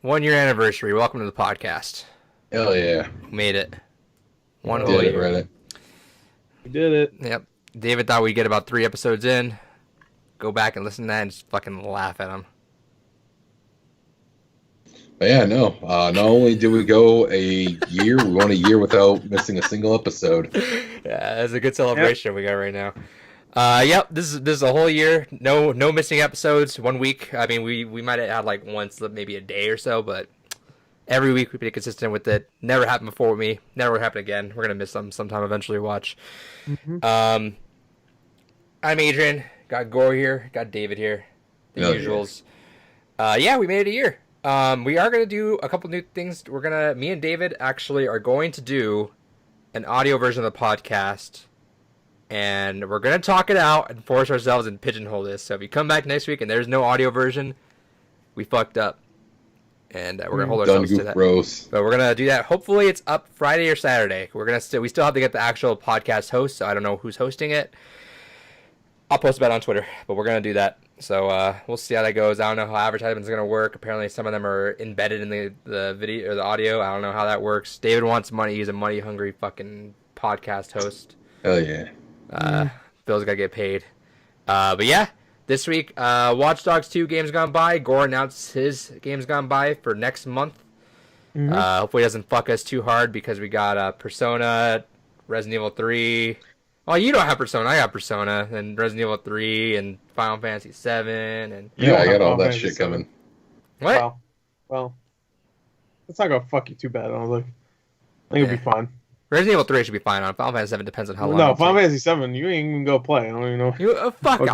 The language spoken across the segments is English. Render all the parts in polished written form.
1 year anniversary. Welcome to the podcast. Hell yeah. Made it. One Did whole it, year. Reddit. We did it. Yep. David thought we'd get about 3 episodes in. Go back and listen to that and just fucking laugh at them. But yeah, no. Not only did we go a year, we went a year without missing a single episode. Yeah, that's a good celebration we got right now. Yep, this is a whole year. No missing episodes. 1 week. I mean, we might have had like once, maybe a day or so, but every week we've been consistent with it. Never happened before with me. Never would happen again. We're gonna miss them sometime eventually. Watch. I'm Adrian. Got Gore here. Got David here. The Oh, usuals. Yeah, we made it a year. We are gonna do a couple new things. Me and David actually are going to do an audio version of the podcast, and we're gonna talk it out and force ourselves and pigeonhole this. So if you come back next week and there's no audio version, we fucked up, and we're gonna hold Done ourselves to goof that. gross. But we're gonna do that. Hopefully, it's up Friday or Saturday. We still have to get the actual podcast host, so I don't know who's hosting it. I'll post about it on Twitter, but we're gonna do that. So we'll see how that goes. I don't know how advertisements are gonna work. Apparently, some of them are embedded in the video or the audio. I don't know how that works. David wants money. He's a money hungry fucking podcast host. Hell yeah. Bill's gotta get paid. But yeah, this week, Watchdogs 2 Games Gone By. Gore announced his Games Gone By for next month. Hopefully, it doesn't fuck us too hard because we got Persona, Resident Evil 3. Oh, you don't have Persona. I got Persona, and Resident Evil 3, and Final Fantasy 7, and Yeah, I got Final all that Fantasy shit coming. what? Well, it's not gonna fuck you too bad. I don't think. I think it'll be fine. Resident Evil 3 should be fine on. Final Fantasy 7 depends on how long. No, it'll Final take. Fantasy 7, you ain't even go play. I don't even know. Fuck. Okay.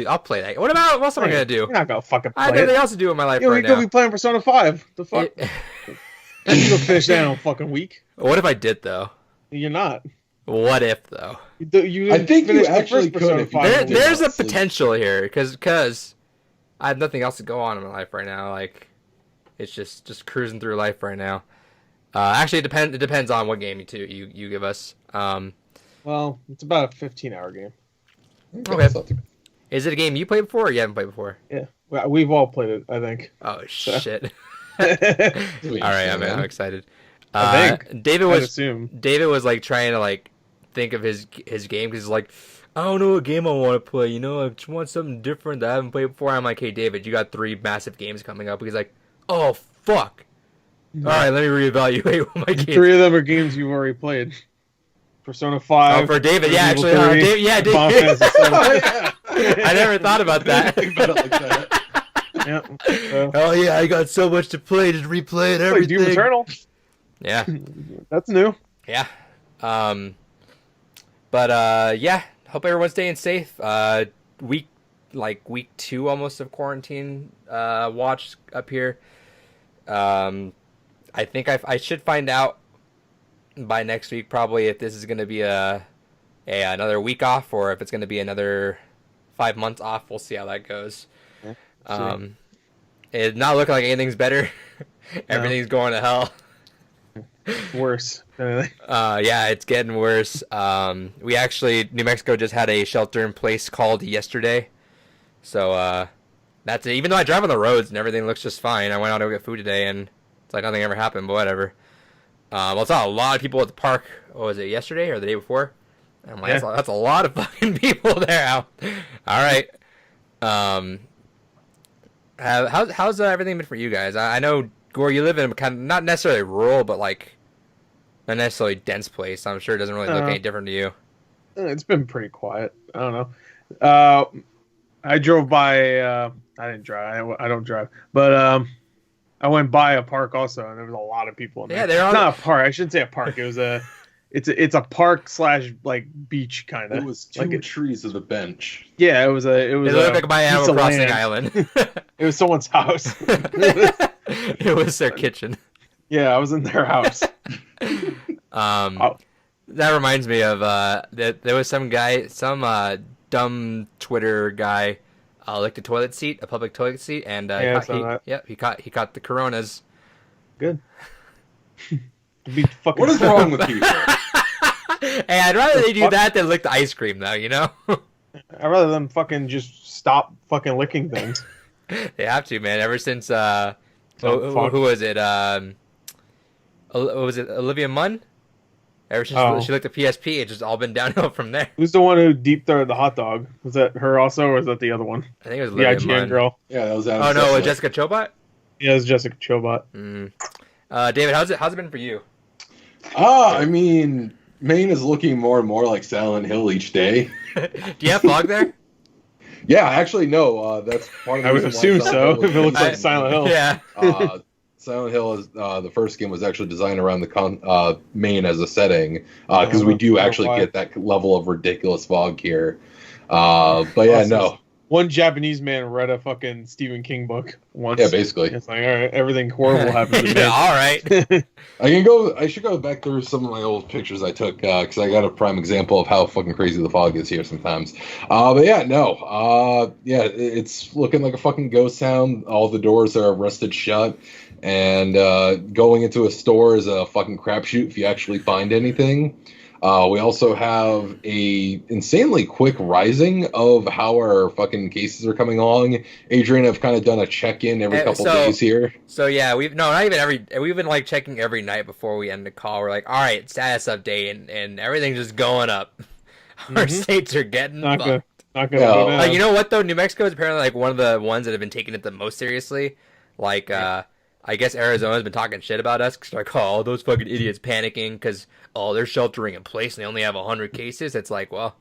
I'll play that. What else am I gonna do? You're not gonna fucking I have play nothing it. else to do in my life You right could now. be playing Persona 5. The fuck? You go finish that in a fucking week. What if I did though? You're not. What if though? You I think you finished the actually first Persona could if you 5 did. There's a honestly. potential here because I have nothing else to go on in my life right now. Like it's just cruising through life right now. Actually, it depends on what game you give us. Well, it's about a 15-hour game. Okay. That's not too bad. Is it a game you played before or you haven't played before? Yeah, we've all played it, I think. Oh shit! Sweet. All right, I'm man. excited. I think. David I'd was assume. like trying to like think of his game because he's like, I don't know what game I want to play. You know, I just want something different that I haven't played before. I'm like, hey David, you got 3 massive games coming up. He's like, oh fuck. All right, let me reevaluate what my games. 3 of them are games you've already played. Persona 5. Oh, for David, yeah, Resident actually, Evil 3, David. Final Fantasy 7. Oh, yeah. I never thought about that. Think about it like that. Yeah. Oh yeah, I got so much to play, just replay it, Play everything. Doom Eternal. Yeah. That's new. Yeah. Yeah, hope everyone's staying safe. Week 2 almost of quarantine watch up here. I think I should find out by next week probably if this is going to be another week off or if it's going to be another 5 months off. We'll see how that goes. It's not looking like anything's better. Everything's going to hell. Worse. Anything. Yeah, it's getting worse. We actually, New Mexico just had a shelter-in-place called yesterday. So, that's it. Even though I drive on the roads and everything looks just fine, I went out to go get food today and it's like nothing ever happened, but whatever. I saw a lot of people at the park, what was it, yesterday or the day before? I'm like, that's a lot of fucking people there. Alright. How's everything been for you guys? I know, Gore, you live in kind of, not necessarily rural, but like, not necessarily dense place. I'm sure it doesn't really look any different to you. It's been pretty quiet. I don't know. I drove by. I didn't drive. I don't drive, but I went by a park also, and there was a lot of people in there. Yeah, they're on. It's not a park. I shouldn't say a park. It was it's a park slash like beach kind of. It was two trees of the bench. Yeah, it was It looked like my piece Animal of Crossing land. island. It was someone's house. It was their kitchen. Yeah, I was in their house. That reminds me of that there was some guy, dumb Twitter guy, licked a toilet seat, a public toilet seat, and Yeah, I saw that. he caught the coronas. Good. Be fucking. What is wrong with people? Hey, I'd rather they do that than lick the ice cream, though. You know. I'd rather them fucking just stop fucking licking things. They have to, man. Ever since Who was it? What was it? Olivia Munn? Ever since she looked at PSP, it's just all been downhill from there. Who's the one who deep throated the hot dog? Was that her also, or was that the other one? I think it was The Olivia IGN Munn. girl. Yeah, that was Oh no, it was Jessica Chobot? Yeah, it was Jessica Chobot. David, how's it been for you? I mean, Maine is looking more and more like Silent Hill each day. Do you have fog there? Yeah, actually, no. That's part of the I would reason why assume Silent so, Hill if it looks is- like Silent Hill. Yeah. Silent Hill is the first game was actually designed around the Maine as a setting because we do actually get that level of ridiculous fog here. But yeah, no. One Japanese man read a fucking Stephen King book once. Yeah, basically. It's like, all right, everything horrible happened to me. All right. I should go back through some of my old pictures I took because I got a prime example of how fucking crazy the fog is here sometimes. But yeah, no. Yeah, it's looking like a fucking ghost town. All the doors are rusted shut. And going into a store is a fucking crapshoot if you actually find anything. We also have a insanely quick rising of how our fucking cases are coming along. Adrian, I've kind of done a check-in every couple days here. So yeah, we've been like checking every night before we end the call. We're like, all right, status update, and everything's just going up. Our states are getting fucked. Not gonna go down. You know what though? New Mexico is apparently like one of the ones that have been taking it the most seriously. Like, I guess Arizona's been talking shit about us because like, oh, those fucking idiots panicking because they're sheltering in place and they only have 100 cases. It's like, well,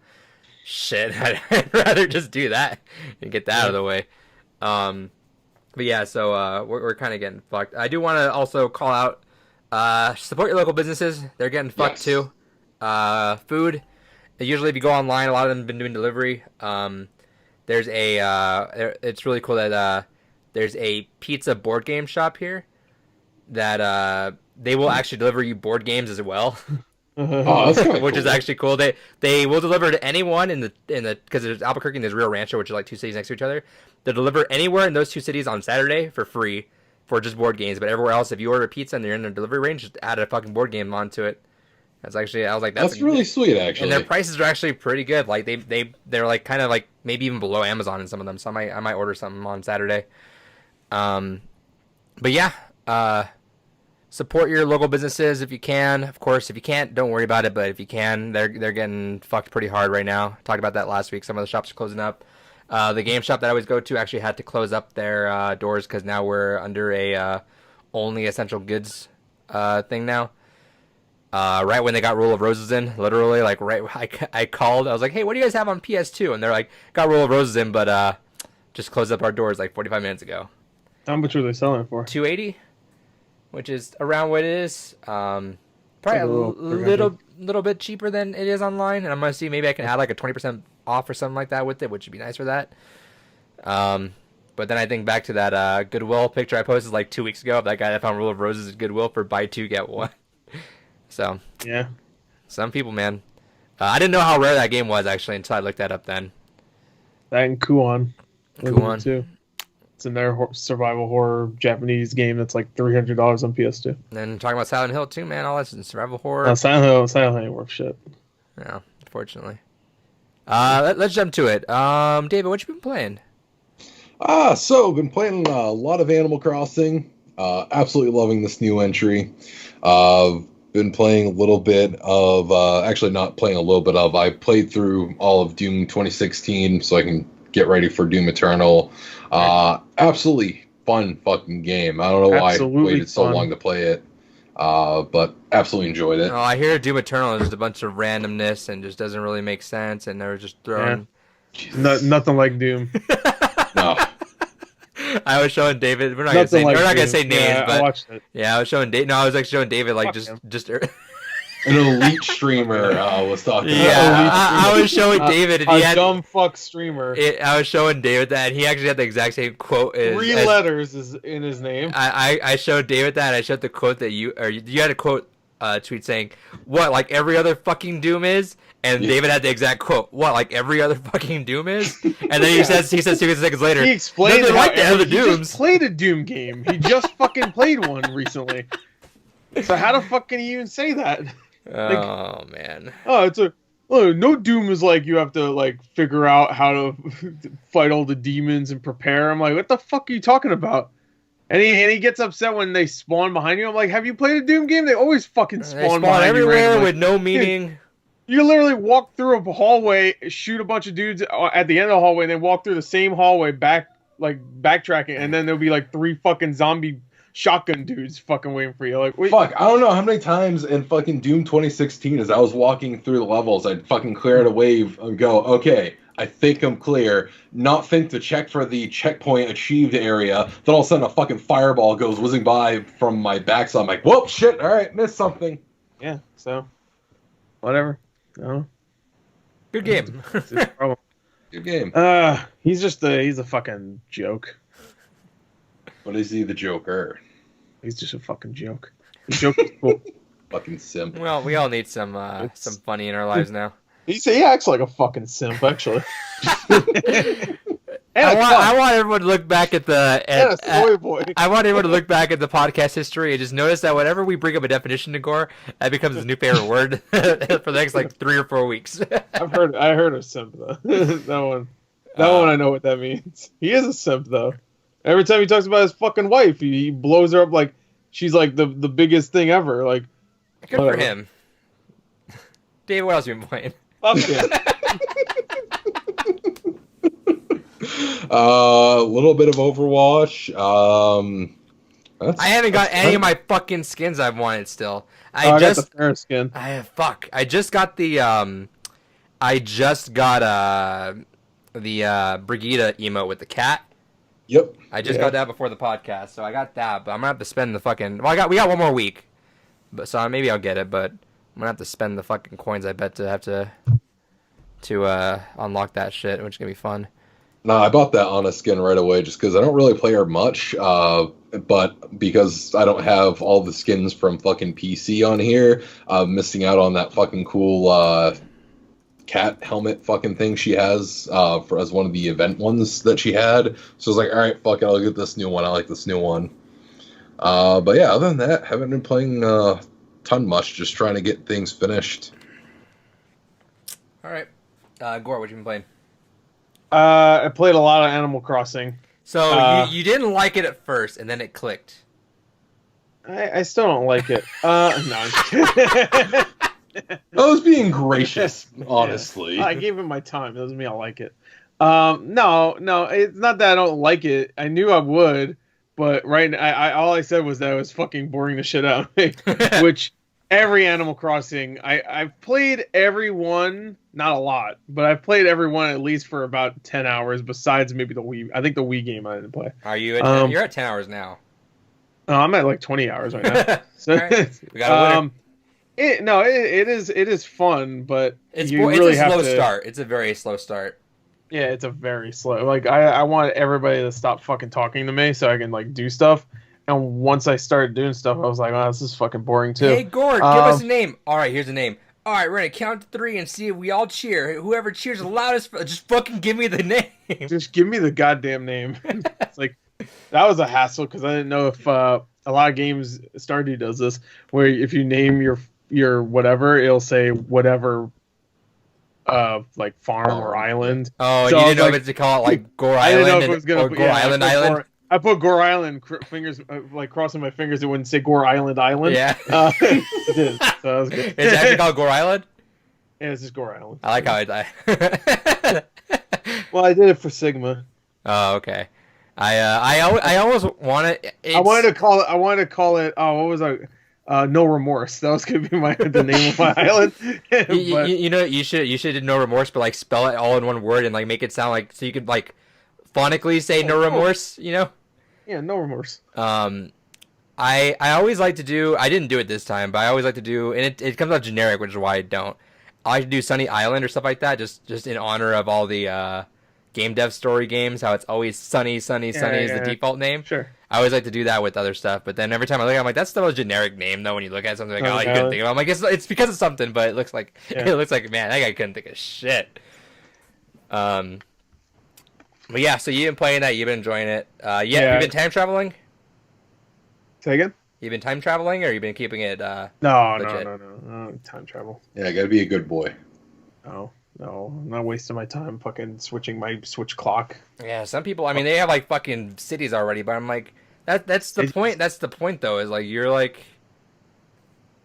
shit, I'd rather just do that and get that out of the way. But yeah, so we're kind of getting fucked. I do want to also call out support your local businesses. They're getting fucked too. Food. Usually, if you go online, a lot of them have been doing delivery. There's it's really cool that there's a pizza board game shop here that they will actually deliver you board games as well. Oh, that's which is actually cool. They will deliver to anyone in the because there's Albuquerque and there's Rio Rancho, which are like two cities next to each other. They'll deliver anywhere in those two cities on Saturday for free for just board games. But everywhere else, if you order a pizza and they're in their delivery range, just add a fucking board game onto it. That's actually, I was like, that's really sweet, actually. And their prices are actually pretty good. Like they're like kind of like maybe even below Amazon in some of them. So I might order something on Saturday. But yeah, support your local businesses if you can. Of course, if you can't, don't worry about it. But if you can, they're getting fucked pretty hard right now. Talked about that last week. Some of the shops are closing up. The GameStop that I always go to actually had to close up their doors because now we're under a only essential goods thing now. Right when they got Rule of Roses in, literally, like right, I called. I was like, "Hey, what do you guys have on PS2?" And they're like, "Got Rule of Roses in, but just closed up our doors like 45 minutes ago." How much are they selling it for? $280, which is around what it is. Probably a little bit cheaper than it is online. And I'm gonna see maybe I can add like a 20% off or something like that with it, which would be nice for that. But then I think back to that Goodwill picture I posted like 2 weeks ago of that guy that found Rule of Roses at Goodwill for buy two get one. So yeah, some people, man. I didn't know how rare that game was actually until I looked that up. Then that and Kuon. Kuon too. It's another survival horror Japanese game that's like $300 on PS2. And then talking about Silent Hill too, man. All that's in survival horror. Silent Hill ain't worth shit. No, unfortunately. Let's jump to it. David, what you been playing? So been playing a lot of Animal Crossing. Absolutely loving this new entry. Been playing a little bit of, actually not playing a little bit of, I played through all of Doom 2016 so I can get ready for Doom Eternal. Absolutely fun fucking game. I don't know why I waited so long to play it, but absolutely enjoyed it. Oh, I hear Doom Eternal is just a bunch of randomness and just doesn't really make sense, and they're just throwing... Nothing like Doom. No. I was showing David. We're not gonna say names, yeah, but I watched it. Yeah, I was showing David. No, I was actually showing David like Fuck just. An elite streamer was talking. Yeah, I was showing David. And he had dumb fuck streamer. I was showing David that, and he actually had the exact same quote. Three letters is in his name. I showed David that. And I showed the quote that you had a quote tweet saying, "What, like every other fucking Doom is?" And David had the exact quote, "What, like every other fucking Doom is?" And then he says 2 seconds later, he explained how like the other he Dooms. just played a Doom game. He just fucking played one recently. So how the fuck can he even say that? Oh man. Oh, no Doom is like you have to like figure out how to fight all the demons and prepare. I'm like, what the fuck are you talking about? And he gets upset when they spawn behind you. I'm like, have you played a Doom game? They always fucking They spawn spawn behind everywhere you with no meaning. You literally walk through a hallway, shoot a bunch of dudes at the end of the hallway, and then walk through the same hallway backtracking, and then there'll be like 3 fucking zombie shotgun dudes fucking waiting for you. Like, wait. Fuck, I don't know how many times in fucking Doom 2016 as I was walking through the levels, I'd fucking clear out a wave and go, okay, I think I'm clear. Not think to check for the checkpoint achieved area. Then all of a sudden a fucking fireball goes whizzing by from my back, so I'm like, whoop, shit, alright, missed something. Yeah, so, whatever. No. Good game. Good game. He's a fucking joke. But is he the Joker? He's just a fucking joke. The joke is cool. Fucking simp. Well, we all need some funny in our lives now. He acts like a fucking simp, actually. I want everyone to look back at boy. I want everyone to look back at the podcast history and just notice that whenever we bring up a definition to gore, that becomes his new favorite word for the next like 3 or 4 weeks. I heard of simp though. that one I know what that means. He is a simp though. Every time he talks about his fucking wife, he blows her up like she's like the biggest thing ever. Like, good for him. Dave, what else have you been playing? Fuck yeah. A little bit of Overwatch. I haven't got any of my fucking skins I've wanted still. I got the Pharah skin. I just got the Brigida emote with the cat. Yep. I just got that before the podcast, so I got that. But I'm gonna have to spend the fucking. Well, we got 1 more week, but so maybe I'll get it. But I'm gonna have to spend the fucking coins. I bet to have to unlock that shit, which is gonna be fun. No, I bought that Ana skin right away just because I don't really play her much, but because I don't have all the skins from fucking PC on here, I'm missing out on that fucking cool cat helmet fucking thing she has as one of the event ones that she had. So I was like, alright, fuck it, I'll get this new one. I like this new one. But yeah, other than that, haven't been playing ton much, just trying to get things finished. Alright. Gore, what you been playing? I played a lot of Animal Crossing. So you didn't like it at first, and then it clicked. I still don't like it. No. I was being gracious, honestly. Yeah. I gave it my time. It doesn't mean I like it. No, it's not that I don't like it. I knew I would, but all I said was that it was fucking boring the shit out of me. Which every Animal Crossing, I've played every one, not a lot, but I've played every one at least for about 10 hours. Besides maybe the Wii. I think the Wii game I didn't play. Are you? You're at 10 hours now. I'm at like 20 hours right now. So, right. We got a winner. It is fun, but it's you a really slow start. It's a very slow start. Yeah, it's a very slow. Like I want everybody to stop fucking talking to me so I can like do stuff. And once I started doing stuff, I was like, "Oh, this is fucking boring too." Hey, Gord, give us a name. All right, here's a name. All right, we're gonna count to 3 and see if we all cheer. Whoever cheers the loudest, just fucking give me the name. Just give me the goddamn name. It's like that was a hassle because I didn't know if a lot of games Stardew does this, where if you name your whatever, it'll say whatever, like farm or island. Oh, so you didn't know if it's to call it like Gore Island. I didn't know if it was gonna or Gore Island Island. I put Gore Island fingers like crossing my fingers. It wouldn't say Gore Island Island. Yeah, it did. So that was good. It's actually called Gore Island. Yeah, it's just Gore Island. I like how I. Well, I did it for Sigma. Oh, okay. I always wanted. I wanted to call it. Oh, what was I? No Remorse. That was gonna be the name of my island. you know, you should do No Remorse, but like spell it all in one word and like make it sound like so you could like phonically say No Remorse. You know. Yeah, No Remorse. I always like to do. I didn't do it this time, but I always like to do, and it comes out generic, which is why I don't. I like to do Sunny Island or stuff like that, just in honor of all the game dev story games. How it's always sunny is the default name. Sure. I always like to do that with other stuff, but then every time I look, I'm like, that's still a generic name though. When you look at something, like, oh, you couldn't think of it. I'm like, it's because of something, but it looks like man, that guy couldn't think of shit. But yeah, so you've been playing that, you've been enjoying it. You've been time traveling? Say again? You've been time traveling, or you've been keeping it No, time travel. Yeah, I gotta be a good boy. No, I'm not wasting my time fucking switching my Switch clock. Yeah, some people, I mean, they have like fucking cities already, but I'm like, That's the point. That's the point, though. Is like you're like.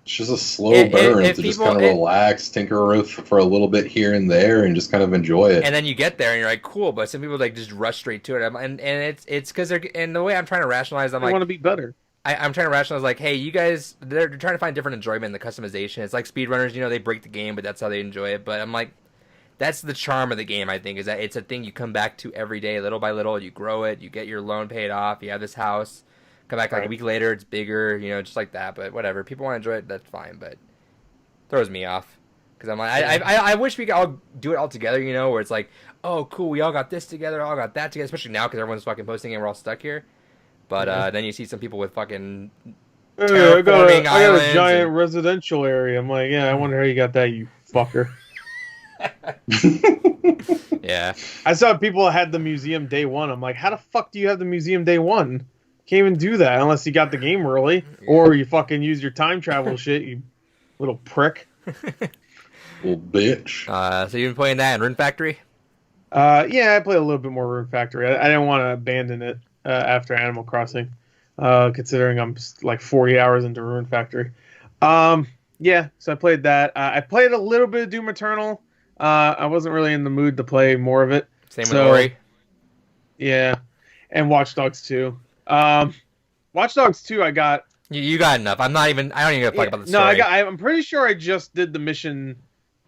It's just a slow burn if to just people- kind of relax, tinker with for a little bit here and there, and just kind of enjoy it. And then you get there and you're like, cool, but some people like just rush straight to it. And it's because they're, and the way I'm trying to rationalize, I'm I like, want to be better. I'm trying to rationalize like, hey, you guys, they're trying to find different enjoyment in the customization. It's like speedrunners, you know, they break the game, but that's how they enjoy it. But I'm like, that's the charm of the game, I think, is that it's a thing you come back to every day, little by little. You grow it, you get your loan paid off, you have this house. Come back like a week later, it's bigger, you know, just like that. But whatever, people want to enjoy it, that's fine. But throws me off because I'm like, I wish we could all do it all together, you know, where it's like, oh, cool, we all got this together, all got that together, especially now because everyone's fucking posting and we're all stuck here. But then you see some people with fucking I terraforming got a islands giant and- residential area. I'm like, yeah, I wonder how you got that, you fucker. Yeah. I saw people had the museum day one. I'm like, how the fuck do you have the museum day one? Can't even do that unless you got the game early or you fucking use your time travel shit, you little prick. Little bitch. So you've been playing that in Rune Factory? Yeah, I played a little bit more Rune Factory. I didn't want to abandon it after Animal Crossing, considering I'm like 40 hours into Rune Factory. Yeah, so I played that. I played a little bit of Doom Eternal. I wasn't really in the mood to play more of it. Same with Ori. Yeah, and Watchdogs 2. Watchdogs 2, I got. You got enough. I don't even gonna talk about the story. No, I'm pretty sure I just did the mission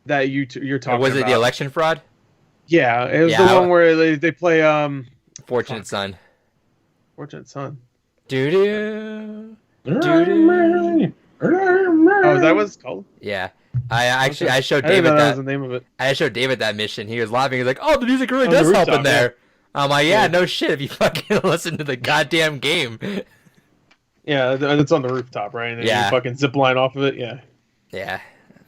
that you're talking about. Was it the election fraud? Yeah, it was the one where they play Fortunate Son. Fortunate Son. Doo doo. Oh, is that what it's called? Yeah. I showed I didn't David know that that. was the name of it. I showed David that mission. He was laughing. He's like, "Oh, the music really On the does help in rooftop, there." I'm like, "Yeah, Yeah. no shit. If you fucking listen to the goddamn game." Yeah, it's on the rooftop, right? And then Yeah. you fucking zip line off of it. Yeah. Yeah.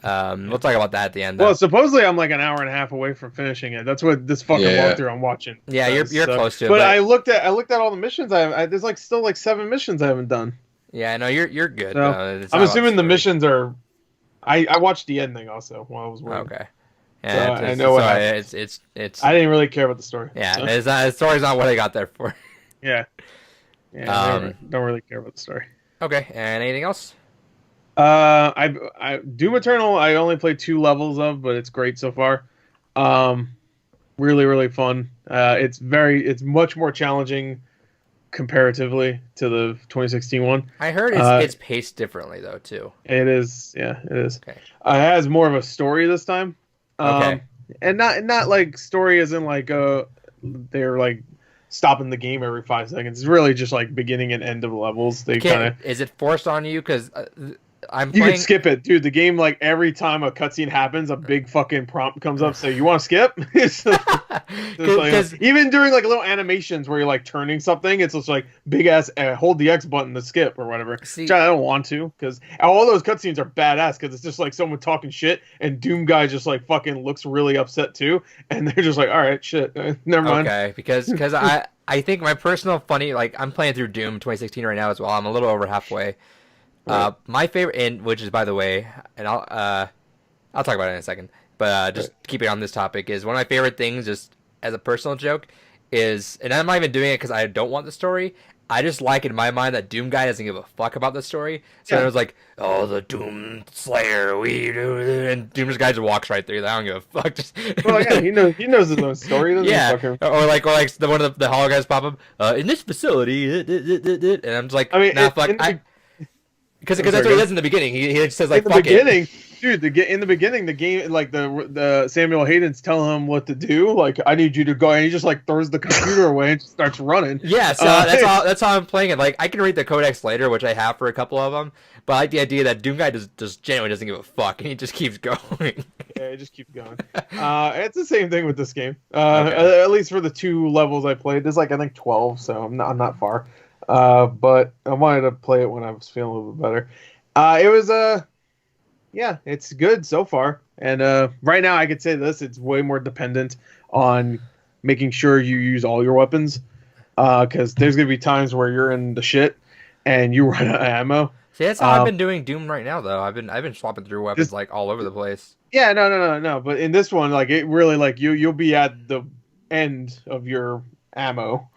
We'll talk about that at the end. Well, Though. supposedly I'm like an hour and a half away from finishing it. That's what this fucking walkthrough I'm watching. Yeah, you're close to it. But I looked at all the missions. There's like still like 7 missions I haven't done. Yeah, no, you're good. So, I'm assuming the missions are. I watched the ending also while I was working. Okay. So Yeah, I know what it's I didn't really care about the story. yeah, so. it's not, the story's not what I got there for. Yeah. Yeah. Don't really care about the story. Okay, and anything else? I Doom Eternal. I only played 2 levels of, but it's great so far. Really, really fun. It's much more challenging comparatively to the 2016 one. I heard it's paced differently though too. It is, yeah, it is. Okay. It has more of a story this time. Okay. And not like story as in like they're like stopping the game every 5 seconds. It's really just like beginning and end of levels. They kind of. Is it forced on you? Because I'm You playing. can skip it, dude. The game, like every time a cutscene happens, a big fucking prompt comes up. So you want to skip? It's like, even during like little animations where you're like turning something, it's just like big ass hold the X button to skip or whatever. See, which I don't want to because all those cutscenes are badass because it's just like someone talking shit and Doom guy just like fucking looks really upset too, and they're just like, all right, shit, never mind. Okay, because I think my personal funny, like I'm playing through Doom 2016 right now as well. I'm a little over halfway. My favorite, and which is by the way, and I'll talk about it in a second, but just keep it on this topic, is one of my favorite things, just as a personal joke, is, and I'm not even doing it because I don't want the story. I just like in my mind that Doom guy doesn't give a fuck about the story. So it was like, oh, the Doom Slayer, we do, and Doom guy just walks right through. I don't give a fuck. Just... Well, yeah, he knows his own story. Yeah, or like one of the holo guys pop up in this facility, and I'm just like, I mean, nah, fuck. Because that's what he does in the beginning. He just says like, "Fuck it." Dude, in the beginning, the game, like the Samuel Hayden's telling him what to do. Like, I need you to go, and he just like throws the computer away and just starts running. Yeah, so that's how I'm playing it. Like, I can read the codex later, which I have for a couple of them, but I like the idea that Doom guy just genuinely doesn't give a fuck, and he just keeps going. Yeah, he just keeps going. It's the same thing with this game. At least for the 2 levels I played, there's like I think 12, so I'm not far. But I wanted to play it when I was feeling a little bit better. It was yeah, it's good so far. And right now I could say this, it's way more dependent on making sure you use all your weapons. Because there's gonna be times where you're in the shit and you run out of ammo. See, that's how I've been doing Doom right now, though. I've been swapping through weapons like all over the place. Yeah, no. But in this one, like it really like you'll be at the end of your ammo.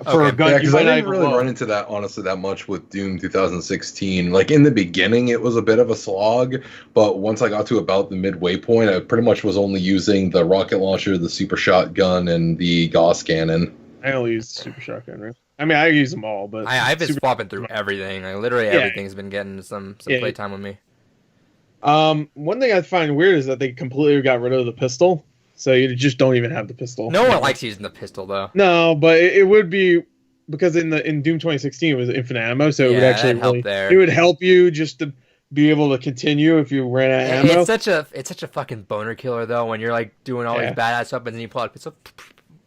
for a Okay. gun. Yeah, you because might I not didn't even really load. run into that honestly that much with Doom 2016. Like in the beginning, it was a bit of a slog, but once I got to about the midway point, I pretty much was only using the rocket launcher, the super shotgun, and the Gauss cannon. I only use the super shotgun. Right? I mean, I use them all, but I've been super. swapping through everything. Like literally Yeah, everything's been getting some yeah. playtime with me. One thing I find weird is that they completely got rid of the pistol, so you just don't even have the pistol. No one anymore. likes using the pistol though. No, but it would be because in Doom 2016 it was infinite ammo, so it would Yeah, actually that helped really there. it would help you just to be able to continue if you ran out of ammo. It's such a fucking boner killer though when you're like doing all these Yeah. badass weapons and you pull out a pistol.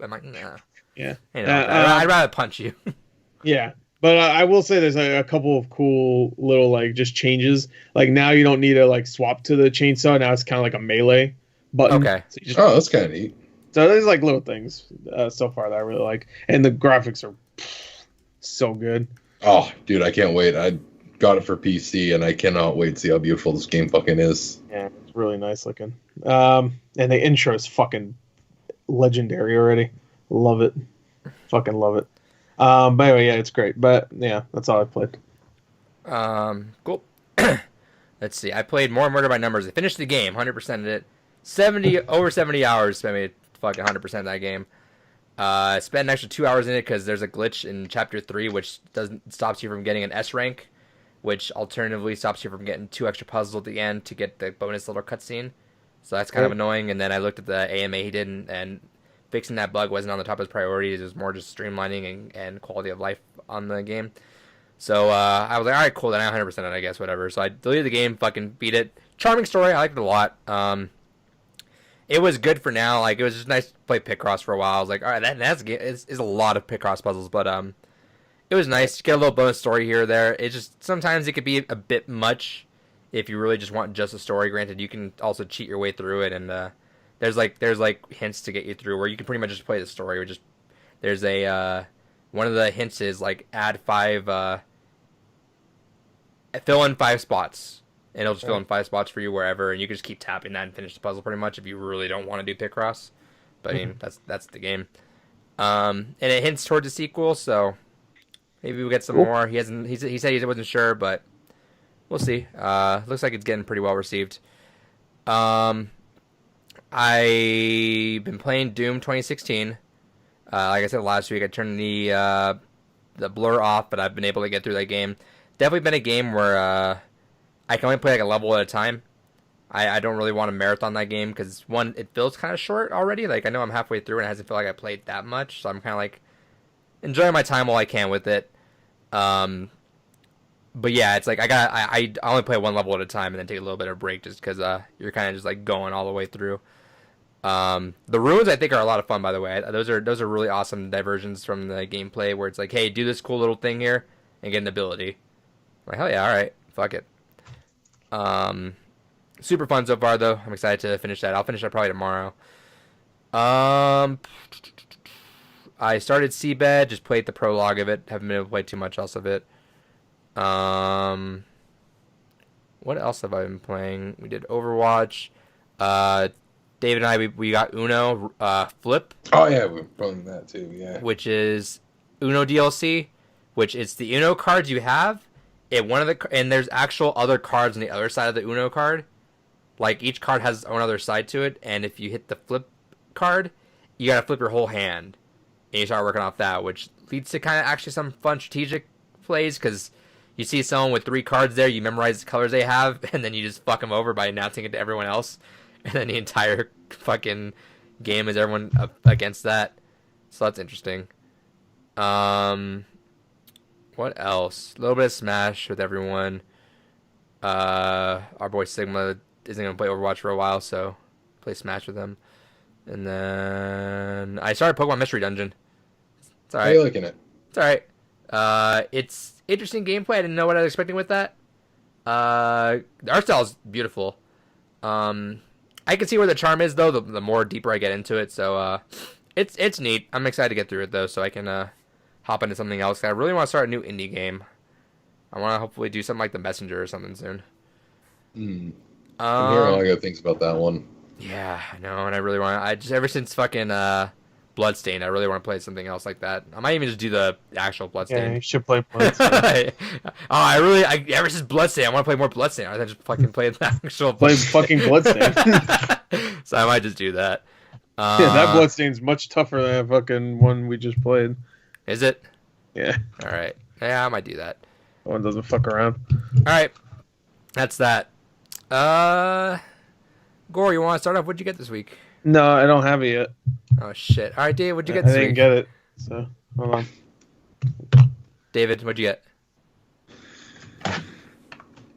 I'm like, nah. Yeah. You know, I'd rather punch you. Yeah, but I will say there's a couple of cool little like just changes. Like now you don't need to like swap to the chainsaw. Now it's kind of like a melee button. Okay. So, you just, Oh, that's kind of neat. so there's like little things so far that I really like, and the graphics are so good. Oh, dude, I can't wait. I got it for PC, and I cannot wait to see how beautiful this game fucking is. Yeah, it's really nice looking. And the intro is fucking legendary already. Love it. Fucking love it. But anyway, yeah, it's great. But yeah, that's all I played. Cool. Let's see. I played more Murder by Numbers. I finished the game, 100%ed it. Over 70 hours. I made fucking 100% of that game. I spent an extra 2 hours in it because there's a glitch in Chapter 3 which stops you from getting an S rank, which alternatively stops you from getting 2 extra puzzles at the end to get the bonus little cutscene. So that's kind of annoying. And then I looked at the AMA he did, and fixing that bug wasn't on the top of his priorities. It was more just streamlining and quality of life on the game. So I was like, all right, cool. Then I 100% it, I guess, whatever. So I deleted the game, fucking beat it. Charming story. I liked it a lot. It was good for now. Like, it was just nice to play Picross for a while. I was like, all right, that's is a lot of Picross puzzles, but it was nice to get a little bonus story here or there. It just sometimes it could be a bit much if you really just want just a story. Granted, you can also cheat your way through it, and there's like hints to get you through where you can pretty much just play the story. Or just there's a one of the hints is like fill in 5 spots. And it'll just fill in 5 spots for you wherever, and you can just keep tapping that and finish the puzzle pretty much if you really don't want to do Picross. But I mean, that's the game. And it hints towards a sequel, so maybe we'll get some more. He said he wasn't sure, but we'll see. Looks like it's getting pretty well received. I've been playing Doom 2016. Like I said last week, I turned the blur off, but I've been able to get through that game. Definitely been a game where I can only play like a level at a time. I don't really want to marathon that game because, one, it feels kind of short already. Like, I know I'm halfway through and it hasn't felt like I played that much. So I'm kind of like enjoying my time while I can with it. But yeah, it's like I only play one level at a time and then take a little bit of a break just because you're kind of just like going all the way through. The runes I think are a lot of fun, by the way. Those are really awesome diversions from the gameplay where it's like, hey, do this cool little thing here and get an ability. I'm like, hell yeah, all right, fuck it. Super fun so far though. I'm excited to finish that. I'll finish that probably tomorrow. I started Seabed, just played the prologue of it. Haven't been able to play too much else of it. What else have I been playing? We did Overwatch. David and I we got Uno Flip. Oh yeah, we're playing that too. Yeah. Which is Uno DLC, which is the Uno cards you have. And there's actual other cards on the other side of the Uno card. Like, each card has its own other side to it, and if you hit the flip card, you gotta flip your whole hand. And you start working off that, which leads to kind of actually some fun strategic plays, because you see someone with 3 cards there, you memorize the colors they have, and then you just fuck them over by announcing it to everyone else. And then the entire fucking game is everyone up against that. So that's interesting. What else? A little bit of Smash with everyone. Our boy Sigma isn't going to play Overwatch for a while, so play Smash with him. And then I started Pokemon Mystery Dungeon. It's alright. How are you liking it? It's alright. It's interesting gameplay. I didn't know what I was expecting with that. The art style is beautiful. I can see where the charm is, though, the more deeper I get into it. So it's neat. I'm excited to get through it, though, so I can hop into something else. I really want to start a new indie game. I want to hopefully do something like The Messenger or something soon. I'm hearing a lot of good things about that one. Yeah, I know, and I really want to. I just ever since fucking Bloodstained. I really want to play something else like that. I might even just do the actual Yeah, Bloodstained. you should play Bloodstained. Ever since Bloodstained, I want to play more Bloodstained. I just fucking play the actual. Play fucking Bloodstained. So I might just do that. Yeah, that Bloodstained's much tougher than that fucking one we just played. Is it? Yeah. All right. Yeah, I might do that. That one doesn't fuck around. All right. That's that. Gore, you want to start off? What'd you get this week? No, I don't have it yet. Oh shit! All right, Dave, what'd you get I this didn't week? get it. So hold on. David, what'd you get?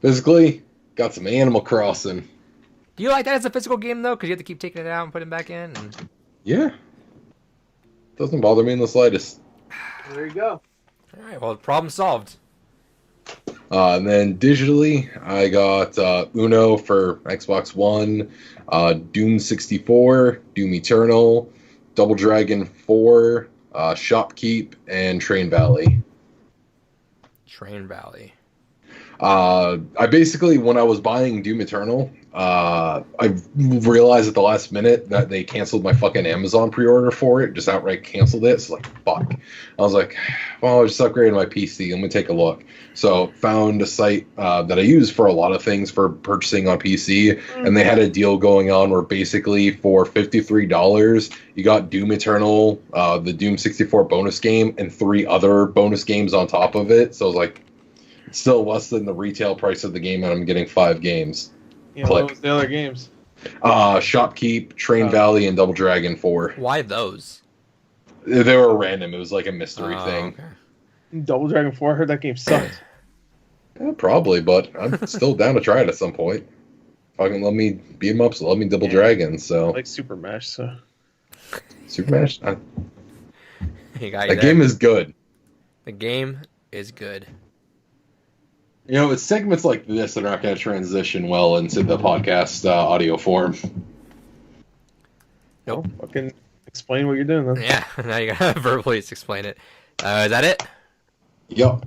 Physically, got some Animal Crossing. Do you like that as a physical game though? Because you have to keep taking it out and putting it back in. And... Yeah. Doesn't bother me in the slightest. There you go. All right. Well, problem solved. And then digitally, I got Uno for Xbox One, Doom 64, Doom Eternal, Double Dragon 4, Shopkeep, and Train Valley. Train Valley. I basically, when I was buying Doom Eternal, I realized at the last minute that they canceled my fucking Amazon pre-order for it, just outright canceled it. So like, fuck. I was like, well, I just upgraded my PC. Let me take a look. So found a site that I use for a lot of things for purchasing on PC, and they had a deal going on where basically for $53, you got Doom Eternal, the Doom 64 bonus game, and 3 other bonus games on top of it. So I was like, it's still less than the retail price of the game, and I'm getting 5 games. Yeah, what was the other games? Shopkeep, Train Valley, and Double Dragon 4. Why those? They were random. It was like a mystery thing. Okay. Double Dragon 4. I heard that game sucked. Yeah, probably, but I'm still down to try it at some point. Fucking let me beat 'em up, so let me Double Dragon. So I like Super Mash, so Super Mash. You got The game is good. The game is good. You know, it's segments like this that are not going to transition well into the podcast audio form. Nope. Well, fucking explain what you're doing then. Yeah, now you gotta verbally explain it. Is that it? Yep. All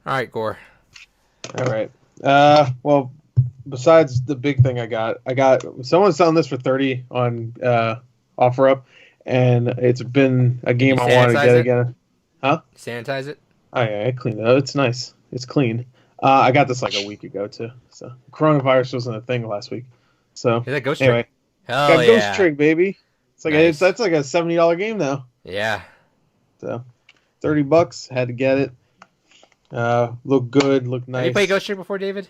right, Gore. All right. Well, besides the big thing I got someone's selling this for $30 on OfferUp, and it's been a game I wanted to get again. Huh? Sanitize it. Oh yeah, I cleaned it up. It's nice. It's clean. I got this like a week ago too. So coronavirus wasn't a thing last week. So Is that Ghost anyway, Trick? Hell got yeah. Ghost Trick, baby. It's like Nice. that's like a $70 game now. Yeah. So $30, had to get it. Look good, look nice. Have you played Ghost Trick before, David?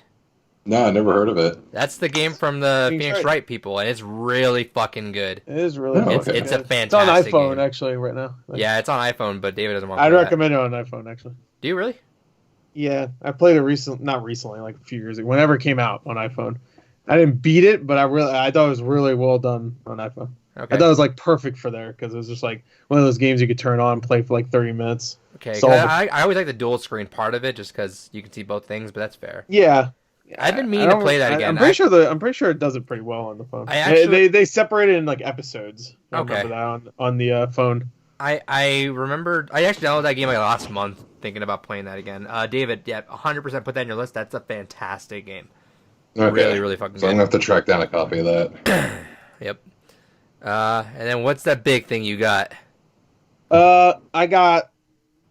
No, I never heard of it. That's the game from the Phoenix Phoenix Wright. Wright people, and it's really fucking good. It is really Oh, good. okay. It's a It's on fantastic iPhone game. actually right now. Yeah, it's on iPhone, but David doesn't want to I'd play that. recommend it on iPhone actually. Do you really? Yeah, I played it not recently, like a few years ago, whenever it came out on iPhone. I didn't beat it, but I thought it was really well done on iPhone. Okay. I thought it was like perfect for there because it was just like one of those games you could turn on and play for like 30 minutes. Okay. 'Cause Solve it. I always like the dual screen part of it, just because you can see both things, but that's fair. Yeah. I've been meaning to play that again. I'm pretty sure it does it pretty well on the phone. I actually- they separate it in like episodes. I Okay. remember that on the phone. I remember I actually downloaded that game like last month, thinking about playing that again. David, yeah, 100% put that in your list. That's a fantastic game. Okay. Really, really fucking So I'm good. going to have to track down a copy of that. Yep. And then what's that big thing you got? I got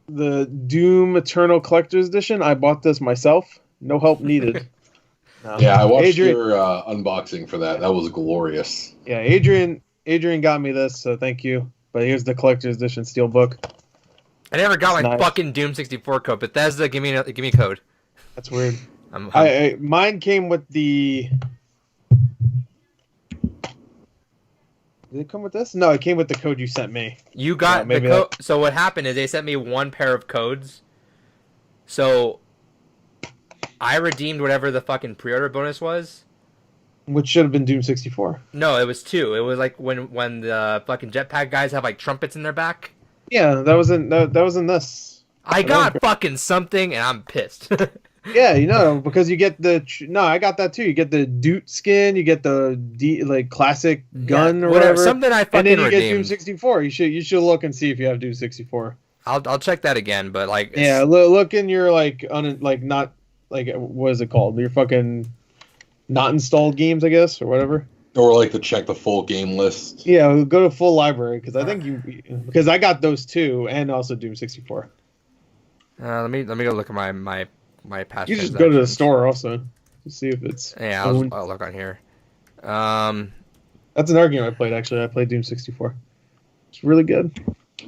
the Doom Eternal Collector's Edition. I bought this myself. No help needed. No. Yeah, I watched Adrian, your unboxing for that. That was glorious. Yeah, Adrian got me this, so thank you. But here's the Collector's Edition Steelbook. I never got It's my nice. fucking Doom 64 code. Bethesda, give me a code. That's weird. I'm Mine came with the. Did it come with this? No, it came with the code you sent me. You got Yeah, the maybe code. So what happened is they sent me one pair of codes. So I redeemed whatever the fucking pre-order bonus was. Which should have been Doom 64. No, it was 2. It was like when the fucking jetpack guys have like trumpets in their back. Yeah, that was in this. I got fucking something and I'm pissed. Yeah, because you get I got that too. You get the Doot skin, you get the classic gun Yeah, or whatever. Something I fucking and then you get redeemed. Doom 64. You should look and see if you have Doom 64. I'll check that again, but like Yeah, look in your not what is it called? Your fucking not installed games, I guess, or whatever. Or like to check the full game list. Yeah, we'll go to full library because I think because I got those two and also Doom 64. Let me go look at my past. You just go to the store also to see if it's. Yeah, I'll look on here. That's another game I played actually. I played Doom 64. It's really good.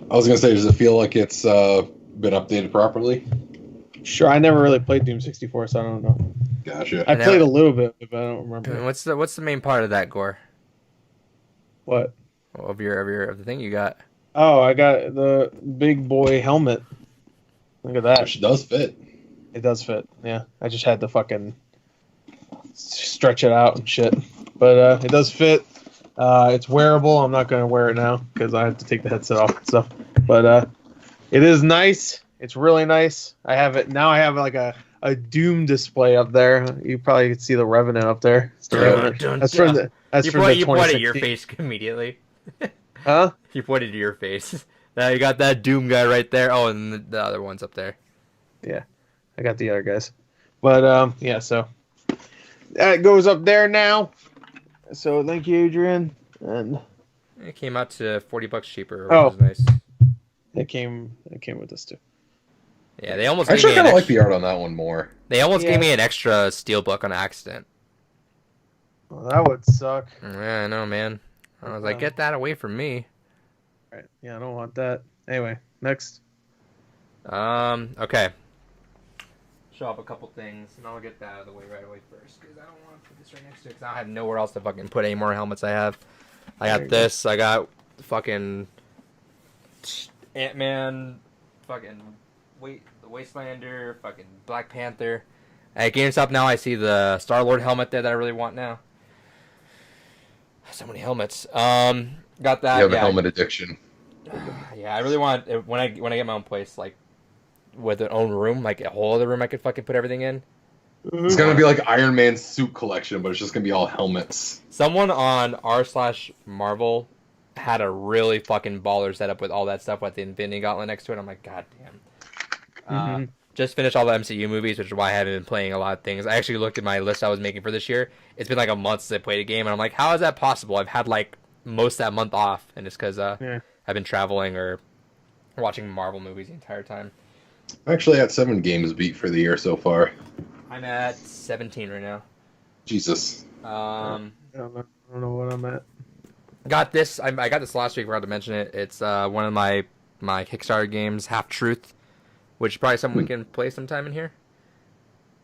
I was gonna say, does it feel like it's been updated properly? Sure, I never really played Doom 64, so I don't know. Gotcha. I played a little bit, but I don't remember. What's the main part of that, Gore? What? Of the thing you got? Oh, I got the big boy helmet. Look at that. Which does fit. It does fit. Yeah, I just had to fucking stretch it out and shit. But it does fit. It's wearable. I'm not gonna wear it now because I have to take the headset off and stuff. But it is nice. It's really nice. I have it now. I have like a Doom display up there. You probably could see the Revenant up there. It's the Revenant. That's from the. That's from the. You pointed at your face immediately. Huh? You pointed to your face. Now you got that Doom guy right there. Oh, and the other one's up there. Yeah, I got the other guys. But yeah. So that goes up there now. So thank you, Adrian. And it came out to $40 cheaper, which Oh. was nice. it came with this too. Yeah, they almost I gave me actually an kind of like extra, the art on that one more. They almost Yeah. gave me an extra steelbook on accident. Well, that would suck. Yeah, I know, man. I was like, get that away from me. Right. Yeah, I don't want that. Anyway, next. Okay. Show off a couple things, and I'll get that out of the way right away first, because I don't want to put this right next to it, because I have nowhere else to fucking put any more helmets I have. I got this, I got fucking Ant-Man, fucking the Wastelander, fucking Black Panther. At GameStop now, I see the Star-Lord helmet there that I really want now. So many helmets. Got that. You have a yeah. helmet addiction. Yeah, I really want when I get my own place, like with an own room, like a whole other room I could fucking put everything in. It's gonna be like Iron Man's suit collection, but it's just gonna be all helmets. Someone on r/Marvel had a really fucking baller setup with all that stuff with the Infinity Gauntlet next to it. I'm like, god damn. Just finished all the MCU movies, which is why I haven't been playing a lot of things. I actually looked at my list I was making for this year. It's been like a month since I played a game, and I'm like, how is that possible? I've had like most of that month off, and it's because I've been traveling or watching Marvel movies the entire time. I actually had 7 games beat for the year so far. I'm at 17 right now. Jesus. I don't know what I'm at. Got this. I got this last week. Forgot to mention it. It's one of my Kickstarter games, Half Truth, which is probably something we can play sometime in here.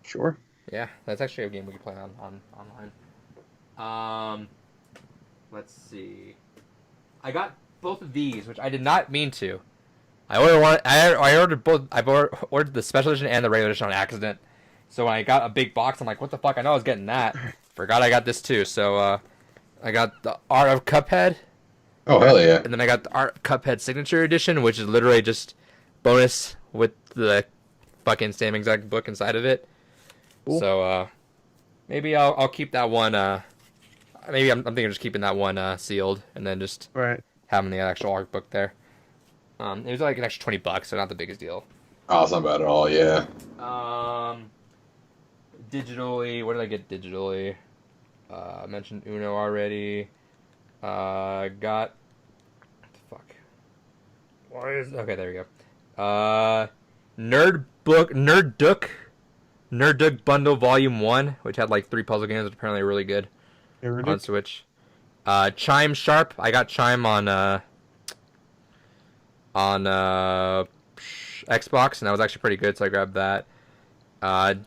Sure. Yeah, that's actually a game we can play online. Let's see. I got both of these, which I did not mean to. I ordered both. I ordered the special edition and the regular edition on accident. So when I got a big box, I'm like, what the fuck? I know I was getting that. Forgot I got this too. So I got the Art of Cuphead. Oh, hell yeah. And then I got the Art Cuphead Signature Edition, which is literally just bonus with the fucking same exact book inside of it. Cool. So maybe I'll keep that one. Maybe I'm thinking of just keeping that one sealed and then just having the actual art book there. It was like an extra $20, so not the biggest deal. Oh, it's not bad at all, yeah. Digitally, what did I get digitally? I mentioned Uno already. Got... What the fuck? Why is... Okay, there we go. Nerd Duck Bundle Volume 1, which had like 3 puzzle games that apparently are really good on Switch. Chime Sharp. I got Chime on Xbox, and that was actually pretty good, so I grabbed that.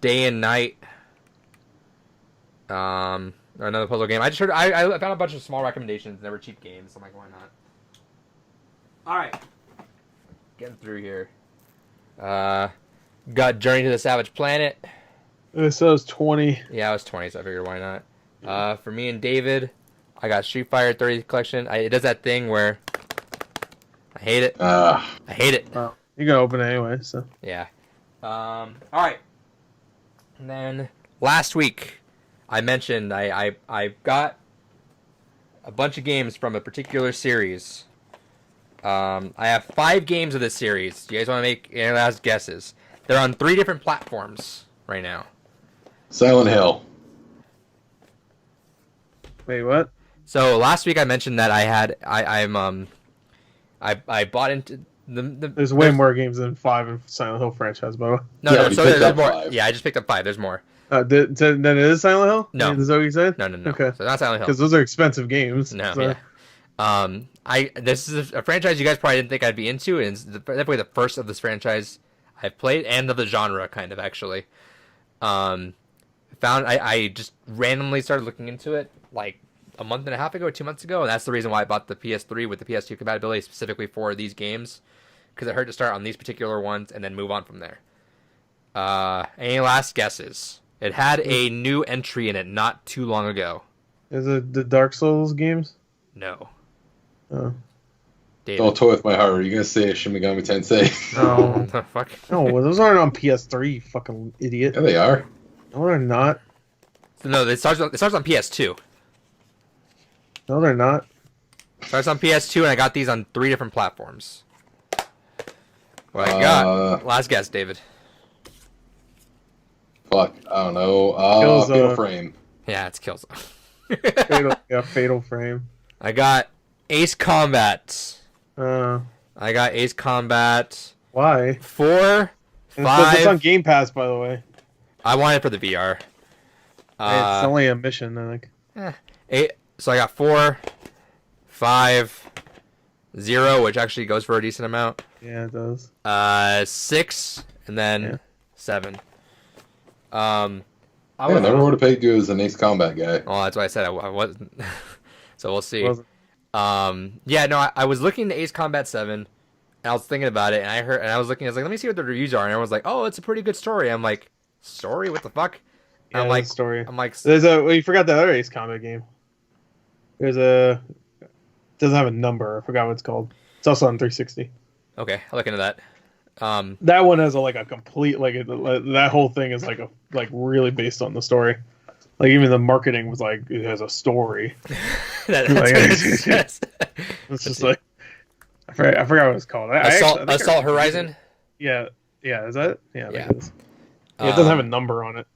Day and Night. Another puzzle game. I found a bunch of small recommendations. They were cheap games, so I'm like, why not? Alright. Getting through here. Got Journey to the Savage Planet. So it was 20. Yeah, I was 20, so I figured why not. For me and David, I got Street Fighter 30 collection. It does that thing where I hate it. I hate it. Well, you can open it anyway, so. Yeah. Alright. And then last week, I mentioned I got a bunch of games from a particular series. I have 5 games of this series. Do you guys want to make any last guesses? They're on 3 different platforms right now. Silent Hill. Wait, what? So last week I mentioned that I bought into the There's way more games than 5 in Silent Hill franchise, by the way. no, you so picked there's up more. 5. Yeah, I just picked up 5. There's more. Then it is Silent Hill? No. Is that what you said? No. Okay. So not Silent Hill. Because those are expensive games. No, so. yeah. This is a franchise you guys probably didn't think I'd be into, and it's definitely the first of this franchise I've played, and of the genre, kind of actually. I just randomly started looking into it like a month and a half ago, 2 months ago, and that's the reason why I bought the PS3 with the PS2 compatibility specifically for these games, because I heard to start on these particular ones and then move on from there. Any last guesses? It had a new entry in it not too long ago. Is it the Dark Souls games? No. Oh. David. Don't toy with my heart. Are you gonna say Shin Megami Tensei? No. What the fuck? No, those aren't on PS3, you fucking idiot. Yeah, they are. No, they're not. No, it starts on PS2. No, they're not. It starts on PS2, and I got these on 3 different platforms. What I got? Last guess, David. Fuck, I don't know. Killzone. Fatal Frame. Yeah, it's Killzone. Fatal Frame. I got Ace Combat. Uh, I got Ace Combat why? 4, And it's on 5. Game Pass, by the way. I want it for the VR. It's only a mission, I think. 8. So I got 4, 5, 0, which actually goes for a decent amount. Yeah, it does. 6, and then 7. I never would have pegged you as an Ace Combat guy. Oh, that's why I said I wasn't. So we'll see. Wasn't. Yeah, no, I was looking at Ace Combat 7, and I was thinking about it, and I was like, let me see what the reviews are, and everyone's like, oh, it's a pretty good story. I'm like, story? What the fuck? Yeah, I'm like, story. I'm like, You forgot that other Ace Combat game. It doesn't have a number. I forgot what it's called. It's also on 360. okay, I'll look into that. That one has a complete that whole thing is really based on the story. Like even the marketing was like it has a story. That's what it says. It's just like I forgot what it's called. Assault Horizon. Yeah. Is that it? Yeah. Yeah. It is. Yeah, it doesn't have a number on it.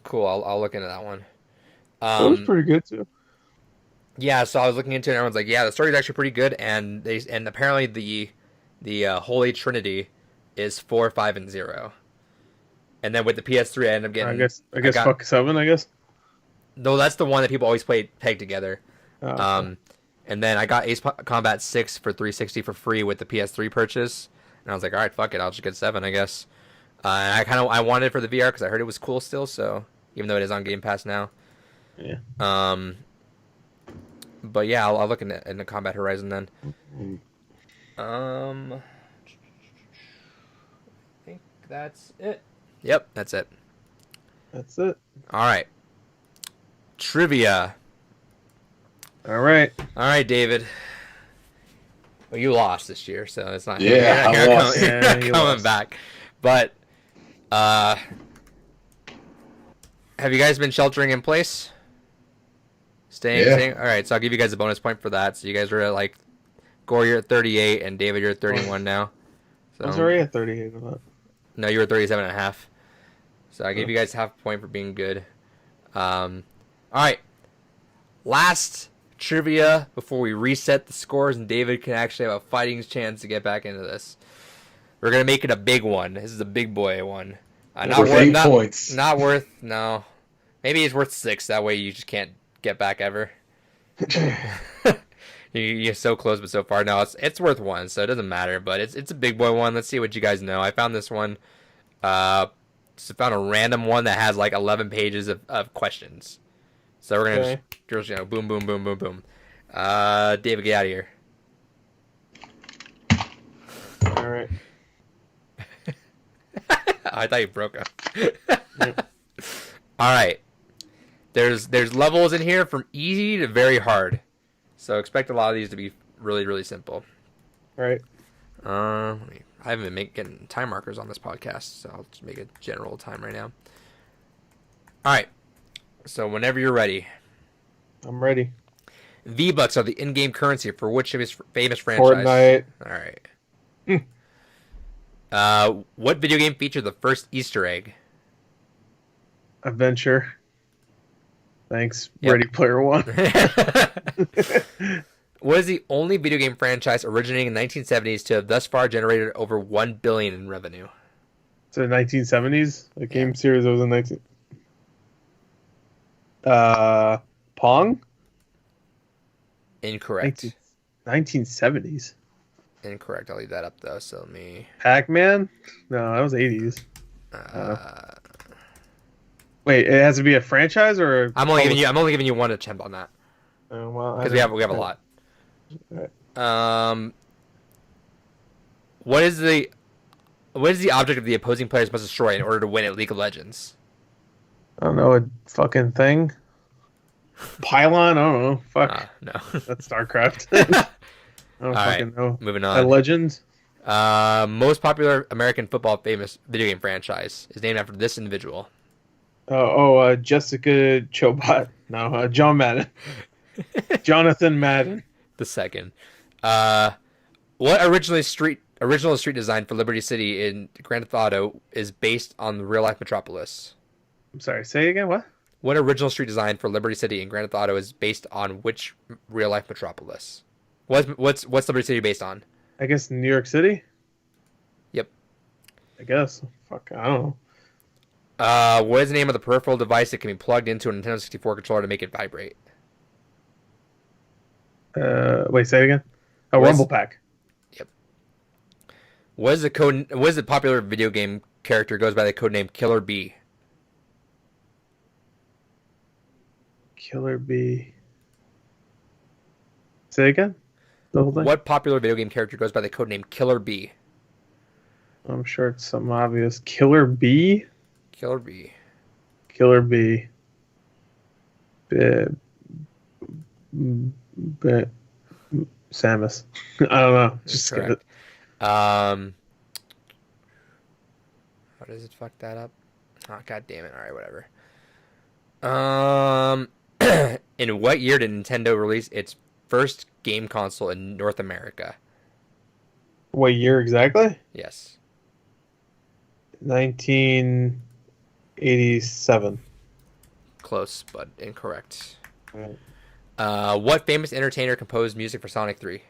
Cool. I'll look into that one. It was pretty good too. Yeah, so I was looking into it, and everyone's like, yeah, the story's actually pretty good, and apparently the Holy Trinity is 4, 5, and 0. And then with the PS3, I ended up getting. I guess fuck 7. I guess. No, that's the one that people always peg together. Oh, And then I got Ace Combat 6 for 360 for free with the PS3 purchase, and I was like, all right, fuck it, I'll just get 7, I guess. And I wanted it for the VR because I heard it was cool still. So even though it is on Game Pass now. Yeah. But yeah, I'll look in the Combat Horizon then. I think that's it. Yep, that's it. That's it. All right. Trivia. All right, David. Well, you lost this year, so it's not. Yeah, I lost. You're not coming back. But, have you guys been sheltering in place? Staying? All right, so I'll give you guys a bonus point for that. So you guys are at Gore, you're at 38, and David, you're at 31 now. So I was already at 38. Of that. No, you were 37 and a half. So I gave you guys half a point for being good. All right. Last trivia before we reset the scores and David can actually have a fighting chance to get back into this. We're going to make it a big one. This is a big boy one. Worth 8 points. Not worth, no. Maybe it's worth 6. That way you just can't get back ever. You're so close but so far. No, it's worth 1, so it doesn't matter. But it's a big boy one. Let's see what you guys know. I found this one. Just found a random one that has 11 pages of questions. So we're gonna just boom, boom, boom, boom, boom. David, get out of here. All right. I thought you broke up. All right. There's levels in here from easy to very hard. So expect a lot of these to be really, really simple. All right. I haven't been making time markers on this podcast, so I'll just make a general time right now. All right. So whenever you're ready. I'm ready. V-Bucks are the in-game currency for which of his famous franchise? Fortnite. All right. What video game featured the first Easter egg? Adventure. Thanks, Yep. Ready Player One. What is the only video game franchise originating in the 1970s to have thus far generated over $1 billion in revenue? So 1970s, a game Yeah. series that was in 19. Pong. Incorrect. 1970s. Incorrect. I'll leave that up though. So let me. Pac-Man. No, that was 80s. Uh, Wait, it has to be a franchise or? I'm only giving you one attempt on that Well, because we have a lot. Alright. What is the object of the opposing players must destroy in order to win at League of Legends? I don't know, a fucking thing. Pylon. I don't know. Fuck. No. That's StarCraft. I don't All fucking know. Moving A on. Legend. Most popular American football famous video game franchise is named after this individual. Jessica Chobot. No, John Madden. Jonathan Madden. The second. What original street design for Liberty City in Grand Theft Auto is based on the real life metropolis? I'm sorry. Say it again. What? What original street design for Liberty City in Grand Theft Auto is based on which real life metropolis? What's Liberty City based on? I guess New York City. Yep. I guess. Fuck. I don't know. What is the name of the peripheral device that can be plugged into a Nintendo 64 controller to make it vibrate? Wait. Say it again. What is- Rumble Pack. Yep. What is the popular video game character goes by the codename Killer B? Killer Bee. Say it again. The whole thing. What popular video game character goes by the codename Killer B? I'm sure it's something obvious. Killer Bee. Killer B. Killer Bee. Samus. I don't know. Just get it. How does it fuck that up? Oh, god damn it. Alright, whatever. In what year did Nintendo release its first game console in North America? What year exactly? Yes. 1987. Close, but incorrect. Right. What famous entertainer composed music for Sonic 3?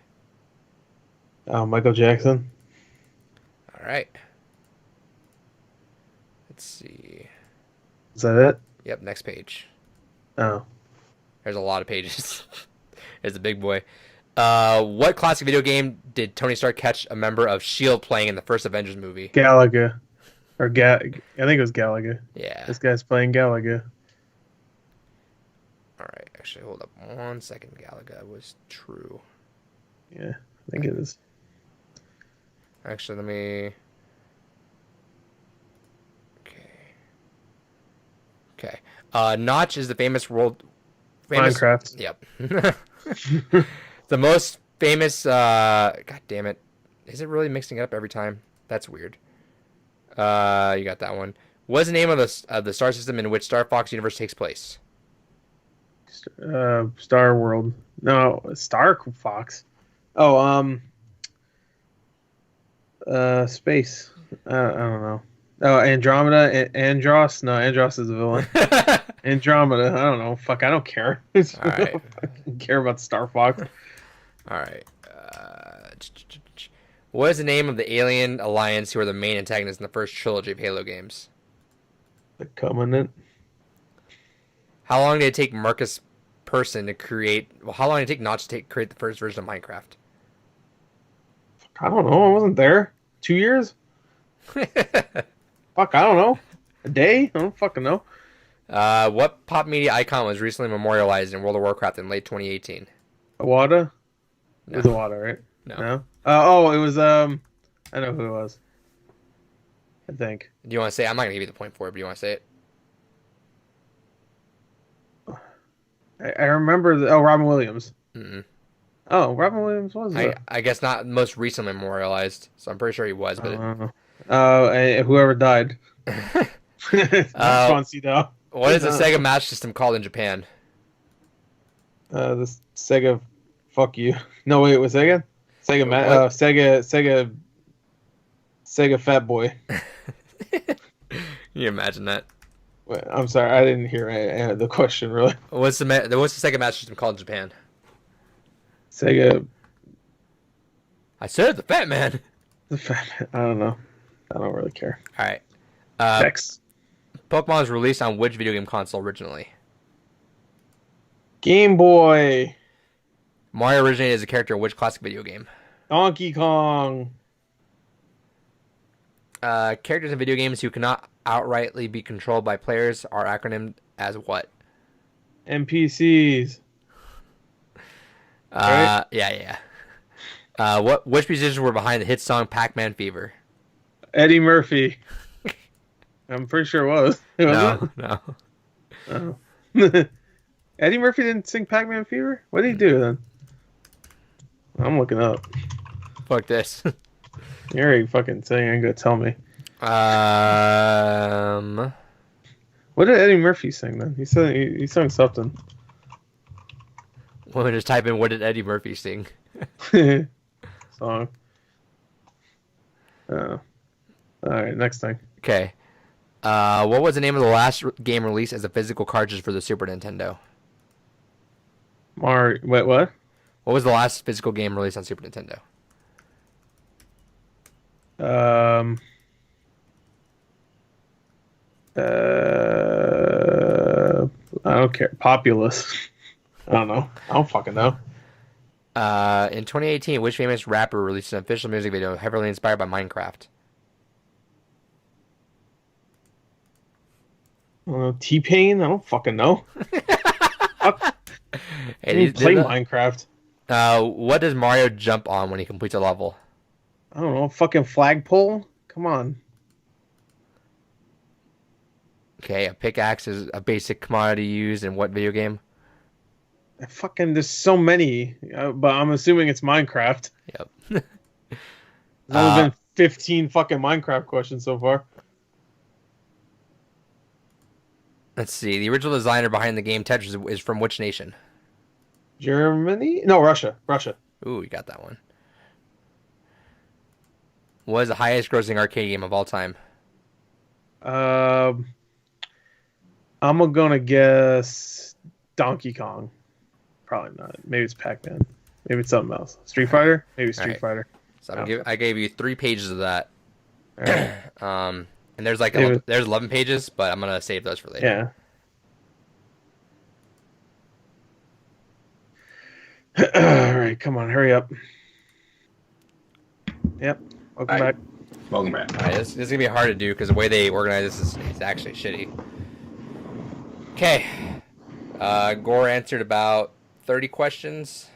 Michael Jackson. Alright. Let's see. Is that it? Yep, next page. Oh. There's a lot of pages. There's a big boy. What classic video game did Tony Stark catch a member of S.H.I.E.L.D. playing in the first Avengers movie? Galaga. I think it was Galaga. Yeah. This guy's playing Galaga. Alright, actually, hold up 1 second. Galaga was true. Yeah, I think it is. Actually, let me... Okay. Notch is the famous Minecraft. Yep. The most famous... God damn it. Is it really mixing it up every time? That's weird. You got that one. What's the name of the star system in which Star Fox universe takes place? Star World. No, Star Fox. Oh, space. I don't know. Oh, Andromeda. Andros. No, Andros is a villain. Andromeda. I don't know. Fuck, I don't care. All right. I don't fucking care about Star Fox. All right. What is the name of the alien alliance who are the main antagonists in the first trilogy of Halo games? The Covenant. How long did it take Marcus Persson to create... Well, how long did it take Notch to create the first version of Minecraft? I don't know. I wasn't there. 2 years? Fuck, I don't know. A day? I don't fucking know. What pop media icon was recently memorialized in World of Warcraft in late 2018? Awada? No. It was Awada, right? No. Oh, it was, I know who it was. I think. Do you want to say it? I'm not going to give you the point for it, but do you want to say it? I remember Robin Williams. Mm-mm. Oh, Robin Williams was it? I guess not most recently memorialized, so I'm pretty sure he was. But whoever died. Swansea. What is the Sega Match System called in Japan? The Sega. Fuck you. No, wait. Was Sega? Sega Fat Boy. Can you imagine that? Wait, I'm sorry, I didn't hear the question really. What's the second Master System called in Japan? Sega. I said the Fat Man. I don't know. I don't really care. All right. Next. Pokemon was released on which video game console originally? Game Boy. Mario originated as a character in which classic video game? Donkey Kong. Characters in video games who cannot outrightly be controlled by players are acronymed as what? NPCs. Right? Yeah. Which musicians were behind the hit song Pac-Man Fever? Eddie Murphy. I'm pretty sure it was. No. Oh. Eddie Murphy didn't sing Pac-Man Fever? What did he do then? I'm looking up. Fuck this. You're already fucking saying ain't gonna tell me. What did Eddie Murphy sing then? He said he sang something. We'll just type in what did Eddie Murphy sing? Song. All right, next thing. Okay. What was the name of the last game released as a physical cartridge for the Super Nintendo? Wait, what? What was the last physical game released on Super Nintendo? I don't care. Populous. I don't know. I don't fucking know. In 2018, which famous rapper released an official music video heavily inspired by Minecraft? T-Pain? I don't fucking know. I didn't play Minecraft. What does Mario jump on when he completes a level? I don't know. Fucking flagpole? Come on. Okay, a pickaxe is a basic commodity used in what video game? There's so many, but I'm assuming it's Minecraft. Yep. There's only been 15 fucking Minecraft questions so far. Let's see. The original designer behind the game Tetris is from which nation? Germany? No, Russia. Ooh, you got that one. What is the highest grossing arcade game of all time? I'm gonna guess Donkey Kong. Probably not. Maybe it's Pac-Man. Maybe it's something else. Street Fighter? Maybe Street Fighter. So I gave you 3 pages of that. All right. And there's there's 11 pages, but I'm gonna save those for later. Yeah. All right, come on, hurry up. Yep. Welcome back. Welcome back. All right, this is gonna be hard to do because the way they organize this is actually shitty. Okay. Gore answered about 30 questions.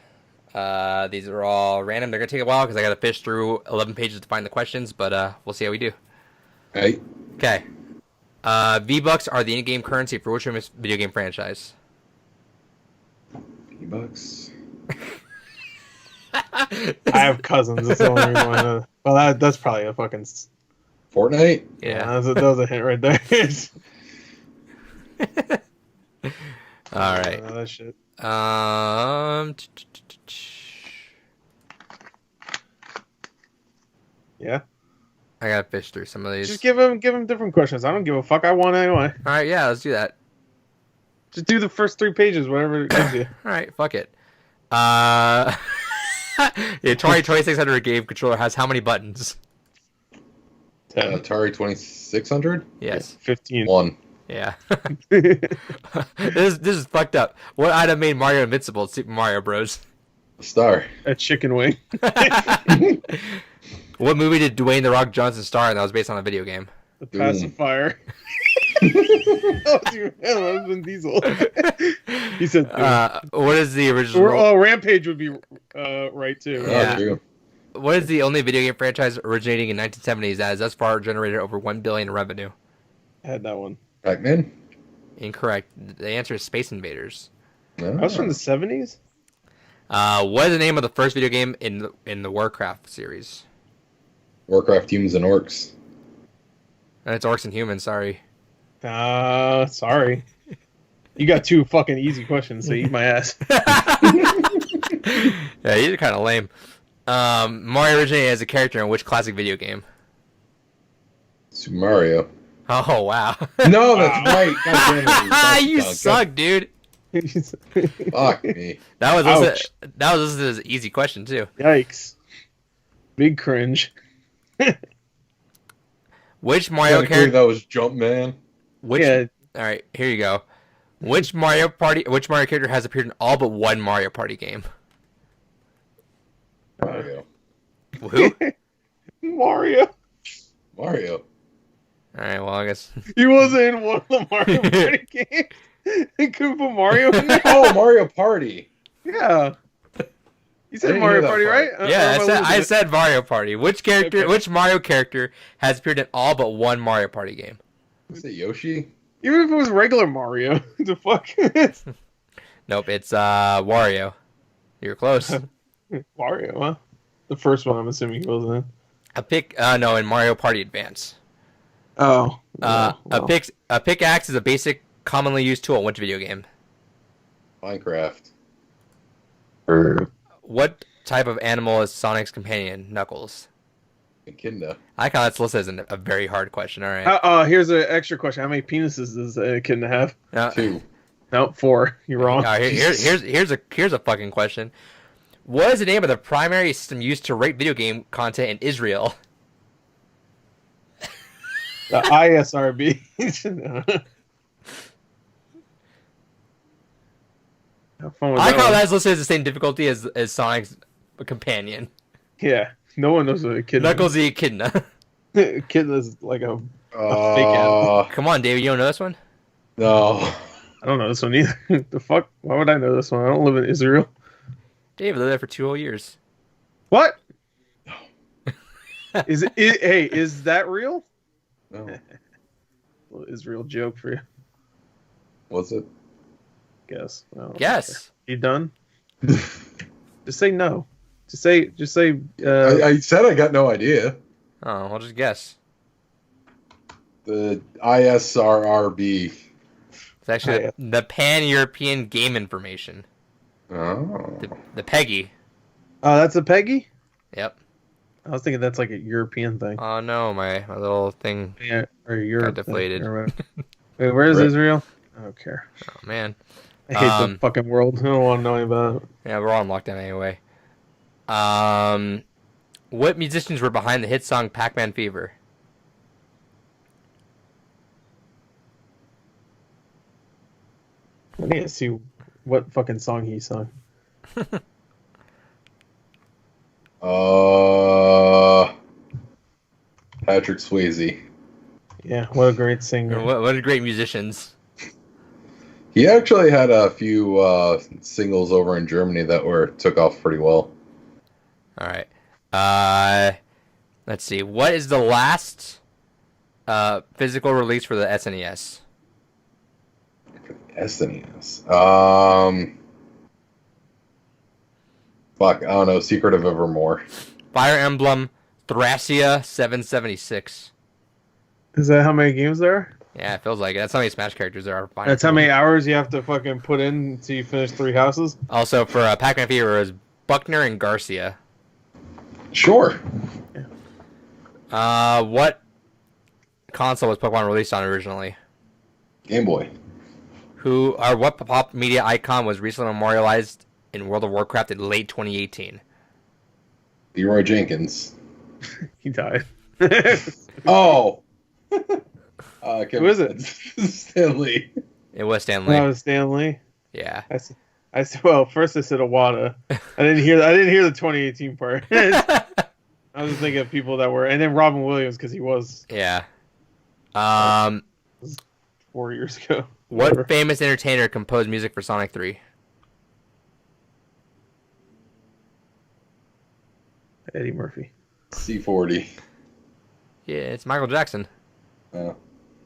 These are all random. They're gonna take a while because I gotta fish through 11 pages to find the questions, but we'll see how we do. Hey. Okay. V-Bucks are the in-game currency for which famous video game franchise? V-Bucks. I have cousins. That's the only reason I know. Well, that's probably a fucking Fortnite. Yeah. That was a hint right there. All right. That shit. Yeah. I gotta fish through some of these. Just give him different questions. I don't give a fuck. I won anyway. All right, yeah, let's do that. Just do the first 3 pages, whatever it gives you. All right, fuck it. The Atari 2600 game controller has how many buttons? 10. Atari 2600. Yes. 15. 1. Yeah. This is fucked up. What item made Mario invincible in Super Mario Bros? Star. A chicken wing. What movie did Dwayne The Rock Johnson star in that was based on a video game? The pacifier. That was Vin Diesel. He said. What is the original? Rampage would be right too. Yeah. True. What is the only video game franchise originating in 1970s that has thus far generated over $1 billion in revenue? I had that one. Pac-Man. Incorrect. The answer is Space Invaders. No. That was from the 70s. What is the name of the first video game in the Warcraft series? Warcraft Humans and Orcs. And it's Orcs and Humans. Sorry. Sorry. You got 2 fucking easy questions, so eat my ass. Yeah, you're kind of lame. Mario originated as a character in which classic video game? Super Mario. Oh wow. No, that's right. God damn it. You Watchdogs. suck, dude. Fuck me. That was Ouch. an easy question too. Yikes. Big cringe. Which I Mario agree character? that was Jumpman. Which? Yeah. All right, here you go. Which Mario character has appeared in all but one Mario Party game? Mario. Who? Mario. Mario. All right, well I guess. He wasn't in one of the Mario Party games. He couldn't put Mario in there. Oh, Mario Party. Yeah. You said didn't Mario hear that Party, part. right? Yeah, Or am I losing said Mario Party. Which character? Okay. Which Mario character has appeared in all but one Mario Party game? Is it Yoshi? it? Even if it was regular Mario, the fuck? Nope, it's Wario. You're close. Mario, huh? The first one, I'm assuming he wasn't in. No, in Mario Party Advance. Oh. A pickaxe is a basic, commonly used tool in which video game? Minecraft. What type of animal is Sonic's companion, Knuckles? Echidna. I kind of listed as a very hard question. All right. Here's an extra question. How many penises does a kid have? 2. Nope, 4. You're wrong. Here's a fucking question. What is the name of the primary system used to rate video game content in Israel? The ISRB. Have fun with I that call one. that's listed as the same difficulty as Sonic's companion. Yeah, no one knows what a kid Knuckles the Echidna. is. Kid is like a fake animal. Come on, David, you don't know this one? No. I don't know this one either. The fuck? Why would I know this one? I don't live in Israel. David lived there for 2 whole years. What? Hey, is that real? No. Little Israel joke for you, Was it? guess. I don't know. Yes. You done? Just say no. Just say. I said I got no idea. Oh, I'll just guess. The ISRRB. It's actually the Pan-European Game Information. Oh. The PEGI. Oh, that's a Peggy. Yep. I was thinking that's like a European thing. Oh no, my little thing Yeah, or Europe. got deflated. Wait, where is Rip. Israel? I don't care. Oh man. I hate the fucking world. I don't want to know anything about it. Yeah, we're all on lockdown anyway. What musicians were behind the hit song Pac-Man Fever? I need to see what fucking song he sung. Patrick Swayze. Yeah, what a great singer. What great musicians. He actually had a few singles over in Germany that took off pretty well. All right. Let's see. What is the last physical release for the SNES? SNES. Fuck, I don't know. Secret of Evermore. Fire Emblem Thracia 776. Is that how many games there are? Yeah, it feels like it. That's how many Smash characters there are. That's how many hours you have to fucking put in until you finish 3 houses? Also, for Pac-Man Fever, it was Buckner and Garcia. Sure. What console was Pokemon released on originally? Game Boy. What pop media icon was recently memorialized in World of Warcraft in late 2018? Leroy Jenkins. He died. Oh. Who is it? Stanley. It was Stan Lee. Oh, Stan Lee. Yeah. I said, well, first I said Iwata. I didn't hear the 2018 part. I was just thinking of people that were, and then Robin Williams because he was Yeah. 4 years ago. What Whatever. famous entertainer composed music for Sonic 3? Eddie Murphy. C40. Yeah, it's Michael Jackson. Oh,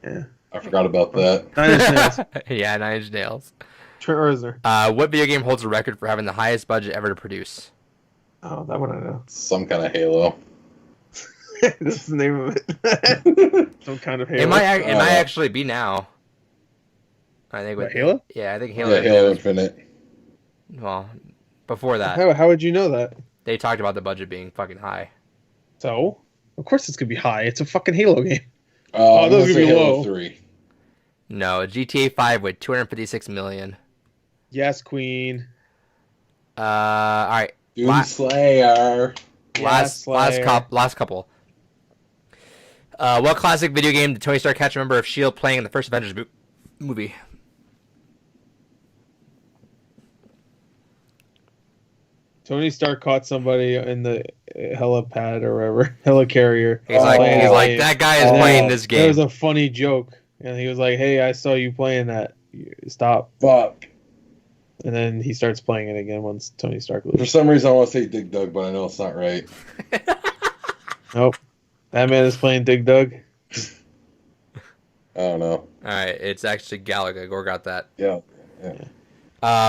Yeah. I forgot about that. 9 Inch Nails. Yeah, 9 Inch Nails. Trent Reznor. What video game holds the record for having the highest budget ever to produce? Oh, that one I know. Some kind of Halo. That's the name of it. Some kind of Halo. It might actually be now. I think. What, Halo? Yeah, I think Halo. Yeah, Halo Infinite. Well, before that, How would you know that? they talked about the budget being fucking high. So, of course it's gonna be high. It's a fucking Halo game. I'm those gonna are say gonna be Halo low. 3. No, GTA 5 with 256 million. Yes, Queen. All right. Doomslayer. Yes, Slayer. Last couple. What classic video game did Tony Stark catch a member of Shield playing in the first Avengers movie? Tony Stark caught somebody in the helipad or whatever, helicarrier. He's like that guy is playing this game. It was a funny joke, and he was like, "Hey, I saw you playing that. Stop!" Fuck. And then he starts playing it again once Tony Stark For leaves. some reason, I want to say Dig Dug, but I know it's not right. Nope. That man is playing Dig Dug. I don't know. All right, it's actually Galaga. Gore got that. Yeah.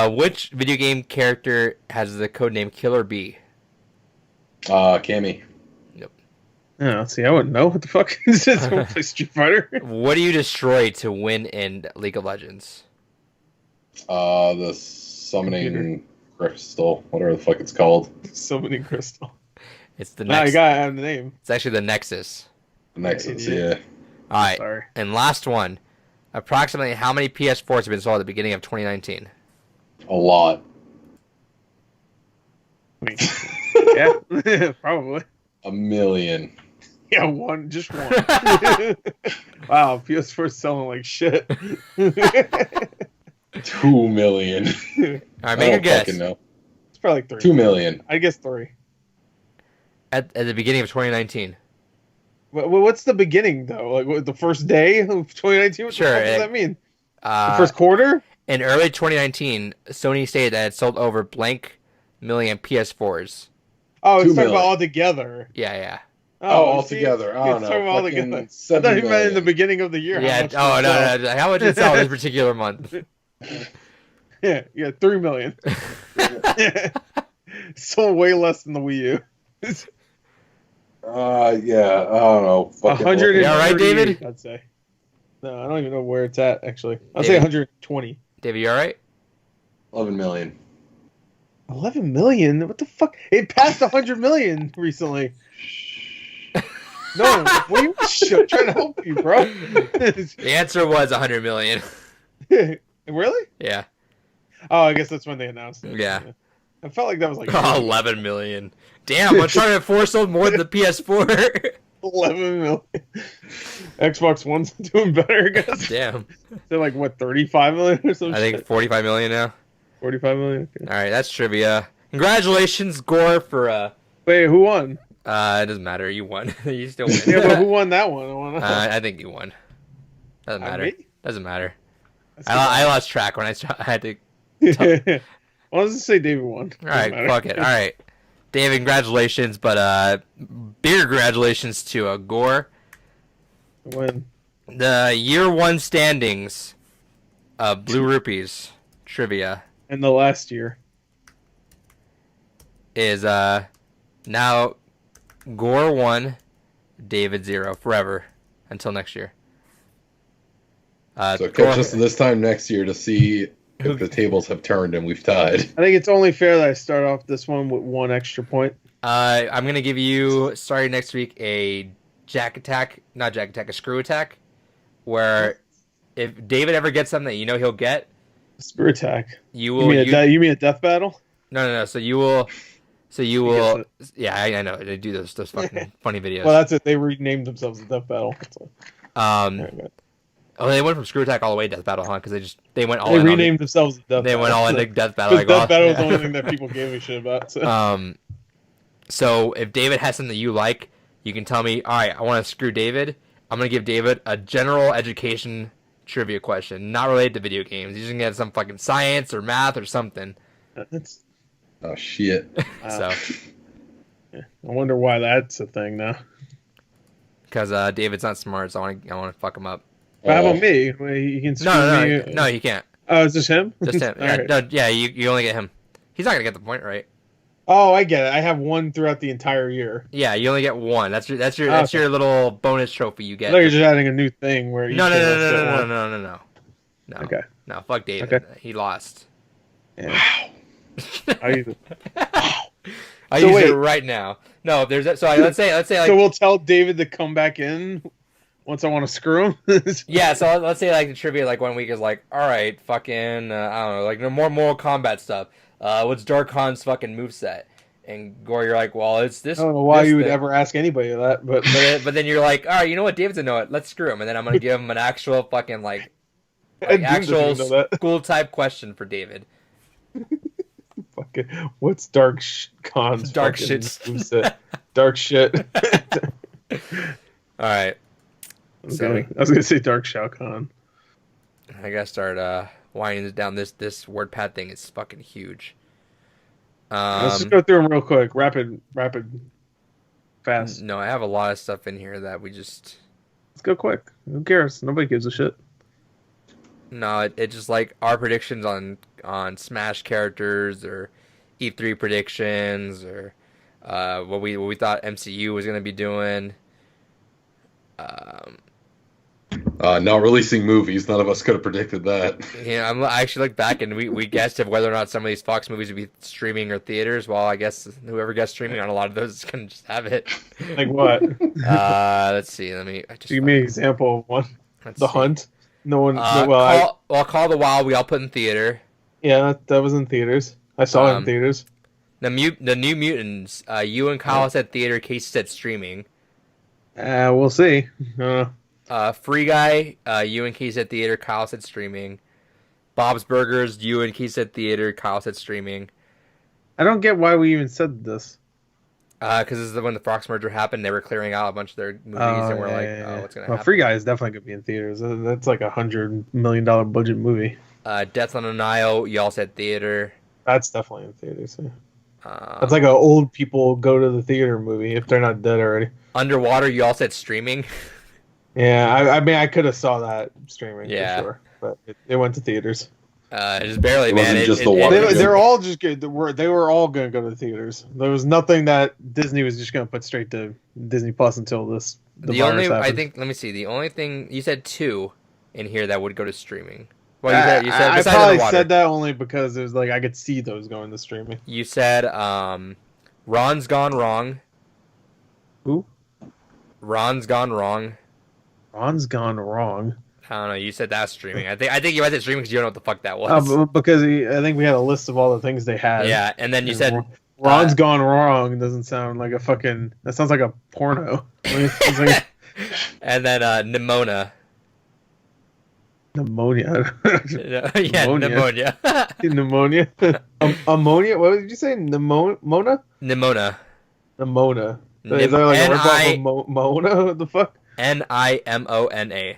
Which video game character has the codename Killer Bee? Cammy. Oh, see, I wouldn't know what the fuck. This is play Street Fighter. What do you destroy to win in League of Legends? The summoning crystal, whatever the fuck it's called. Summoning crystal. It's the Now Nexus. you gotta have the name. It's actually the Nexus. The Nexus, Idiot. yeah. All right, Sorry. and last one. Approximately how many PS4s have been sold at the beginning of 2019? A lot. I mean, yeah, probably. 1 million. Yeah, just one. Wow, PS4 selling like shit. 2 million. All right, I make a don't guess. fucking know. It's probably like 3. 2 million. I guess 3. At the beginning of 2019. What's the beginning though? Like the first day of 2019? What Sure, the fuck does that mean? The Uh, first quarter? in early 2019, Sony stated that it sold over blank million PS4s. Oh, it's 2 talking million. about all together. Yeah. Oh, see, altogether. I don't it's know. talking about all Fucking together. I 7 thought you meant in the million. beginning of the year. Yeah. How much Oh, it no. How much did it sell this particular month? Yeah, 3 million. Sold way less than the Wii U. Yeah, I don't know. Fucking 100. You all right, David? I'd say. No, I don't even know where it's at actually. I'll say David? 120. David, you all right? 11 million. 11 million? What the fuck? It passed 100 million recently. No, what are you trying to help you, bro? The answer was 100 million. Really? Yeah. Oh, I guess that's when they announced it. Yeah. I felt like that was like Oh, 11 million. Damn, Uncharted 4 sold more than the PS4. 11 million. Xbox One's doing better, I guess. Damn. They're like, what, 35 million or something? I think 45 million now. 45 million? Okay. All right, that's trivia. Congratulations, Gore, for... Wait, who won? It doesn't matter. You won. You still win. Yeah, but who won that one? I want to know. I think you won. Doesn't matter. Me? Doesn't matter. That's I lost track when I had to... good. Well, let's just say David won. All right, fuck it. All right. David, congratulations, but bigger congratulations to Gore. Win. The year one standings of Blue Rupees trivia And the last year. is now Gore 1, David 0 forever until next year. So catch us this time next year to see if the tables have turned and we've tied. I think it's only fair that I start off this one with 1 extra point. I'm gonna give you starting next week a a screw attack, where if David ever gets something that you know he'll get, Screw attack. you will. You mean a death battle? No. So you will. Yes, Yeah, I know they do those fucking funny videos. Well, that's it. They renamed themselves a death battle. That's all. Oh, they went from screw attack all the way to death battle, huh? Because they went all. They in renamed themselves a death battle. They went all into death battle. Because Like, death battle was the yeah. only thing that people gave a shit about. So. So if David has something that you like, you can tell me, all right, I want to screw David. I'm going to give David a general education trivia question, not related to video games. He's going to get some fucking science or math or something. That's, Oh, shit. So, yeah. I wonder why that's a thing now. because David's not smart, so I want to fuck him up. But how about me? Well, you can screw me. No, you can't. Oh, it's just him? Just him. All Yeah, right. no, yeah, you only get him. He's not going to get the point right. Oh, I get it. I have one throughout the entire year. Yeah, you only get one. That's Okay. your little bonus trophy you I get. thought you're just adding a new thing where you No. No. Okay. No, fuck David. Okay. He lost. Yeah. I use it. I So use wait. it right now. No, let's say like So we'll tell David to come back in once I want to screw him. Yeah, so let's say like the trivia like one week is like, all right, fucking I don't know, like no more Mortal Kombat stuff. What's Dark Khan's fucking moveset? And Gore, you're like, well, it's this. I don't know why this you would thing. ever ask anybody that, but but then you're like, all right, you know what? David doesn't know it. Let's screw him, and then I'm gonna give him an actual fucking like Doom doesn't actual even know that. school type question for David. Fucking, what's Khan's Dark fucking shit. moveset? Dark shit. All right. So I was gonna say Dark Shao Kahn. I gotta start winding this down. This WordPad thing is fucking huge. Let's just go through them real quick, rapid, fast. No, I have a lot of stuff in here that we just. Let's go quick. Who cares? Nobody gives a shit. No, it just like our predictions on Smash characters or E3 predictions or what we thought MCU was gonna be doing. Not releasing movies. None of us could have predicted that. Yeah, I actually looked back and we guessed of whether or not some of these Fox movies would be streaming or theaters. Well, I guess whoever guessed streaming on a lot of those is gonna just have it. Like what? Let's see. Give me an example of one. Let's The see. Hunt. No one. Call the Wild. We all put in theater. Yeah, that was in theaters. I saw it in theaters. The New Mutants. You and Kyle said theater. Casey said streaming. We'll see. Free Guy. You and Casey said theater. Kyle said streaming. Bob's Burgers. You and Casey said theater. Kyle said streaming. I don't get why we even said this. Because this is when the Fox merger happened. They were clearing out a bunch of their movies, and we're oh, what's gonna happen? Free Guy is definitely gonna be in theaters. That's like $100 million budget movie. Death on the Nile. Y'all said theater. That's definitely in theaters. Yeah. That's like a old people go to the theater movie if they're not dead already. Underwater. You all said streaming. Yeah, I mean, I could have saw that streaming for sure, but it went to theaters. Just barely, man. They're all just good. They were all going to go to the theaters. There was nothing that Disney was just going to put straight to Disney Plus until the only happened. I think. Let me see. The only thing you said 2 in here that would go to streaming. Well, you said I probably said that only because it was like I could see those going to streaming. You said Ron's Gone Wrong. Who? Ron's Gone Wrong. Ron's Gone Wrong. I don't know. You said that's streaming. I think you had it streaming because you don't know what the fuck that was. Because I think we had a list of all the things they had. Yeah, and then you said Ron's Gone Wrong doesn't sound like a fucking. That sounds like a porno. And then Nimona. Pneumonia. Yeah, pneumonia. Pneumonia. Ammonia. What did you say? Nimona. Nimona. Is that like a ripoff of Mona? What the fuck? Nimona.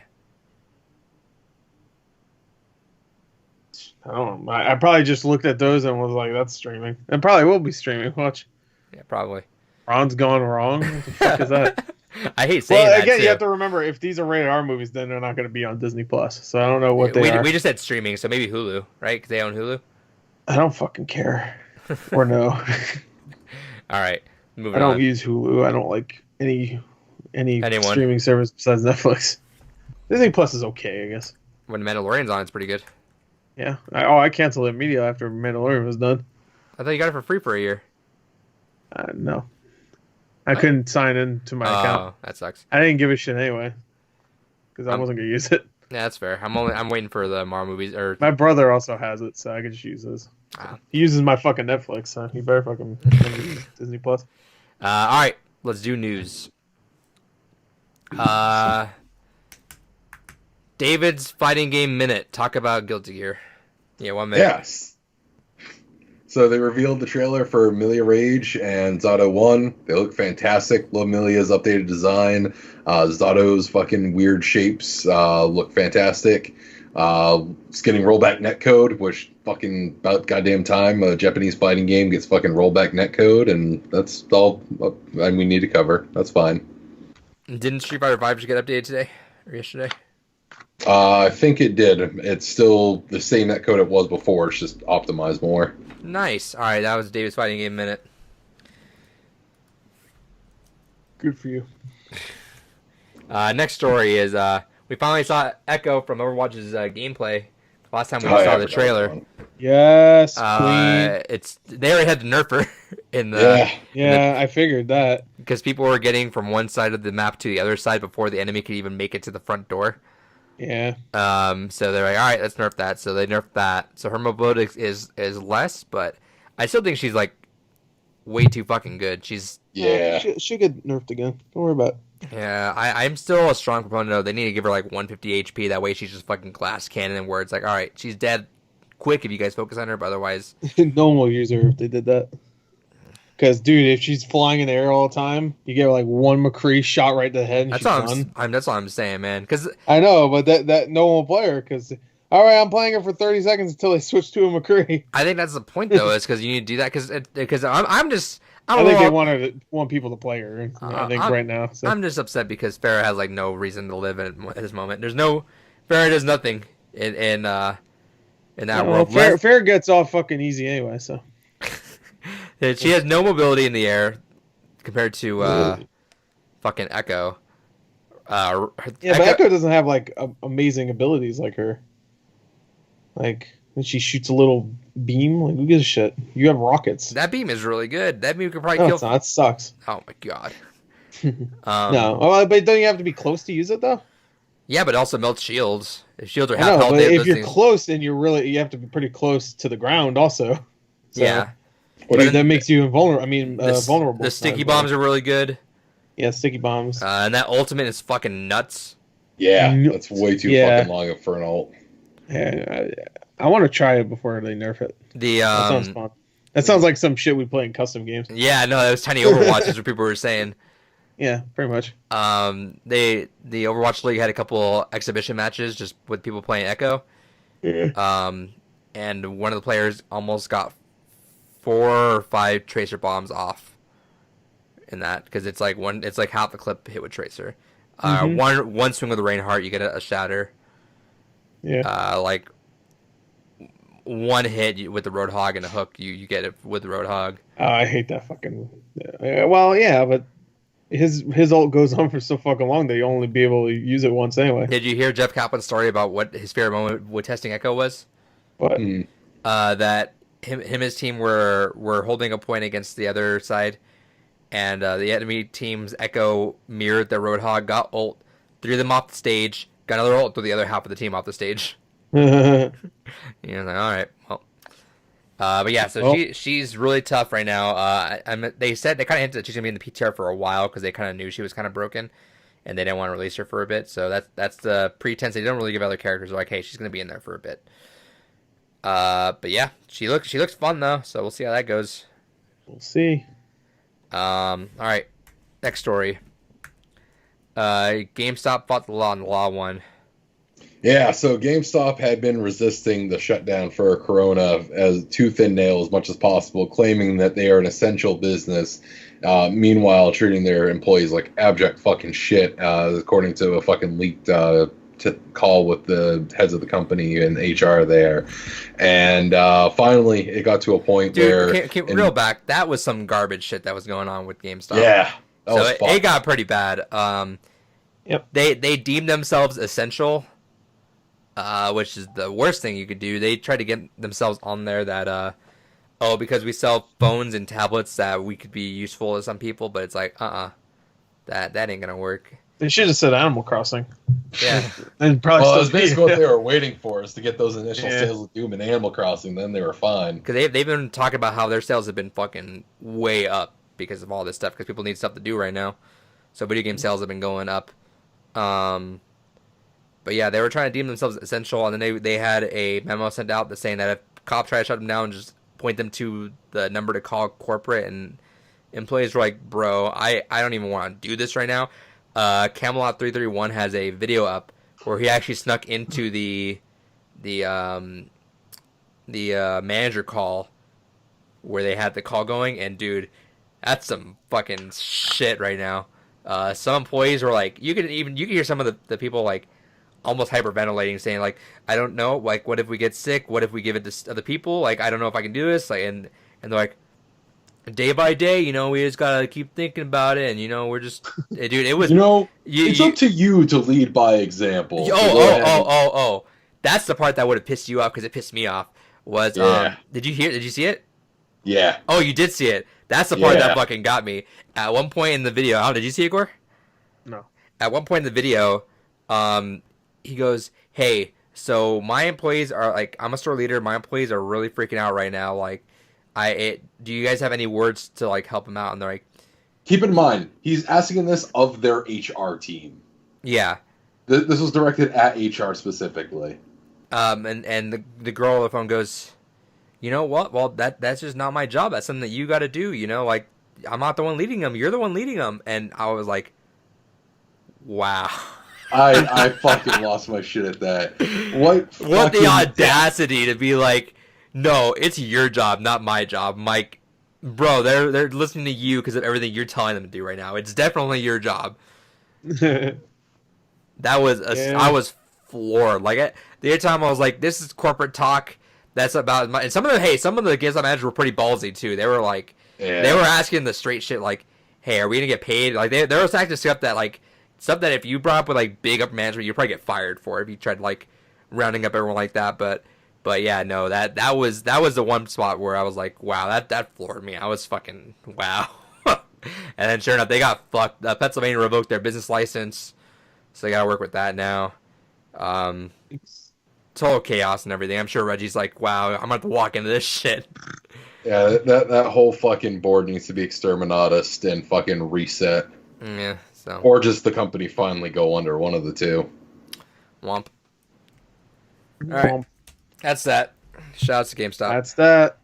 I don't know. I probably just looked at those and was like, "That's streaming." And probably will be streaming. Watch. Yeah, probably. Ron's Gone Wrong. What the fuck is that? I hate saying that. Again, too. you have to remember if these are rated R movies, then they're not going to be on Disney Plus. So I don't know what they are. We just said streaming, so maybe Hulu, right? Because they own Hulu. I don't fucking care. Or no. All right, moving on. I on. don't use Hulu. I don't like any streaming service besides Netflix. Disney Plus is okay, I guess. When Mandalorian's on, it's pretty good. Yeah. I canceled it immediately after Mandalorian was done. I thought you got it for free for a year. No. I couldn't sign in to my account. Oh, that sucks. I didn't give a shit anyway. Because I wasn't going to use it. Yeah, that's fair. I'm waiting for the Marvel movies. My brother also has it, so I can just use this. He uses my fucking Netflix, so he better fucking use Disney Plus. All right, let's do news. David's fighting game minute. Talk about Guilty Gear. Yeah, 1 minute. Yes. So they revealed the trailer for Milia Rage and Zato 1. They look fantastic. Love Milia's updated design. Zato's fucking weird shapes look fantastic. It's getting rollback netcode, which fucking about goddamn time a Japanese fighting game gets fucking rollback netcode, and that's all we need to cover. That's fine. Didn't Street Fighter V just get updated today or yesterday? I think it did. It's still the same netcode it was before. It's just optimized more. Nice. All right, that was David's fighting game minute. Good for you. Next story is we finally saw Echo from Overwatch's gameplay last time we saw the trailer. Yes, Queen. They already had to nerf her in the I figured that because people were getting from one side of the map to the other side before the enemy could even make it to the front door. Yeah. So they're like, all right, let's nerf that. So they nerfed that. So her mobility is less, but I still think she's like way too fucking good. She's she'll get nerfed again. Don't worry about it. Yeah, I'm still a strong proponent of they need to give her like 150 HP. That way she's just fucking glass cannon where it's like, all right, she's dead quick if you guys focus on her, but otherwise... No one will use her if they did that. Because, dude, if she's flying in the air all the time, you get like one McCree shot right to the head and she's done. That's all I'm saying, man. Cause I know, but that no one will play her because... All right, I'm playing her for 30 seconds until they switch to a McCree. I think that's the point, though, is because you need to do that because I'm just... I think they want people to play her. I think right now. So. I'm just upset because Farrah has like no reason to live at this moment. Farrah does nothing in that world. Farrah gets off fucking easy anyway. So she has no mobility in the air compared to fucking Echo. But Echo doesn't have like amazing abilities like her. Like. When she shoots a little beam, like who gives a shit? You have rockets. That beam is really good. That beam could probably kill. It's not. It sucks. Oh my god. No, but don't you have to be close to use it though? Yeah, but it also melts shields. If shields are half health, but if you're close, then you have to be pretty close to the ground also. So, yeah. That makes you invulnerable. Vulnerable. The sticky bombs are really good. Yeah, sticky bombs. And that ultimate is fucking nuts. Yeah, that's way too fucking long for an ult. Yeah. I want to try it before they nerf it. That sounds fun. That sounds like some shit we play in custom games. Yeah, no, it was tiny Overwatch, is what people were saying. Yeah, pretty much. The Overwatch League had a couple exhibition matches just with people playing Echo. Yeah. And one of the players almost got 4 or 5 tracer bombs off in that because it's like half the clip hit with tracer. One swing with the Reinhardt, you get a shatter. Yeah. Like one hit with the Roadhog and a hook, you get it with the Roadhog. Oh, I hate that fucking. Well, yeah, but his ult goes on for so fucking long that you only be able to use it once anyway. Did you hear Jeff Kaplan's story about what his favorite moment with testing Echo was? What? That him and his team were holding a point against the other side, and the enemy team's Echo mirrored their Roadhog, got ult, threw them off the stage, got another ult, threw the other half of the team off the stage. Like, all right, well, but yeah, so she's really tough right now. They kind of hinted that she's gonna be in the PTR for a while because they kind of knew she was kind of broken, and they didn't want to release her for a bit. So that's the pretense. They don't really give other characters. They're like, hey, she's gonna be in there for a bit. But yeah, she looks fun though. So we'll see how that goes. We'll see. All right, next story. GameStop fought the law and the law won. Yeah, so GameStop had been resisting the shutdown for Corona as tooth and nail as much as possible, claiming that they are an essential business. Meanwhile, treating their employees like abject fucking shit, according to a fucking leaked call with the heads of the company and HR there. And finally, it got to a point where... Real back, that was some garbage shit that was going on with GameStop. Yeah. So it got pretty bad. Yep. They deemed themselves essential. Which is the worst thing you could do. They tried to get themselves on there that, because we sell phones and tablets that we could be useful to some people, but it's like, that ain't gonna work. They should have said Animal Crossing. Yeah. And probably well, that's basically what they were waiting for, is to get those initial sales of Doom and Animal Crossing, then they were fine. Because they've been talking about how their sales have been fucking way up because of all this stuff, because people need stuff to do right now. So video game sales have been going up. But yeah, they were trying to deem themselves essential, and then they had a memo sent out that's saying that if cops try to shut them down, just point them to the number to call corporate. And employees were like, "Bro, I don't even want to do this right now." Camelot 331 has a video up where he actually snuck into the manager call where they had the call going, and dude, that's some fucking shit right now. Some employees were like, you could hear some of the people like almost hyperventilating, saying like, I don't know, like, what if we get sick? What if we give it to other people? Like, I don't know if I can do this. Like, and they're like, day by day, we just gotta keep thinking about it, and we're just, dude, it was, it's up to you to lead by example. that's the part that would have pissed you off because it pissed me off. Was Yeah. Did you see it? Yeah. Oh, you did see it. That's the part Yeah. that fucking got me. At one point in the video, oh, did you see it, Gore? No. At one point in the video, he goes, "Hey, so my employees are like, I'm a store leader. My employees are really freaking out right now. Like, do you guys have any words to like help them out?" And they're like, Keep in mind, he's asking this of their HR team. "Yeah." This was directed at HR specifically. And the girl on the phone goes, "You know what? Well, that's just not my job. That's something that you got to do. You know, like I'm not the one leading them. You're the one leading them." And I was like, "Wow." I fucking lost my shit at that. What the audacity to be like, "No, it's your job, not my job." Mike, bro, they're listening to you because of everything you're telling them to do right now. It's definitely your job. That was I was floored. Like the other time I was like, "This is corporate talk." That's about my. And some of the GameStop managers were pretty ballsy too. They were like, they were asking the straight shit like, "Hey, are we gonna get paid?" Like they were asking stuff that if you brought up with like big up management, you'd probably get fired for if you tried like rounding up everyone like that. But yeah, no, that was the one spot where I was like, wow, that floored me. I was fucking wow. And then sure enough, they got fucked. Pennsylvania revoked their business license, so they gotta work with that now. Total chaos and everything. I'm sure Reggie's like, wow, I'm gonna have to walk into this shit. Yeah, that whole fucking board needs to be exterminatus and fucking reset. Yeah, so. Or just the company finally go under, one of the two. Womp. Alright. That's that. Shout out to GameStop. That's that.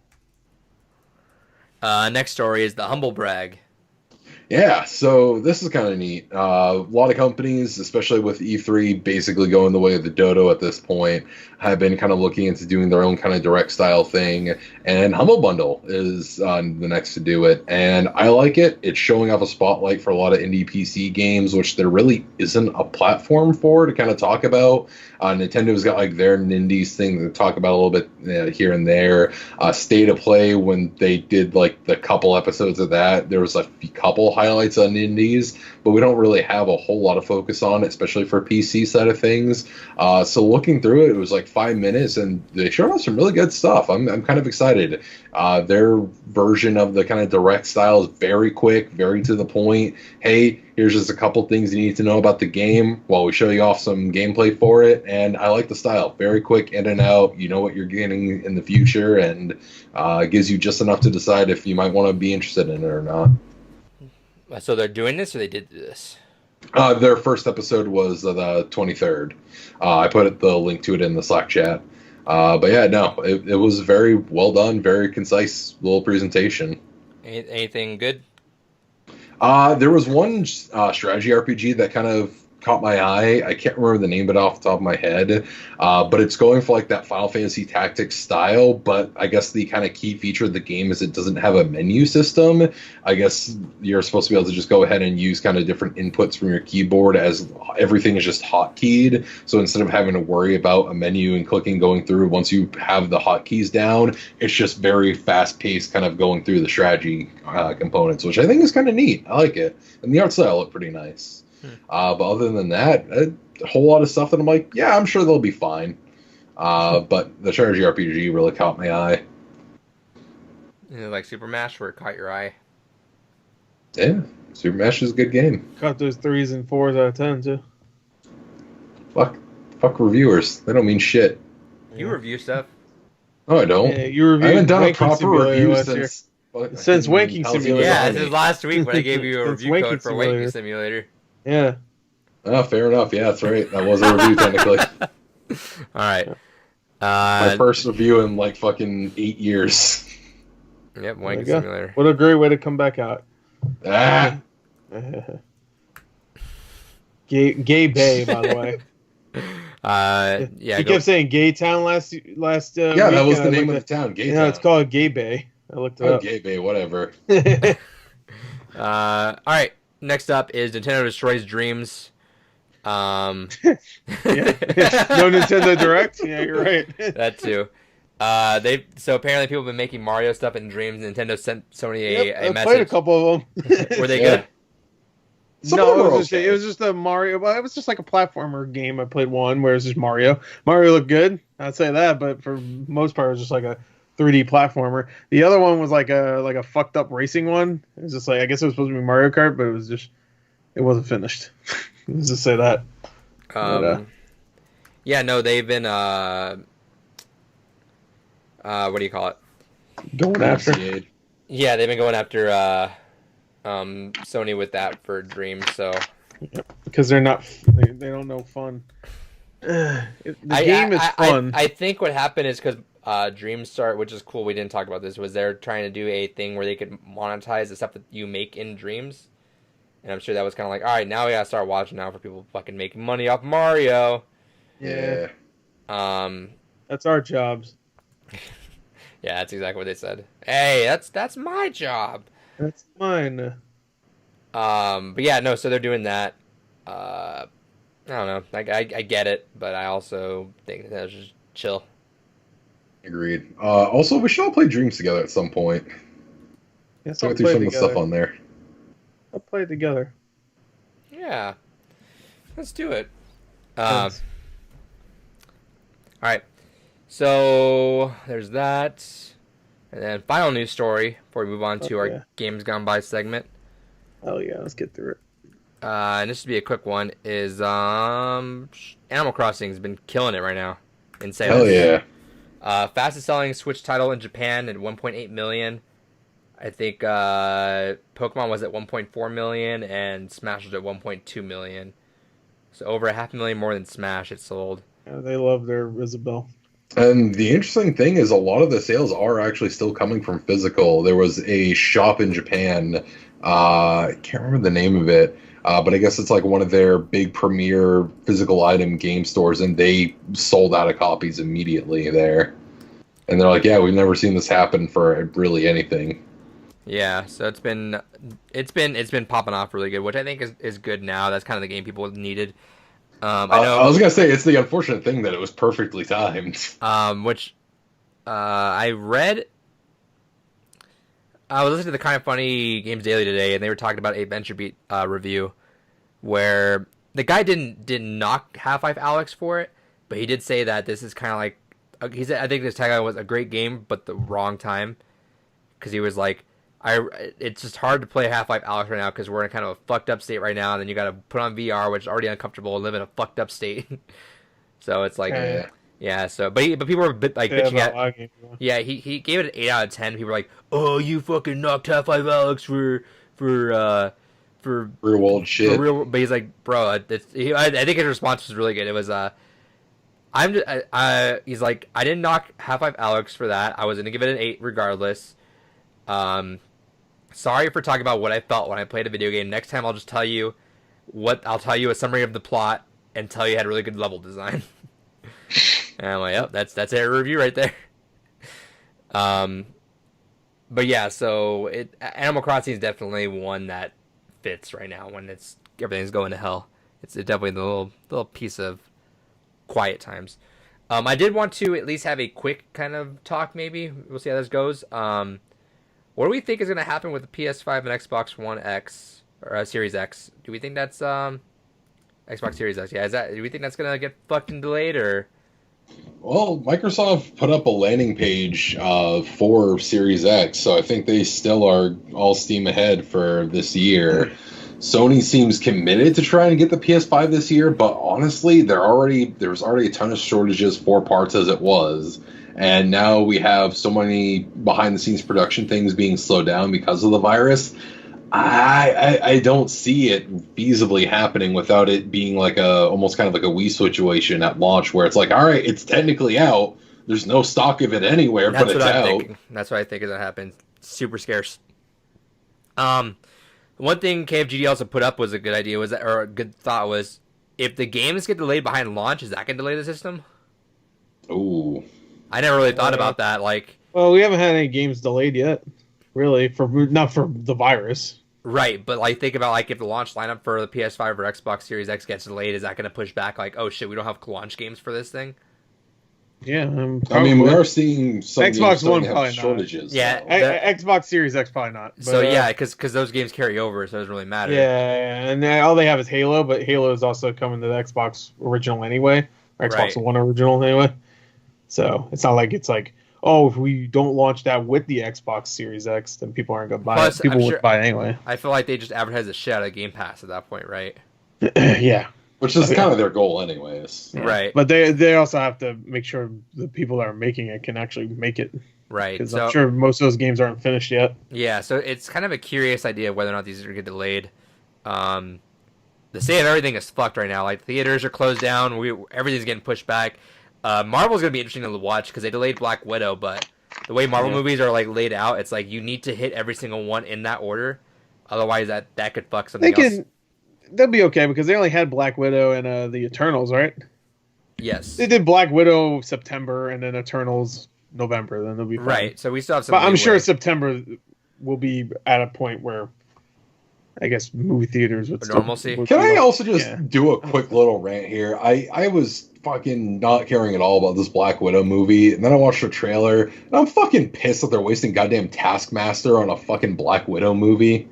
Next story is the humble brag. Yeah, so this is kind of neat. A lot of companies, especially with E3 basically going the way of the dodo at this point, have been kind of looking into doing their own kind of direct style thing. And Humble Bundle is the next to do it. And I like it. It's showing off a spotlight for a lot of indie PC games, which there really isn't a platform for to kind of talk about. Nintendo's got like their Nindies thing to talk about a little bit here and there. State of Play, when they did like the couple episodes of that, there was a couple highlights on Indies, but we don't really have a whole lot of focus on it, especially for PC side of things. So looking through it, it was like 5 minutes, and they showed us some really good stuff. I'm kind of excited. Their version of the kind of direct style is very quick, very to the point. Hey, here's just a couple things you need to know about the game while we show you off some gameplay for it. And I like the style. Very quick, in and out. You know what you're getting in the future, and it gives you just enough to decide if you might want to be interested in it or not. So they're doing this, or they did this? Their first episode was the 23rd. I put the link to it in the Slack chat. But yeah, no, it was very well done, very concise little presentation. Anything good? There was one strategy RPG that kind of caught my eye. I can't remember the name of it off the top of my head, but it's going for like that Final Fantasy Tactics style, but I guess the kind of key feature of the game is it doesn't have a menu system. I guess you're supposed to be able to just go ahead and use kind of different inputs from your keyboard, as everything is just hotkeyed. So instead of having to worry about a menu and clicking going through, once you have the hotkeys down, it's just very fast-paced kind of going through the strategy components, which I think is kind of neat. I like it. And the art style looked pretty nice. But other than that, a whole lot of stuff that I'm like, yeah, I'm sure they'll be fine. But the strategy RPG really caught my eye. Like Super Mash, where it caught your eye. Yeah, Super Mash is a good game. Caught those 3s and 4s out of 10 too. Fuck reviewers. They don't mean shit. You review stuff. No, I don't. Yeah, you reviewed I haven't done a Wanking proper Simulator review last since Wanking Simulator. Yeah, this is last week when I gave you a Since review Wanking code for Simulator. Wanking Simulator. Yeah. Oh, fair enough. Yeah, that's right. That was a review technically. All right. My first review in like fucking 8 years. Yep, Wanking Simulator. What a great way to come back out. Ah. Gay Bay, by the way. Yeah. He kept saying Gay Town last. Yeah, week, that was the name of the town. Gay Town. it's called Gay Bay. I looked it up. Gay Bay, whatever. All right. Next up is Nintendo Destroys Dreams. Yeah. No Nintendo Direct. Yeah, you're right. That too. So apparently people have been making Mario stuff in Dreams. Nintendo sent Sony a I message. played a couple of them. Were they good? Some of No, them are it was just a Mario. Well, it was just like a platformer game. I played one where it was just Mario. Mario looked good, I'd say that, but for most part, it was just like a 3D platformer. The other one was like a fucked up racing one. It was just like I guess it was supposed to be Mario Kart, but it wasn't finished. Let's just say that. But, Yeah, no, they've been what do you call it? going after. Yeah, they've been going after Sony with that for Dreams. So Because they don't know fun. The game is fun. I think what happened is because Dreams Start, which is cool. We didn't talk about this. Was they're trying to do a thing where they could monetize the stuff that you make in Dreams, and I'm sure that was kind of like, all right, now we gotta start watching now for people fucking making money off Mario. Yeah. That's our jobs. Yeah, that's exactly what they said. Hey, that's my job. That's mine. But yeah, no. So they're doing that. I don't know. I get it, but I also think that was just chill. Agreed. Also, we should all play Dreams together at some point. Yes, Go through some of the stuff on there. I'll play it together. Yeah, let's do it. Yes. All right. So there's that, and then final news story before we move on to our Games Gone By segment. Oh yeah, let's get through it. And this should be a quick one. Is Animal Crossing has been killing it right now in sales. Hell yeah! Fastest selling Switch title in Japan at 1.8 million. I think Pokemon was at 1.4 million and Smash was at 1.2 million. So over 500,000 more than Smash it sold. Yeah, they love their Isabelle. And the interesting thing is a lot of the sales are actually still coming from physical. There was a shop in Japan, I can't remember the name of it, but I guess it's like one of their big premier physical item game stores, and they sold out of copies immediately there. And they're like, yeah, we've never seen this happen for really anything. Yeah, so it's been popping off really good, which I think is good now. That's kind of the game people needed. I know. I was gonna say it's the unfortunate thing that it was perfectly timed. Which I read. I was listening to the Kind of Funny Games Daily today, and they were talking about a Venture Beat review, where the guy didn't knock Half-Life Alyx for it, but he did say that this is kind of like he said. I think this tagline was a great game, but the wrong time, because he was like, it's just hard to play Half-Life Alyx right now because we're in kind of a fucked up state right now, and then you got to put on VR, which is already uncomfortable, and live in a fucked up state. So it's like, yeah. So, but people were a bit like bitching at. Yeah, he gave it an 8 out of 10. People were like, "Oh, you fucking knocked Half-Life Alyx for real world shit." For real, but he's like, bro, I think his response was really good. It was he's like, I didn't knock Half-Life Alyx for that. I was gonna give it an 8 regardless. Sorry for talking about what I felt when I played a video game. Next time I'll just tell you a summary of the plot and tell you it had really good level design. And I'm like, yep, that's a review right there. But yeah, so Animal Crossing is definitely one that fits right now when everything's going to hell. It's definitely the little piece of quiet times. I did want to at least have a quick kind of talk. Maybe we'll see how this goes. What do we think is going to happen with the PS5 and Xbox One X or Series X? Do we think that's Xbox Series X? Yeah, do we think that's going to get fucked and delayed or? Well, Microsoft put up a landing page for Series X, so I think they still are all steam ahead for this year. Sony seems committed to trying to get the PS5 this year, but honestly, there was already a ton of shortages for parts as it was. And now we have so many behind-the-scenes production things being slowed down because of the virus. I don't see it feasibly happening without it being like almost kind of like a Wii situation at launch, where it's like, all right, it's technically out. There's no stock of it anywhere, but it's out. Thinking. That's what I think is gonna happen. Super scarce. One thing KFGD also put up was a good idea or a good thought was, if the games get delayed behind launch, is that gonna delay the system? Ooh. I never really thought about that. Well, we haven't had any games delayed yet, really, not for the virus. Right, but think about if the launch lineup for the PS5 or Xbox Series X gets delayed, is that going to push back? Oh shit, we don't have launch games for this thing. Yeah, I mean, we probably. are seeing some Xbox games starting One to have probably not. shortages. Yeah, though. Xbox Series X probably not. But, So yeah, because those games carry over, so it doesn't really matter. yeah, and all they have is Halo, but Halo is also coming to the Xbox original anyway, or Xbox Right. One original anyway. So it's not like it's like, oh, if we don't launch that with the Xbox Series X, then people aren't gonna buy Plus, it. People I'm would sure buy it anyway. I feel like they just advertise the shit out of Game Pass at that point, right? Yeah. Which is Oh, yeah. kind of their goal, anyways. Yeah. Right. But they also have to make sure the people that are making it can actually make it. Right. Because So I'm sure most of those games aren't finished yet. yeah, so it's kind of a curious idea whether or not these are gonna get delayed. The state of everything is fucked right now. Like theaters are closed down. Everything's getting pushed back. Marvel's gonna be interesting to watch because they delayed Black Widow, but the way Marvel movies are like laid out, it's like you need to hit every single one in that order. Otherwise, that could fuck something else. They'll be okay because they only had Black Widow and the Eternals, right? Yes. They did Black Widow September and then Eternals November. Then they'll be fine. Right. So we still have some. But I'm sure leeway. September will be at a point where I guess movie theaters would Normalcy? Can I also just Yeah. do a quick little rant here? I was fucking not caring at all about this Black Widow movie, and then I watched the trailer, and I'm fucking pissed that they're wasting goddamn Taskmaster on a fucking Black Widow movie.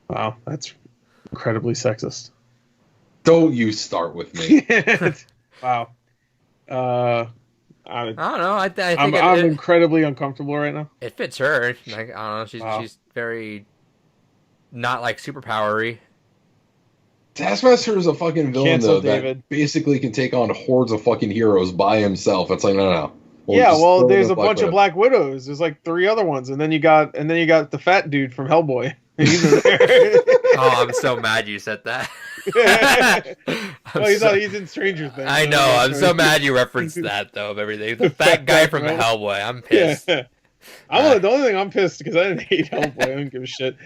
Wow, that's incredibly sexist. Don't you start with me. Wow. I don't know. I think I'm incredibly uncomfortable right now. it fits her. Like I don't know. Wow. She's very not like superpowery. Taskmaster is a fucking villain, Cancel, though, David. that basically can take on hordes of fucking heroes by himself. It's like, no. Yeah, just well, throw there's in a bunch of Widow. Black Widows. There's like 3 other ones, and then you got the fat dude from Hellboy. He's in there. Oh, I'm so mad you said that. He's in Stranger Things. I know. I'm so mad you referenced that though of everything. The fat guy from Right? Hellboy. I'm pissed. Yeah. The only thing I'm pissed because I didn't hate Hellboy. I don't give a shit.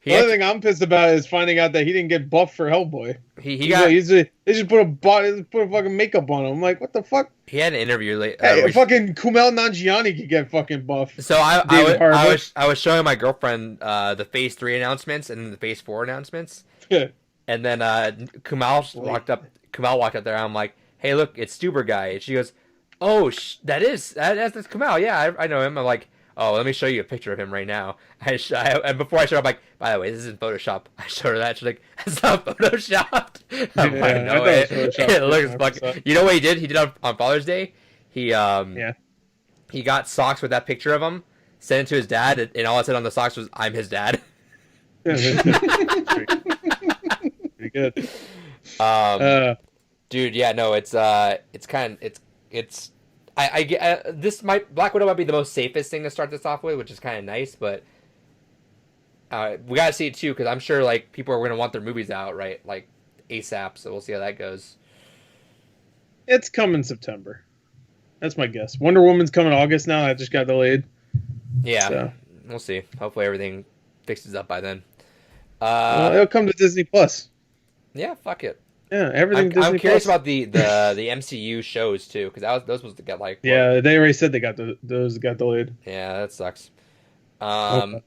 The only thing I'm pissed about is finding out that he didn't get buffed for Hellboy. He got. They just put a fucking makeup on him. I'm like, what the fuck? He had an interview late. Hey, fucking Kumail Nanjiani could get fucking buffed. So I David was showing my girlfriend the Phase 3 announcements and then the Phase 4 announcements, Yeah. and then Kumail walked up. Kumail walked up there. I'm like, "Hey, look, it's Stuber guy." And she goes, "Oh, that's Kumail. Yeah, I know him." I'm like, "Oh, let me show you a picture of him right now." And before I showed her, I'm like, "By the way, this isn't Photoshop." I showed her that. She's like, "That's not Photoshopped." I'm Yeah, like, I "No, thought it was Photoshopped. it looks Yeah, fucking." You know what he did? He did on Father's Day. He he got socks with that picture of him, sent it to his dad, and all it said on the socks was, "I'm his dad." Pretty good. Dude, yeah, no, it's I get this Black Widow might be the most safest thing to start this off with, which is kind of nice, but we gotta see it too because I'm sure like people are gonna want their movies out right like ASAP, so we'll see how that goes. It's coming September. That's my guess. Wonder Woman's coming August now. That just got delayed. Yeah, So. we'll see. Hopefully everything fixes up by then. It'll come to Disney Plus. Yeah, fuck it. Yeah, everything. Disney I'm curious Plus. about the MCU shows too because those was to get like Yeah, they already said those got delayed. yeah, that sucks. All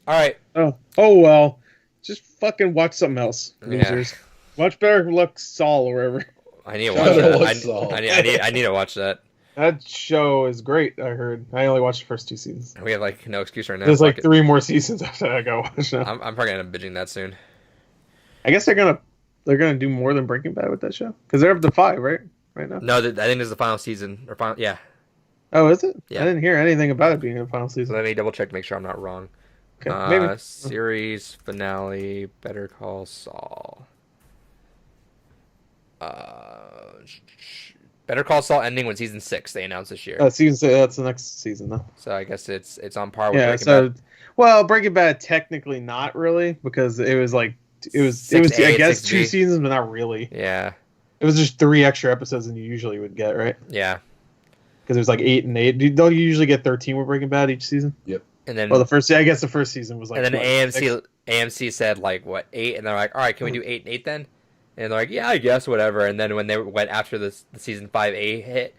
right. Oh well, just fucking watch something else, losers. Watch Better Luck Saul or whatever. I need to watch that. Saul. I need to watch that. That show is great. I heard. I only watched the first 2 seasons. We have like no excuse right now. There's Fuck like it. 3 more seasons after that I gotta watch now. I'm probably gonna end up binging that soon. I guess they're gonna do more than Breaking Bad with that show because they're up to 5 right now. No, I think this is the final season or final. Yeah. Oh, is it? Yeah. I didn't hear anything about it being a final So season. let me double check to make sure I'm not wrong. Okay, maybe. Series finale. Better Call Saul. Better Call Saul ending when season 6 they announced this year. Season 6, that's the next season though. So I guess it's on par with Yeah. Breaking So, Bad. well, Breaking Bad technically not really because it was I 6A, guess 6B. 2 seasons, but not really. Yeah. It was just 3 extra episodes than you usually would get, right? Yeah. Because it was like 8 and 8. Don't you usually get 13 with Breaking Bad each season? And then Well, I guess the first season was like. and then what, AMC 6? said like what 8, and they're like, all right, can we do 8 and 8 then? And they're like, yeah, I guess whatever. And then when they went after the season 5A hit,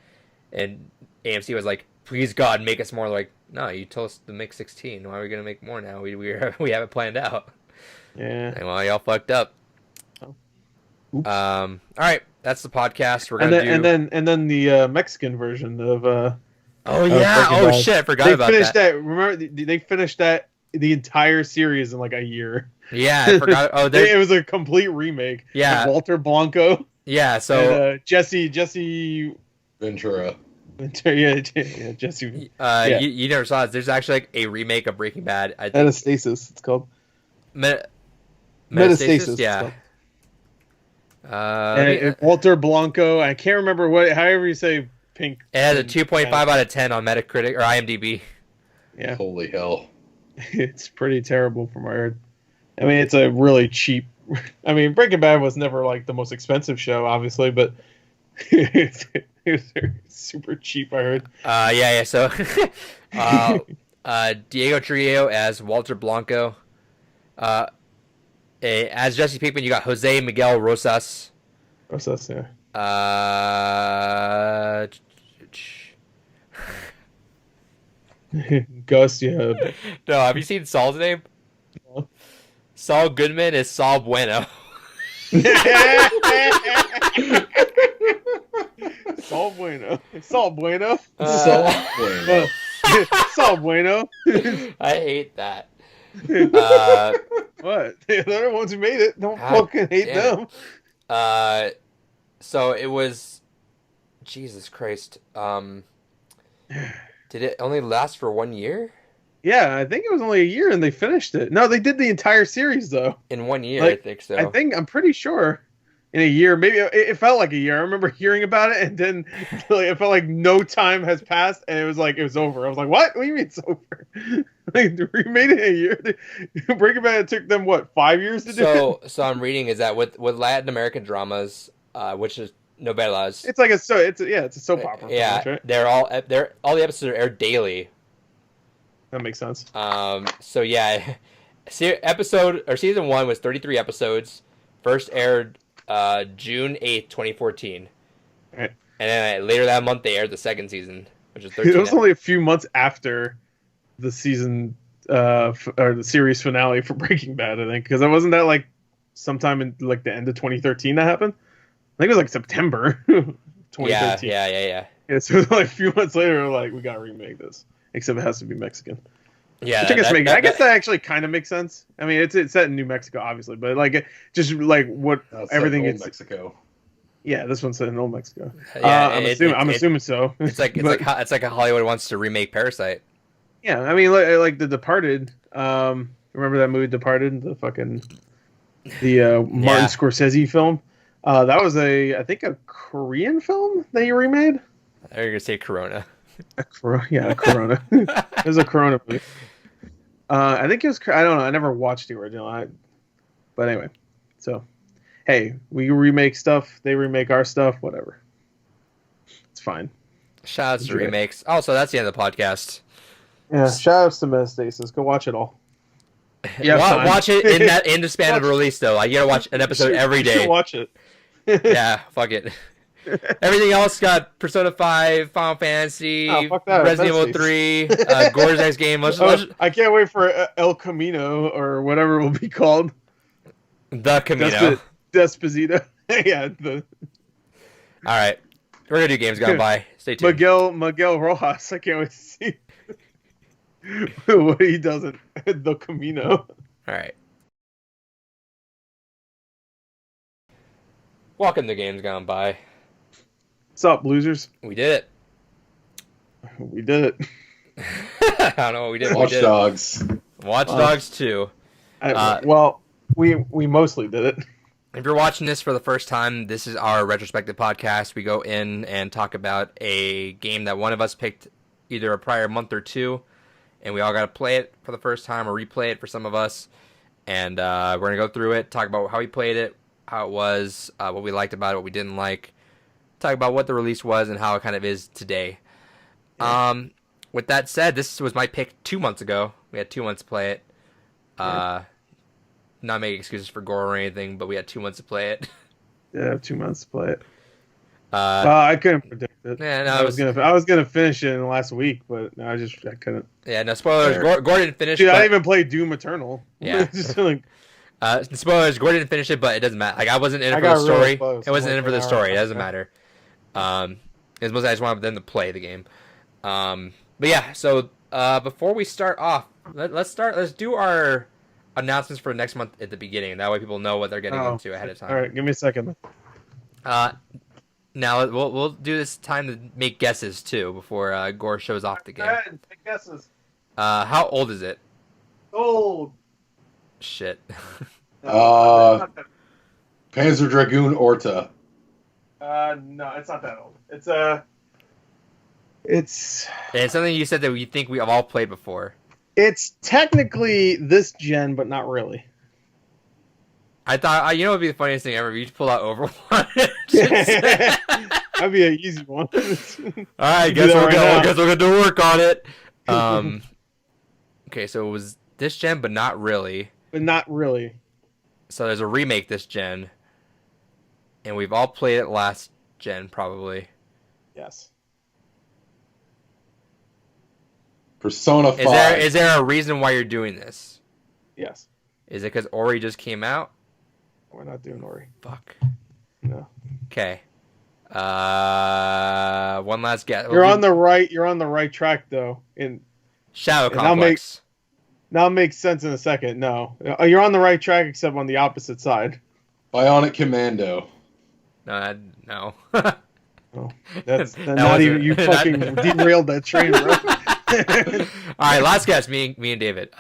and AMC was like, please God, make us more. Like, no, you told us to make 16. Why are we gonna make more now? We have it planned out. Yeah. And well, y'all fucked up. Oh. Oops. All right. that's the podcast. We're And gonna then do. and then the Mexican version of Oh yeah! Breaking Oh Bad. shit! I forgot They about finished that. that. Remember, they finished that the entire series in like a year. Yeah, I forgot. Oh, It was a complete remake. Yeah. With Walter Blanco yeah. and So, Jesse. Ventura. Yeah, Jesse. Yeah. you never saw it. There's actually like a remake of Breaking Bad. I think Metastasis, it's called. Metastasis. Metastasis, it's Yeah. called. Let me- And Walter Blanco. I can't remember however you say pink. it has a 2.5 out of 10 on Metacritic or IMDb. Yeah, Holy hell. it's pretty terrible from what I heard. I mean, it's a really cheap. I mean, Breaking Bad was never like the most expensive show, obviously, but it was super cheap. I heard. Yeah. So, Diego Trillo as Walter Blanco. As Jesse Pinkman, you got Jose Miguel Rosas. What's that? Yeah. Gus, yeah. No, have you seen Saul's name? No. Saul Goodman is Saul Bueno. Saul Bueno. Saul Bueno. So bueno. Saul Bueno. I hate that. What? They're the ones who made it. Don't God fucking hate damn them. So it was, Jesus Christ. Did it only last for 1 year? Yeah, I think it was only a year and they finished it. No, they did the entire series though. In 1 year, Like, I think so. I'm pretty sure in a year. Maybe it felt like a year. I remember hearing about it and then like, it felt like no time has passed and it was over. I was like, what? What do you mean it's over? Like, we made it in a year. Breaking Bad took them what, 5 years to do it? So I'm reading is that with Latin American dramas, which is Novelas. It's like it's a soap opera. pretty Yeah, much, right? they're all the episodes are aired daily. That makes sense. So yeah, season 1 was 33 episodes. First aired June 8th, 2014. Right. And then later that month they aired the second season, which is 13. It was only a few months after the season or the series finale for Breaking Bad, I think, because it wasn't that like sometime in like the end of 2013 that happened. I think it was like September 2013. Yeah. Yeah, so like a few months later, like we gotta remake this, except it has to be Mexican. Yeah, Which I guess that actually kind of makes sense. I mean, it's set in New Mexico, obviously, but like just like what That's everything like is. old Mexico. Yeah, this one's set in Old Mexico. Yeah, I'm assuming so. It's like it's like how Hollywood wants to remake Parasite. Yeah, I mean, like The Departed. Remember that movie, Departed? The Martin Scorsese film. That was I think a Korean film that you remade. I was gonna say Corona. A Corona. It was a Corona movie. I think it was. I don't know. I never watched the original. But anyway, so hey, we remake stuff. They remake our stuff. Whatever. It's fine. Shout outs to Enjoy. remakes. Also, that's the end of the podcast. Yeah. Shout outs to Metastasis. Go watch it all. Yeah, Watch it in the span of release though. Like, you gotta watch an episode every You should day. watch it. Yeah, fuck it. Everything else got Persona 5, Final Fantasy, Oh, fuck that. Resident Evil That's 3, Gore's next game. I can't wait for El Camino or whatever it will be called. The Camino. Despacito. Yeah. All right, we're gonna do Games Gone By. Stay tuned. Miguel Rojas. I can't wait to see what he does at the Camino. All right. Welcome to Games Gone By. What's up, losers? We did We did it. it. I don't know what we did. Watchdogs. Watchdogs 2. Well, we mostly did it. If you're watching this for the first time, this is our retrospective podcast. We go in and talk about a game that one of us picked either a prior month or two, and we all got to play it for the first time or replay it for some of us. And we're going to go through it, talk about how we played it, how it was, what we liked about it, what we didn't like, talk about what the release was and how it kind of is today. Yeah. With that said, this was my pick 2 months ago. We had 2 months to play it. Not making excuses for gore or anything, but we had 2 months to play it. Yeah, 2 months to play it. I couldn't predict it. Yeah, no, I was gonna finish it in the last week, but no, I couldn't. Yeah, no spoilers. Gore didn't finish. Dude, but... I even played Doom Eternal. Yeah. Just like, Spoilers. Gordon didn't finish it, but it doesn't matter. Like I wasn't in it I for the got really story. close. It wasn't in it for the Like, story. It doesn't yeah. matter. It's mostly I just wanted them to play the game. But yeah. So before we start off, let's do our announcements for next month at the beginning. That way people know what they're getting into ahead of time. All right, give me a second. Now we'll do this time to make guesses too before Gore shows off the game. Go ahead, take guesses. How old is it? Old. Shit. Panzer Dragoon Orta. No, it's not that old. It's And it's something you said that you think we have all played before. it's technically this gen, but not really. I thought, you know, what would be the funniest thing ever. You just pull out Overwatch. That'd be an easy one. All right, guess we're gonna do work on it. Okay, so it was this gen, but not really. But not really. So there's a remake this gen, and we've all played it last gen, probably. Yes. Persona 5. Is there a reason why you're doing this? Yes. Is it because Ori just came out? We're not doing Ori. Fuck. No. Okay. One last guess. You're on the right track though. Shadow and Complex. Now it makes sense in a second. No. You're on the right track except on the opposite side. Bionic Commando. No. No. Oh, that's That not wasn't- even you fucking derailed that train, bro. All right, last guess. Me and David.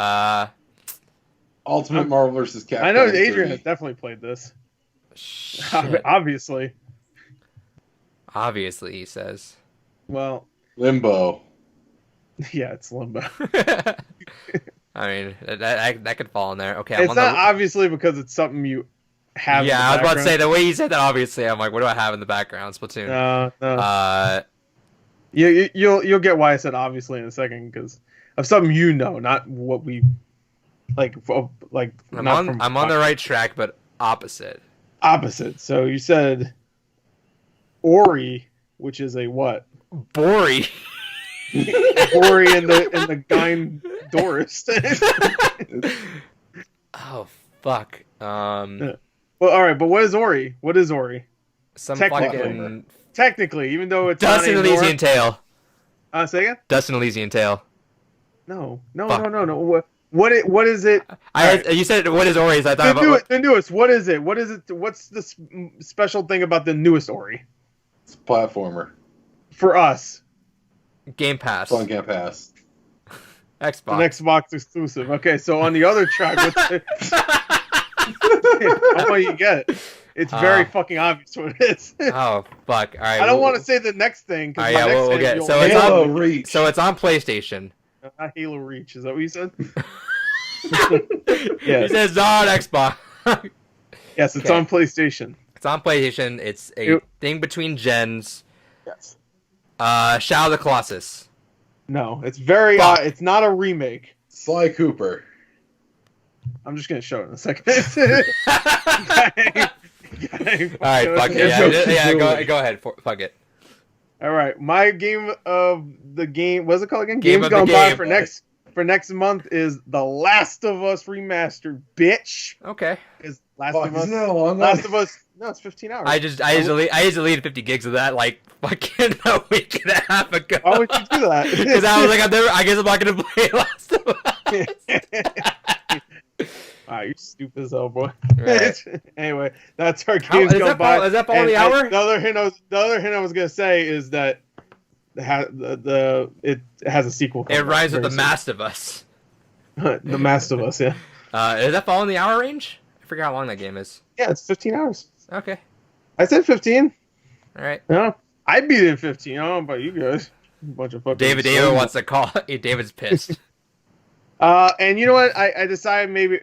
Ultimate Marvel vs. Capcom. I know Adrian 3. has definitely played this. Shit. Obviously. Obviously, he says. Well, Limbo. yeah, it's Limbo. I mean, that could fall in there. Okay, It's not obviously because it's something you have. Yeah, in the I was about to background. say the way you said that. Obviously, I'm like, what do I have in the background? Splatoon. No. You'll get why I said obviously in a second because of something you know, not what we like. I'm on the right track, but opposite. Opposite. So you said Ori, which is a what? Bori. Ori and the Gyn Dorist. Oh fuck. Well, all right, but what is Ori? What is Ori? Some Technically. fucking Technically, even though it's Dust and not Elysian Tale. Say again? Dust and Elysian Tale. No. Fuck. What is it? You said what is Ori? So I thought The newest. What is it? What is it? What's the special thing about the newest Ori It's a platformer. for us? Game Pass. Fun Game Pass. An Xbox. Xbox exclusive. Okay, so on the other track, how about you get it? It's very fucking obvious what it is. Oh fuck! All right. I don't want to say the next thing. All right, yeah, we'll get it. So it's Halo on. Reach. So it's on PlayStation. Not Halo Reach. Is that what you said? He Yes. says on Xbox. Yes, it's Okay. on PlayStation. It's on PlayStation. It's a thing between gens. Yes. Shadow of the Colossus. No, it's very. Fuck. It's not a remake. Sly Cooper. I'm just gonna show it in a second. All right, fuck it. Yeah, go ahead. Fuck it. All right, my game of the game. What's it called again? Game Games of the Gone By game. for next month is The Last of Us remastered. Bitch, Okay. is Last Fuck, of Us. isn't that a long one? Last of Us. No, it's 15 hours. I just deleted 50 gigs of that like fucking a week and a half ago. Why would you do that? Because I was like, I guess I'm not gonna play Last of Us. Alright, you stupid as hell, boy. Right. Anyway, that's our How- games is gone that by. fall- is that fall in And the hour? The other hint I was gonna say is that it has a sequel. It coming out rhymes with very The Last of Us. soon. The Last of Us, yeah. Does that fall in the hour range? I forgot how long that game is. Yeah, it's 15 hours. Okay. I said 15. All right. No, I beat it in 15. I don't know about you guys. Bunch of fucking. David wants to call. David's pissed. And you know what? I decided maybe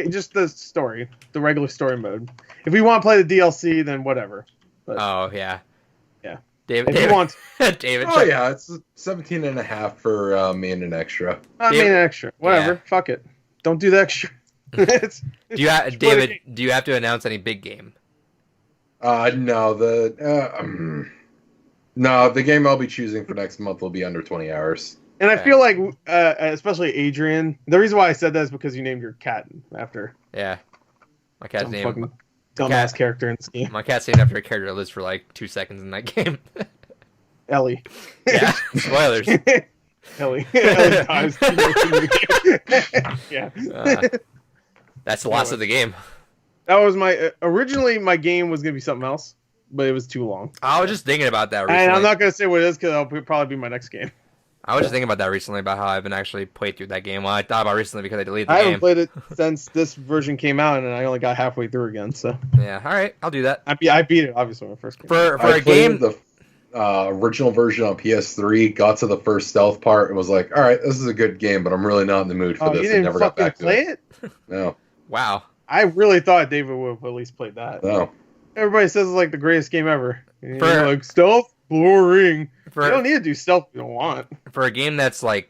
just the story, the regular story mode. If we want to play the DLC, then whatever. But Oh yeah. Yeah. David. if you want, David. Oh yeah, it's 17 and a half for me and an extra. I mean extra. Whatever. Yeah. Fuck it. Don't do the extra. It's Do you have, David? Do you have to announce any big game? No, the game I'll be choosing for next month will be under 20 hours. And I Okay. feel like, especially Adrian, the reason why I said that is because you named your cat after. Yeah. My cat's Dumb name. fucking dumbass character in this game. My cat's named after a character that lives for like 2 seconds in that game. Ellie. Yeah. Spoilers. Ellie. Ellie dies. Yeah. That's the last of the game. That was originally my game was gonna be something else, but it was too long. I was just thinking about that recently. And I'm not gonna say what it is because it'll probably be my next game. I was just thinking about that recently about how I haven't actually played through that game. Well, I thought about recently because I deleted the I game. haven't played it since this version came out, and I only got halfway through again. So Yeah, all right, I'll do that. I beat it obviously when I first came. For I a game, played the original version on PS3, got to the first stealth part, and was like, "All right, this is a good game, but I'm really not in the mood for this." You And didn't never got fucking back to play it. it? No, wow. I really thought David would have at least played that. no. Everybody says it's like the greatest game ever. And For- you're like stealth, boring. You don't For need to do stealth if you don't want. for a game that's like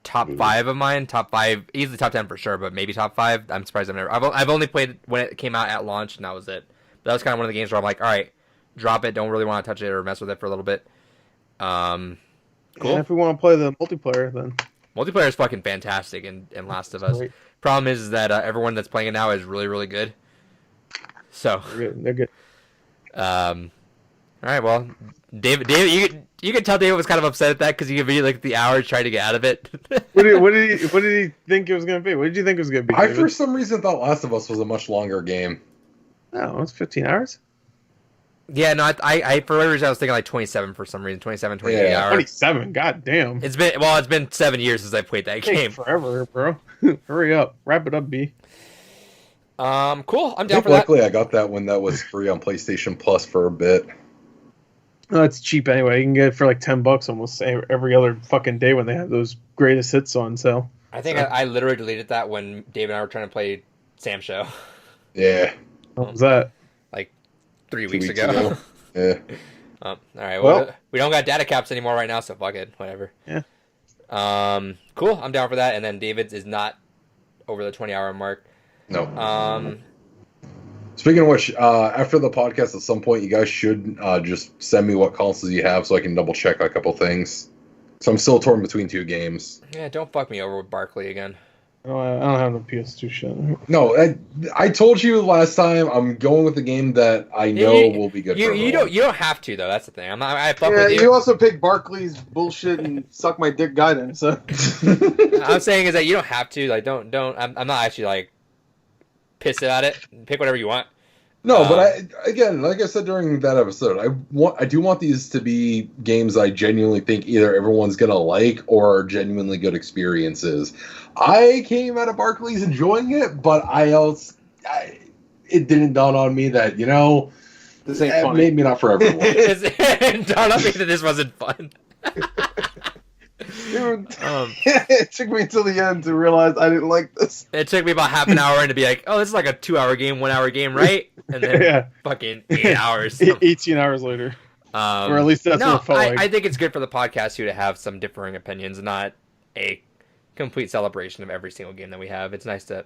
top 5 of mine, top 5, easily top 10 for sure, but maybe top 5. I'm surprised I've only played it when it came out at launch, and that was it. But that was kind of one of the games where I'm like, all right, drop it. Don't really want to touch it or mess with it for a little bit. Cool. And if we want to play the multiplayer, then Multiplayer is fucking fantastic in Last of Us. great. Problem is that everyone that's playing it now is really, really good. So, They're good. all right, well, David, you could tell David was kind of upset at that because he gave me like the hours trying to get out of it. What did he think it was gonna be? What did you think it was gonna be? I David? for some reason thought Last of Us was a much longer game. No, it's 15 hours. Yeah, no, I for whatever reason I was thinking like 27 for some reason, 27, 28 Yeah. hours. 27. God damn. It's been 7 years since I played that game. Forever, bro. Hurry up. Wrap it up, B. Cool. I'm I down think for that. luckily I got that when that was free on PlayStation Plus for a bit. No, it's cheap anyway. You can get it for like $10 almost every other fucking day when they have those greatest hits on sale. I think I literally deleted that when Dave and I were trying to play Sam Show Yeah. What was that? like 3 2 weeks weeks ago. ago. Yeah. All right. Well- Well, we don't got data caps anymore right now, so fuck it. Whatever. Yeah. Cool. I'm down for that. And then David's is not over the 20-hour mark. No. Speaking of which, after the podcast, at some point, you guys should just send me what consoles you have so I can double check a couple things. So I'm still torn between 2 games. Yeah, don't fuck me over with Barkley again. Oh, I don't have no PS2 shit. No, I told you last time I'm going with the game that I know will be good. for You everyone. don't have to though. That's the thing. I fuck with you. you also picked Barkley's bullshit and suck my dick guidance. So. I'm saying is that you don't have to. Like, don't. I'm not actually like pissed at it. Pick whatever you want. No, but again, like I said during that episode, I do want these to be games I genuinely think either everyone's gonna like or are genuinely good experiences. I came out of Barclays enjoying it, but it didn't dawn on me that This ain't funny. maybe not for everyone. It dawned on me that this wasn't fun. Dude, it took me until the end to realize I didn't like this. It took me about half an hour to be like, oh, this is like a 2-hour game, 1-hour game, right? And then Yeah. fucking 8 hours. 18 hours later. Or at least that's what it felt like. I think it's good for the podcast too to have some differing opinions, not a complete celebration of every single game that we have. It's nice to.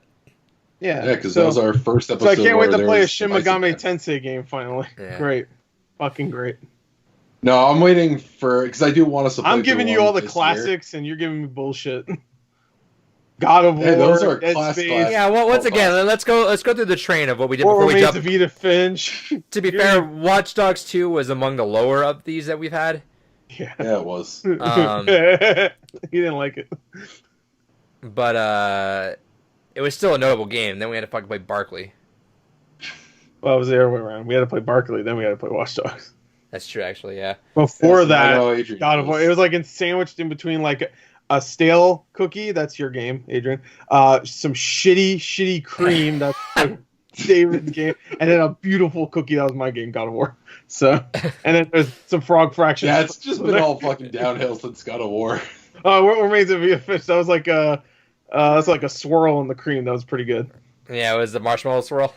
Yeah, because that was our first episode. So I can't wait where to there play a was Shin divisive Megami opinions. Tensei game finally. Yeah. Great. Fucking great. No, I'm waiting for because I do want us to. I'm giving you all the classics and you're giving me bullshit. God of War, Hey, those are Dead class- Space, class- Yeah, well, once again, let's go through the train of what we did What before we Remains jump. of Edith Finch. To be fair, Watchdogs 2 was among the lower of these that we've had. Yeah. Yeah, it was. He didn't like it. But it was still a notable game. Then we had to fucking play Barkley. Well, it was the other way around. We had to play Barkley, then we had to play Watchdogs. That's true, actually. Yeah. Before Yes, I that, know, Adrian God of War. It was like sandwiched in between like a stale cookie. That's your game, Adrian. Some shitty cream. That's like David's game, and then a beautiful cookie. That was my game, God of War. So, and then there's some frog fractions. Yeah, it's just been all fucking downhill since God of War. What Remains of Edith Finch? That was like that's like a swirl in the cream. That was pretty good. Yeah, it was the marshmallow swirl.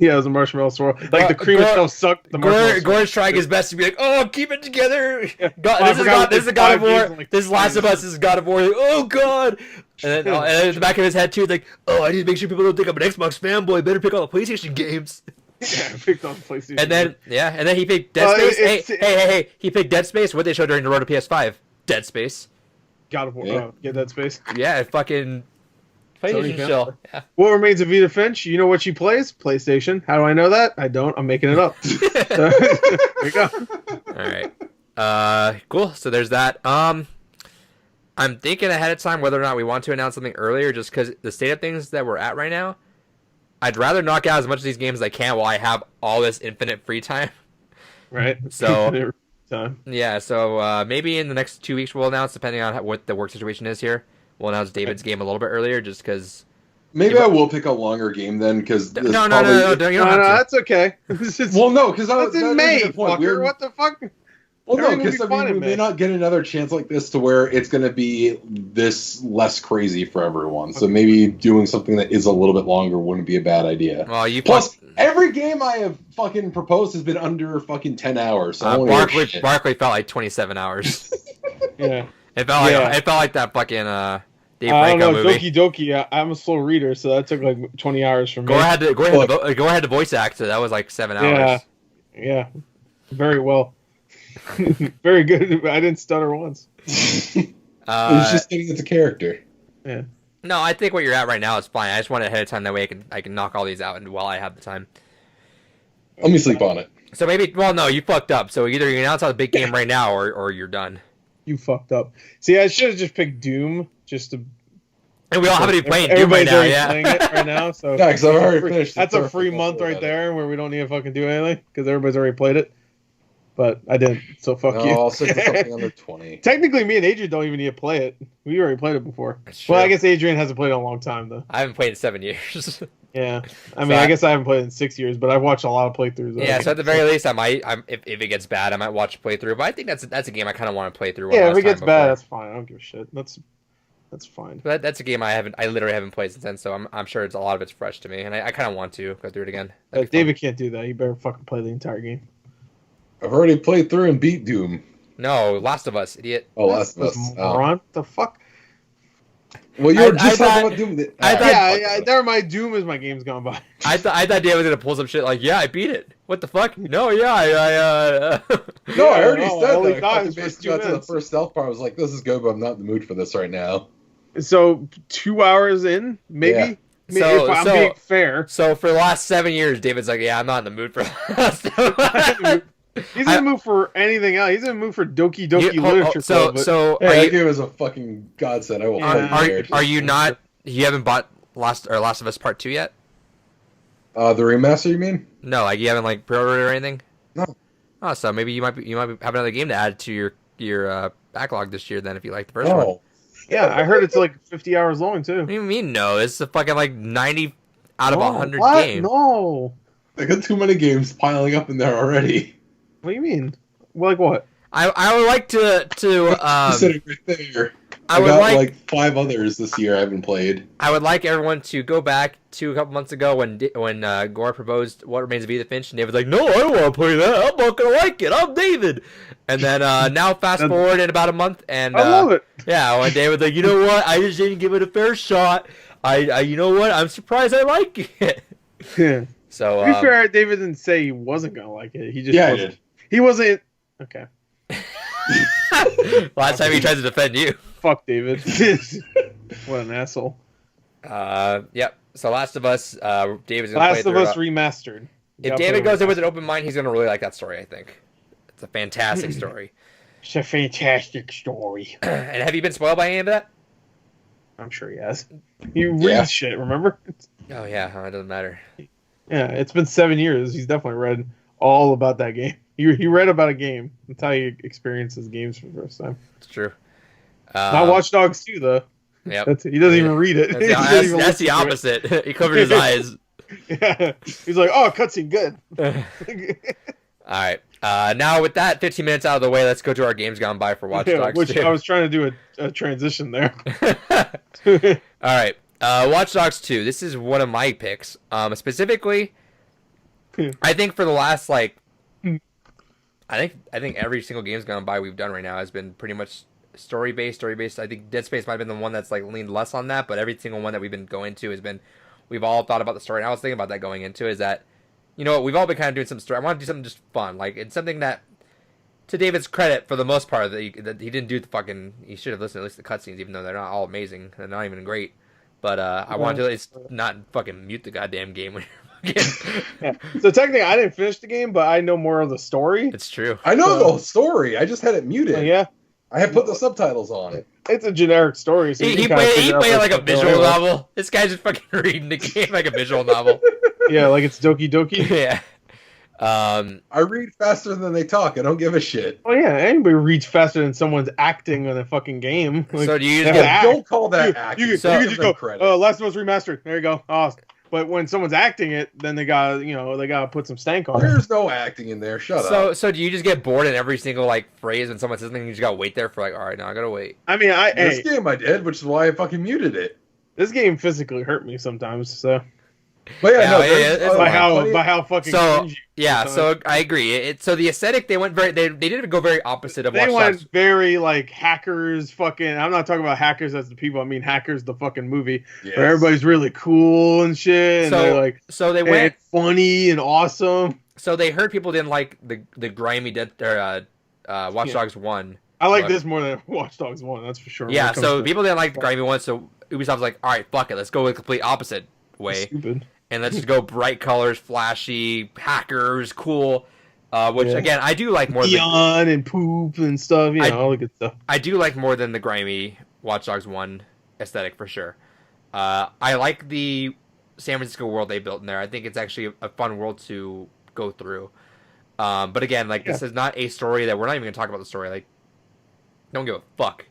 Yeah, it was a marshmallow swirl. Like the cream itself sucked. The marshmallow swirl. Gore's trying his best to be like, oh, keep it together. God, I this forgot is it's God of 5 games War. and, like, This is Last of Us. This is God of War. Like, oh God. And then in the back of his head too, it's like, oh, I need to make sure people don't think I'm an Xbox fanboy. Better pick all the PlayStation games. Yeah, I picked on PlayStation. And then he picked Dead Space. Hey, he picked Dead Space. What they showed during the road to PS5? Dead Space. God of War. Yeah. Get that space. Yeah, fucking PlayStation chill. Yeah. What remains of Vita Finch? You know what she plays? PlayStation. How do I know that? I don't. I'm making it up. So, there you go. All right. Cool. So there's that. I'm thinking ahead of time whether or not we want to announce something earlier, just because the state of things that we're at right now. I'd rather knock out as much of these games as I can while I have all this infinite free time. Right. So yeah. So maybe in the next 2 weeks we'll announce, depending on what the work situation is here. We'll announce David's game a little bit earlier, just because. Maybe I will pick a longer game then, because No, you don't have to. That's okay. Well, no, because that's in May, fucker. What the fuck? Well, no, because we may not get another chance like this to where it's going to be this less crazy for everyone. So maybe doing something that is a little bit longer wouldn't be a bad idea. Well, Plus, every game I have fucking proposed has been under fucking 10 hours. So Barkley felt like 27 hours. Yeah. It felt like that fucking Dave I don't Franco know, movie. Doki Doki. I'm a slow reader, so that took like 20 hours for me. Go ahead to voice act. So that was like 7 hours. Yeah. Very well. Very good. I didn't stutter once. It was just getting into character. Yeah. No, I think what you're at right now is fine. I just want it ahead of time, that way I can knock all these out and while I have the time. Let me sleep on it. So maybe, well, no, you fucked up. So either you announce a big game right now, or you're done. You fucked up. See, I should have just picked Doom just to. And we all have to be playing Doom right now, yeah. Playing it right now, so yeah, because I've already finished. That's a free month right there where we don't need to fucking do anything because everybody's already played it. But I didn't, so fuck you. I'll stick to something under 20. Technically, me and Adrian don't even need to play it. We already played it before. Well, I guess Adrian hasn't played it in a long time, though. I haven't played in 7 years. Yeah. I mean, I guess I haven't played it in 6 years, but I've watched a lot of playthroughs. Yeah, so at the very least, I might, if it gets bad, I might watch a playthrough. But I think that's a game I kind of want to play through. Yeah, if it gets bad, that's fine. I don't give a shit. That's fine. But that's a game I literally haven't played since then, so I'm sure a lot of it's fresh to me, and I kind of want to go through it again. David can't do that. You better fucking play the entire game. I've already played through and beat Doom. No, Last of Us, idiot. Oh, Last of Us. Moron. The fuck? Well, you were just talking about Doom. Never mind. Doom is my game's gone by. I thought David was gonna pull some shit like, yeah, I beat it. What the fuck? No, yeah, No, I already said only that. times Basically got to the first stealth part. I was like, this is good, but I'm not in the mood for this right now. So 2 hours in, maybe. Yeah. If I'm being fair. So for the last 7 years, David's like, yeah, I'm not in the mood for that. He's in the mood for anything else. He's in the mood for Doki Doki Literature Club. So that game is a fucking godsend. I will play Are you not? You haven't bought Last of Us Part 2 yet? The remaster, you mean? No, like you haven't like pre-ordered or anything. No. Oh, so maybe you might have another game to add to your backlog this year then if you like the first one. Yeah, I heard it's like 50 hours long too. What do you mean no? It's a fucking like 90 out of 100 what? games. No. I got too many games piling up in there already. What do you mean? Like what? I would like to sitting right there. I would got like 5 others this year I haven't played. I would like everyone to go back to a couple months ago when Gore proposed What Remains of Edith Finch, and David's like, no, I don't want to play that. I'm not gonna like it. I'm David. And then now fast forward in about a month, and I love it. Yeah, when David's like, you know what? I just didn't give it a fair shot. I you know what? I'm surprised I like it. Yeah. So to be fair, David didn't say he wasn't gonna like it. He just I did. He wasn't. Okay. Last time he tries to defend you. Fuck David. What an asshole. Yep. So Last of Us, David's gonna Last play of Us remastered. If David goes in with an open mind, he's gonna really like that story. I think it's a fantastic story. It's a fantastic story. And have you been spoiled by any of that? I'm sure he has. He reads shit. Remember? Oh yeah, it doesn't matter. Yeah, it's been 7 years. He's definitely read all about that game. He read about a game. That's how he experiences games for the first time. It's true. Not Watchdogs 2, though. Yep. He doesn't even read it. That's the opposite. He covered his eyes. Yeah. He's like, oh, cutscene, good. All right. Now with that 15 minutes out of the way, let's go to our games gone by for Watchdogs. Which I was trying to do a transition there. All right. Watchdogs 2. This is one of my picks. Specifically, I think for the last I think every single game's gone by we've done right now has been pretty much story based. I think Dead Space might have been the one that's like leaned less on that, but every single one that we've been going to has been, we've all thought about the story. And I was thinking about that going into is that, you know what, we've all been kind of doing some story. I want to do something just fun, like it's something that, to David's credit, for the most part, that he didn't do the fucking. He should have listened to at least the cutscenes, even though they're not all amazing. They're not even great. But I want to it's not fucking mute the goddamn game when you're fucking... Yeah. So technically, I didn't finish the game, but I know more of the story. It's true. I know the whole story. I just had it muted. Yeah. I had put the subtitles on. It's a generic story. So He played like a visual novel. This guy's just fucking reading the game like a visual novel. Yeah, like it's Doki Doki. Yeah. I read faster than they talk. I don't give a shit. Oh yeah, anybody reads faster than someone's acting in a fucking game. Like, So do you they just have get... to Don't call that acting. You So- can Give just them go, credit. Last of Us Remastered. There you go. But when someone's acting it, then they got to put some stank on it. There's no acting in there. Shut up. So do you just get bored in every single like phrase when someone says something? You just gotta wait there for like, all right, now I gotta wait. I mean, This game I did, which is why I fucking muted it. this game physically hurt me sometimes. So But yeah, Yeah, no, yeah, there's, it's by how fucking So cringy. yeah, so I agree. So the aesthetic they went they didn't go very opposite of They Watch went Dogs. very like hackers fucking. I'm not talking about hackers as the people. I mean hackers the fucking movie Yes. where everybody's really cool and shit. And they're like, So they and went. it's funny and awesome. So they heard people didn't like the grimy Watch Dogs 1. I like But- this more than Watch Dogs 1. That's for sure. when Yeah, it comes so to people didn't like the grimy one. So Ubisoft was like, all right, fuck it, let's go the complete opposite way. stupid. And let's just go bright colors, flashy, hackers, cool. Which Yeah. again, I do like more. Than, Neon and poop and stuff. All the good stuff. I do like more than the grimy Watch Dogs 1 aesthetic for sure. I like the San Francisco world they built in there. I think it's actually a fun world to go through. But again, like this is not a story that we're not even gonna talk about the story. Like, don't give a fuck.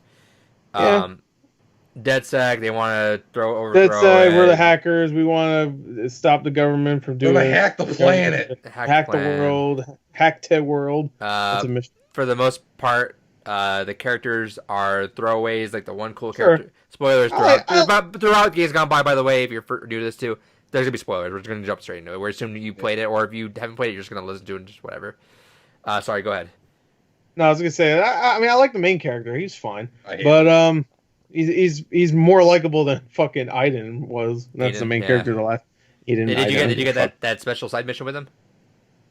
Yeah. DedSec, they want to overthrow. We're the it, hackers. We want to stop the government from They're doing. gonna hack the planet. Hack the plan. world. Hack the world. That's a mission. For the most part, the characters are throwaways. Like the one cool Sure. character. Spoilers throughout games gone by the way. If you're new to this too, there's gonna be spoilers. We're just gonna jump straight into it. We're assuming you played it, or if you haven't played it, you're just gonna listen to it and just whatever. Sorry, go ahead. No, I was gonna say. I mean, I like the main character. He's fine, I hate but he's more likable than fucking Aiden was. That's the Aiden, main yeah. character. The last. Aiden. Did you get that special side mission with him?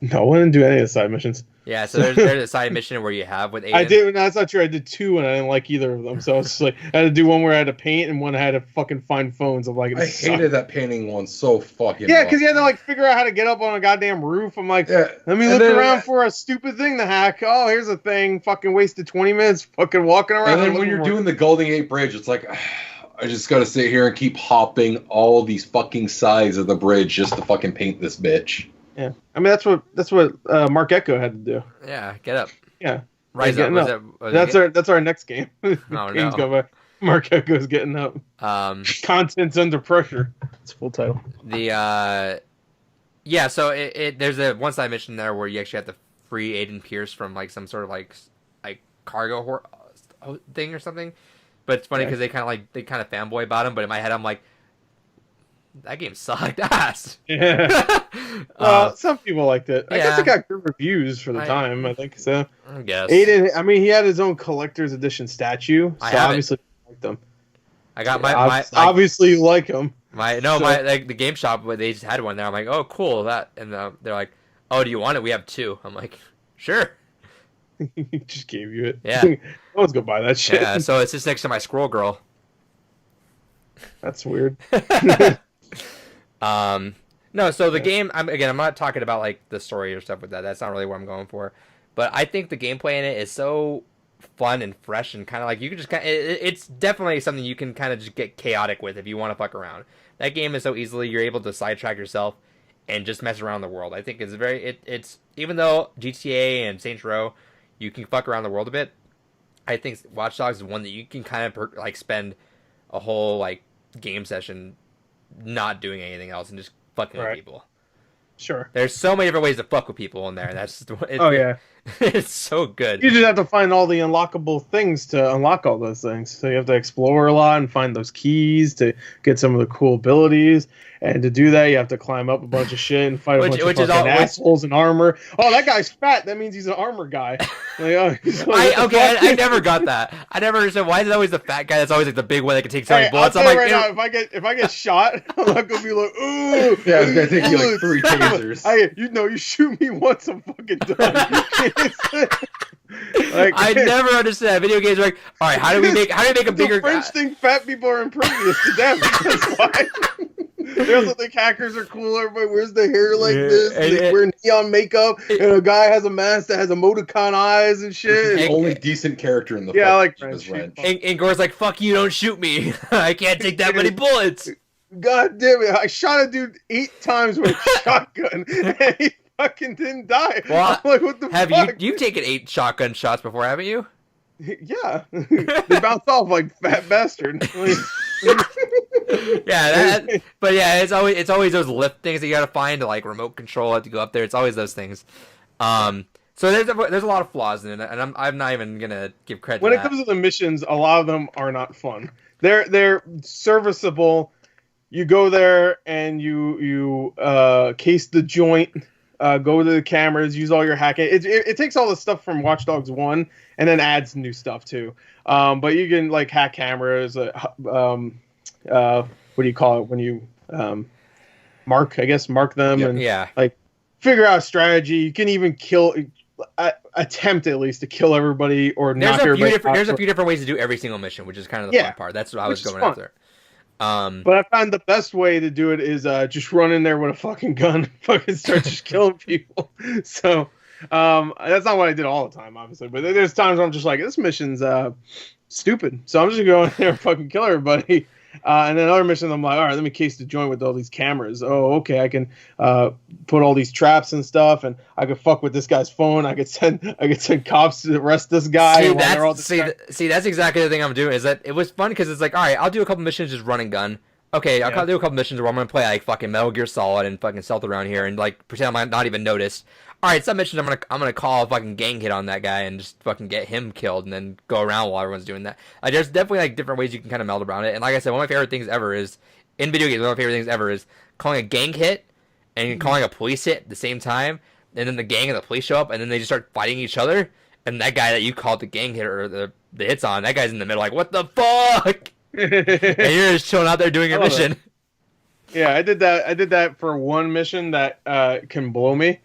No, I didn't do any of the side missions. Yeah, so there's a side mission where you have with Aiden. I did. No, that's not true. I did two, and I didn't like either of them. So I was just like, I had to do one where I had to paint, and one I had to fucking find phones. I'm like, I hated that painting one so fucking Yeah, much. because you had to like figure out how to get up on a goddamn roof. I'm like, Yeah, let me and look then- around for a stupid thing to hack. Oh, here's a thing. Fucking wasted 20 minutes fucking walking around. And then when looking you're for- doing the Golden Gate Bridge, it's like I just gotta sit here and keep hopping all these fucking sides of the bridge just to fucking paint this bitch. Yeah, I mean that's what Mark Echo had to do. Yeah, get up. Yeah, Rise Yeah, up. getting Was up. that, was it That's our next game. Oh, Games no. go by. Mark Echo's getting up. Content's under pressure. It's full title. Yeah, so it there's a one side mission there where you actually have to free Aiden Pierce from like some sort of like cargo thing or something. But it's funny because they kind of fanboy about him. But in my head, I'm like, that game sucked ass. Yeah. Well, some people liked it. I guess yeah. it got good reviews for the time. I think so. I guess. Aiden, I mean, he had his own collector's edition statue, so I have it. obviously you liked him. I got Obviously, you like him. the game shop, they just had one there. I'm like, oh, cool, that, and they're like, oh, do you want it? We have two. I'm like, sure. He just gave you it. Yeah. No one's gonna buy that shit. Yeah, so it's just next to my Squirrel Girl. That's weird. No, so the game, I'm not talking about like the story or stuff with that. That's not really what I'm going for. But I think the gameplay in it is so fun and fresh and kind of like you can just it's definitely something you can kind of just get chaotic with if you want to fuck around. That game is so easily you're able to sidetrack yourself and just mess around the world. I think it's it's even though GTA and Saints Row you can fuck around the world a bit. I think Watch Dogs is one that you can kind of like spend a whole like game session not doing anything else and just fucking with people. Sure. There's so many different ways to fuck with people in there. And that's just, Yeah. it's so good. You just have to find all the unlockable things to unlock all those things. So you have to explore a lot and find those keys to get some of the cool abilities. And to do that, you have to climb up a bunch of shit and fight a bunch of fucking assholes in armor. Oh, that guy's fat. That means he's an armor guy. Like, I never got that. I never understood why is it always the fat guy that's always like the big one that can take so many bullets. I'll I'm tell you like, right now, if I get shot, I'm not gonna be like, ooh. Yeah, it's gonna take you like 3 tasers. You shoot me once, I'm fucking done. Like, I never understand. Video games are like, all right, how do we make a bigger? The French think fat people are impervious to damage. That's why. They also think hackers are cool. Everybody wears their hair like this. And they wear neon makeup, and a guy has a mask that has emoticon eyes and shit. The only decent character in the I like is French. And Gore's like, fuck you, don't shoot me. I can't take that many bullets. God damn it! I shot a dude 8 times with a shotgun, and he fucking didn't die. Well, I'm like, what the fuck? You've taken 8 shotgun shots before, haven't you? Yeah, they bounce off like fat bastard. But yeah, it's always those lift things that you gotta find to like remote control it to go up there. It's always those things. So there's a lot of flaws in it, and I'm not even gonna give credit. When it comes to the missions, a lot of them are not fun. They're serviceable. You go there and you case the joint, go to the cameras, use all your hacking. It takes all the stuff from Watchdogs 1 and then adds new stuff too. But you can like hack cameras. What do you call it when you mark them and like figure out a strategy. You can even attempt at least to kill everybody or knock everybody out. There's a few different ways to do every single mission, which is kind of the fun part. That's what I was going after. But I found the best way to do it is just run in there with a fucking gun and fucking start just killing people. So that's not what I did all the time, obviously. But there's times where I'm just like, this mission's stupid. So I'm just going to go in there and fucking kill everybody. And then other missions, I'm like, all right, let me case the joint with all these cameras. Oh, okay, I can put all these traps and stuff, and I could fuck with this guy's phone. I could send cops to arrest this guy. See, that's exactly the thing I'm doing. Is that it was fun because it's like, all right, I'll do a couple missions just run and gun. Okay, I'll do a couple missions where I'm gonna play like fucking Metal Gear Solid and fucking stealth around here and like pretend I'm not even noticed. All right, some missions I'm gonna call a fucking gang hit on that guy and just fucking get him killed and then go around while everyone's doing that. There's definitely like different ways you can kind of meld around it. And like I said, one of my favorite things ever is in video games. One of my favorite things ever is calling a gang hit and calling a police hit at the same time. And then the gang and the police show up and then they just start fighting each other. And that guy that you called the gang hit or the hits on, that guy's in the middle like, what the fuck? And you're just chilling out there doing your mission. Yeah, I did that for one mission that can blow me.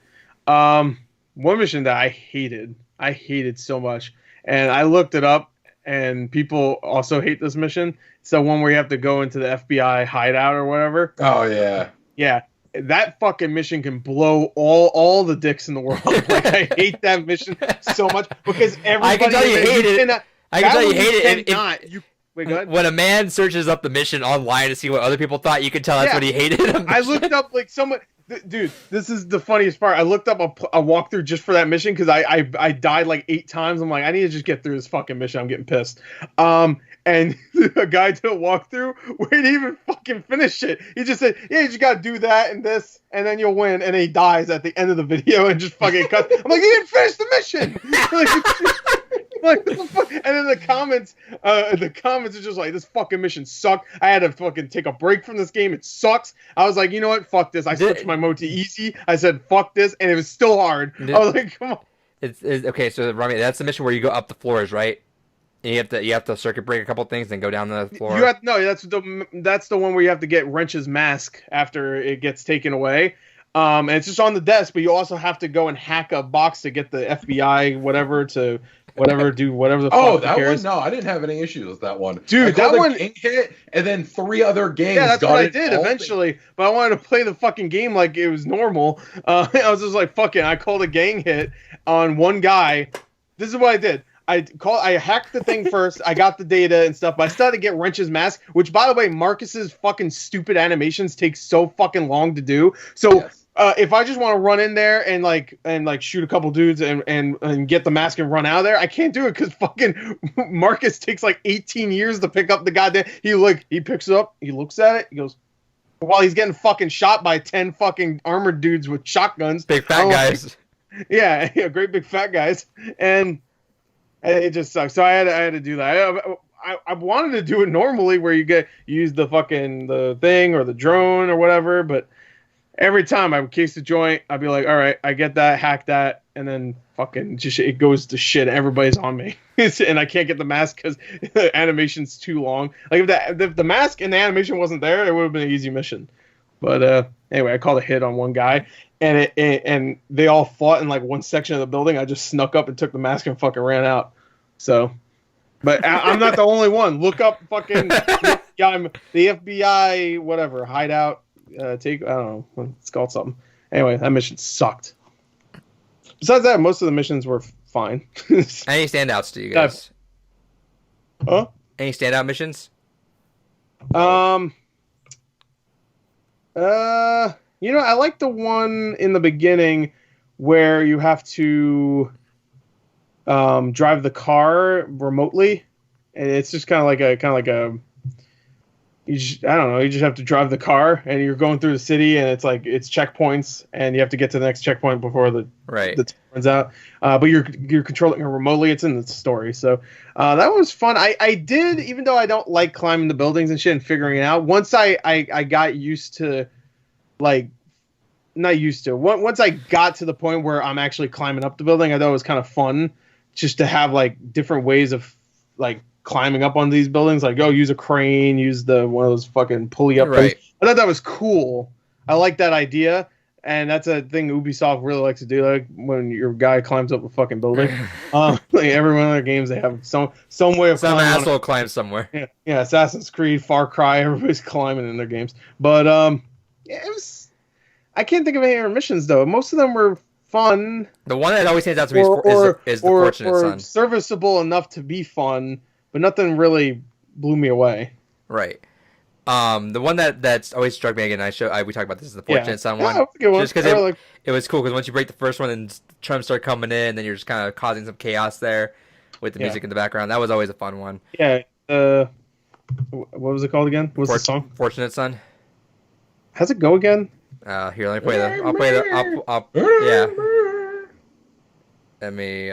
One mission that I hated so much, and I looked it up, and people also hate this mission. It's the one where you have to go into the FBI hideout or whatever. Oh yeah, yeah. That fucking mission can blow all the dicks in the world. Like I hate that mission so much because everybody. I can tell you hate it. I can tell you hate it. Wait, go ahead. When a man searches up the mission online to see what other people thought, you can tell that's what he hated. I looked up like someone. Dude, this is the funniest part. I looked up a walkthrough just for that mission because I died like 8 times. I'm like, I need to just get through this fucking mission. I'm getting pissed. And a guy did a walkthrough where he didn't even fucking finish it. He just said, yeah, you just gotta do that and this, and then you'll win. And then he dies at the end of the video and just fucking cuts. I'm like, you didn't finish the mission! Like, what the fuck? And then the comments are just like, this fucking mission sucked. I had to fucking take a break from this game. It sucks. I was like, you know what? Fuck this. I switched my mode to easy. I said, fuck this. And it was still hard. I was like, come on. It's okay, so Rami, that's the mission where you go up the floors, right? And you have to circuit break a couple things and go down the floor. That's the one where you have to get Wrench's mask after it gets taken away. And it's just on the desk, but you also have to go and hack a box to get the FBI do whatever the fuck that cares. one? No, I didn't have any issues with that one. Dude, that one hit, and then 3 other games. Yeah, that's what I did eventually. But I wanted to play the fucking game like it was normal. I was just like, fuck it. I called a gang hit on one guy. This is what I did. I hacked the thing first. I got the data and stuff, but I still had to get Wrench's mask, which, by the way, Marcus's fucking stupid animations take so fucking long to do. So if I just want to run in there and shoot a couple dudes and get the mask and run out of there, I can't do it because fucking Marcus takes like 18 years to pick up the goddamn. He picks it up, he looks at it, he goes, while he's getting fucking shot by 10 fucking armored dudes with shotguns, big fat guys. Yeah, great big fat guys, and it just sucks. So I had to do that. I wanted to do it normally where you use the thing or the drone or whatever, but every time I would case the joint, I'd be like, all right, I get that, hack that, and then fucking just it goes to shit. Everybody's on me, and I can't get the mask because the animation's too long. Like if the mask and the animation wasn't there, it would have been an easy mission. But anyway, I called a hit on one guy, and they all fought in like one section of the building. I just snuck up and took the mask and fucking ran out. So, but I'm not the only one. Look up fucking the FBI whatever hideout. Take I don't know. It's called something. Anyway, that mission sucked. Besides that, most of the missions were fine. Any standouts to you guys? Huh? Any standout missions? I like the one in the beginning where you have to drive the car remotely, and it's just kind of like a I don't know, you just have to drive the car, and you're going through the city, and it's checkpoints, and you have to get to the next checkpoint before the time runs out. But you're controlling it remotely. It's in the story, so that was fun. I did, even though I don't like climbing the buildings and shit and figuring it out. Once I got used to, like, not used to. Once I got to the point where I'm actually climbing up the building, I thought it was kind of fun just to have like different ways of like climbing up on these buildings, like use a crane, use one of those fucking pulley up things. I thought that was cool. I like that idea, and that's a thing Ubisoft really likes to do. Like when your guy climbs up a fucking building. Like every one of their games, they have some way of some asshole climbs somewhere. Yeah, Assassin's Creed, Far Cry, everybody's climbing in their games. But it was. I can't think of any other missions though. Most of them were fun. The one that always stands out to me is the Fortunate Son. Serviceable enough to be fun. But nothing really blew me away. Right. The one that's always struck me again. We talked about this is the Fortunate Son one. Yeah, that's a good one. Just because it was cool because once you break the first one and Trump start coming in, then you're just kind of causing some chaos there with the music in the background. That was always a fun one. Yeah. What was it called again? What's the song? Fortunate Son. How's it go again? Here, let me play the. I'll play the. Yeah. Let me.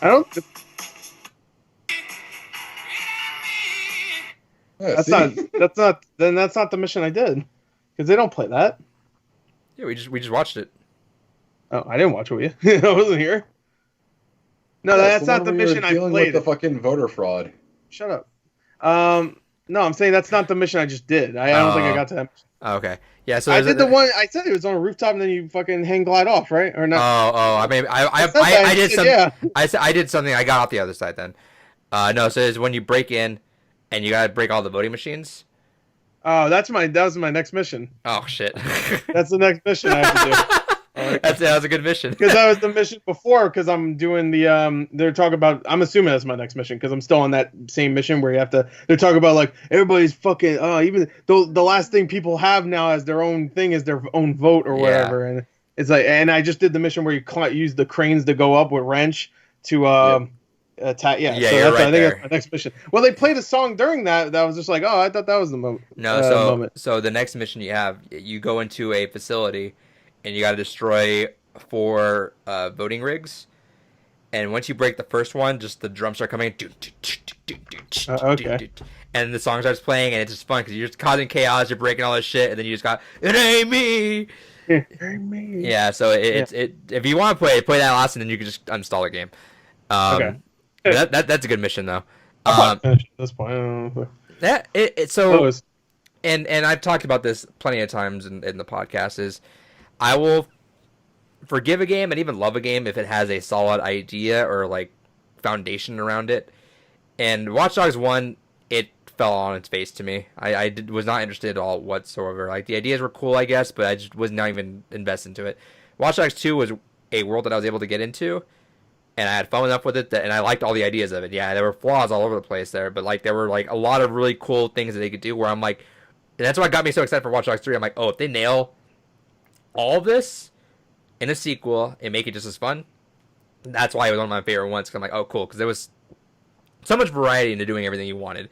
I don't. Yeah, that's not the mission I did, because they don't play that. Yeah, we just watched it. Oh, I didn't watch it with you. I wasn't here. No, that's not the mission I played. With the fucking voter fraud. Shut up. No, I'm saying that's not the mission I just did. I don't think I got to that mission. Oh, okay. Yeah, so I did the one. I said it was on a rooftop, and then you fucking hang glide off, right? Or not? I mean, I did something. Yeah. I did something. I got off the other side then. No, so it's when you break in, and you gotta break all the voting machines. Oh, that was my next mission. Oh shit. That's the next mission I have to do. That was a good mission. Because that was the mission before. Because I'm doing the they're talking about. I'm assuming that's my next mission because I'm still on that same mission where you have to. They're talking about like everybody's fucking. Even the last thing people have now as their own thing is their own vote or whatever, and it's like. And I just did the mission where you use the cranes to go up with wrench to attack. Yeah, yeah. So You're right I think that's my next mission. Well, they played a song during that. That was just like, I thought that was the moment. No, moment. So the next mission you go into a facility. And you got to destroy 4 voting rigs. And once you break the first one, just the drums start coming. Okay. And the song starts playing, and it's just fun because you're just causing chaos. You're breaking all this shit, and then you just got it ain't me. It ain't me. Yeah. So it's if you want to play that last, and then you can just uninstall the game. Okay. That's a good mission though. At this point, and I've talked about this plenty of times in the podcast is. I will forgive a game and even love a game if it has a solid idea or like foundation around it. And Watchdogs 1, it fell on its face to me. I was not interested at all whatsoever. Like the ideas were cool, I guess, but I just was not even invested into it. Watchdogs 2 was a world that I was able to get into, and I had fun enough with it, and I liked all the ideas of it. Yeah, there were flaws all over the place there, but like there were like a lot of really cool things that they could do. Where I'm like, and that's what got me so excited for Watchdogs 3. I'm like, if they nail all of this in a sequel and make it just as fun, that's why it was one of my favorite ones. Cause I'm like, cool, because there was so much variety into doing everything you wanted.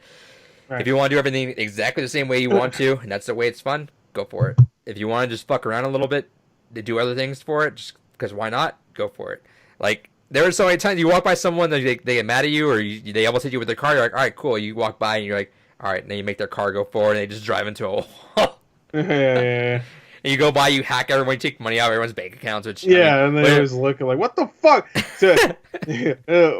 Right. If you want to do everything exactly the same way you want to, and that's the way it's fun, go for it. If you want to just fuck around a little bit to do other things for it, just because why not, go for it. Like there are so many times you walk by someone, they get mad at you, or they almost hit you with their car. You're like, all right, cool. You walk by and you're like, all right, and then you make their car go forward, and they just drive into a wall. Yeah. And you go by, you hack everyone, you take money out of everyone's bank accounts. Which and they always look like, what the fuck? So,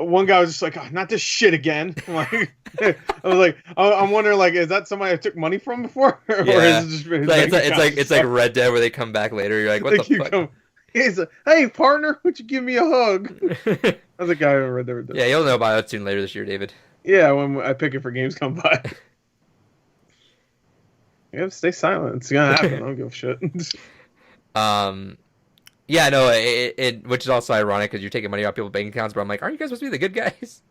one guy was just like, oh, not this shit again. Like, I was like, I'm wondering, like, is that somebody I took money from before, or is it just it's like Red Dead where they come back later. You're like, what the fuck? He's like, hey partner, would you give me a hug? That's a guy who Red Dead. Yeah, you'll know about it soon later this year, David. Yeah, when I pick it for games come by. Yeah, stay silent. It's gonna happen. I don't give a shit. Yeah, no, it which is also ironic because you're taking money out of people's bank accounts, but I'm like, aren't you guys supposed to be the good guys?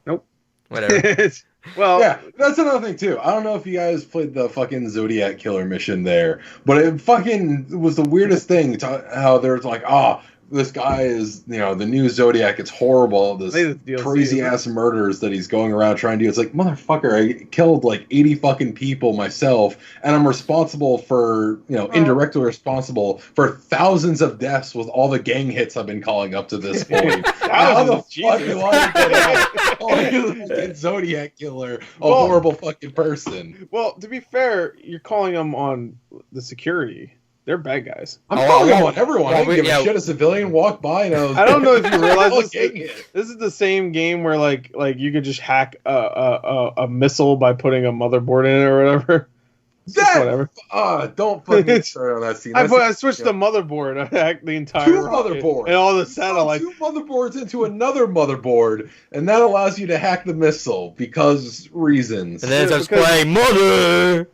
Nope. Whatever. Well, yeah, that's another thing too. I don't know if you guys played the fucking Zodiac Killer mission there, but it fucking was the weirdest thing. How there's like, this guy is, the new Zodiac. It's horrible. This crazy ass murders that he's going around trying to do. It's like, motherfucker, I killed like 80 fucking people myself, and I'm responsible for, indirectly responsible for thousands of deaths with all the gang hits I've been calling up to this point. How the fuck do I get out? The fucking Zodiac Killer, horrible fucking person. Well, to be fair, you're calling them on the security. They're bad guys. I'm calling them on everyone. I don't give a shit. A civilian walked by and I don't know if you realize this is the same game where like you could just hack a missile by putting a motherboard in it or whatever. Whatever. Don't fucking start on that scene. I switched the motherboard. I hacked the entire motherboard and all the satellites. 2 motherboards into another motherboard, and that allows you to hack the missile because reasons. And then it starts playing Mother.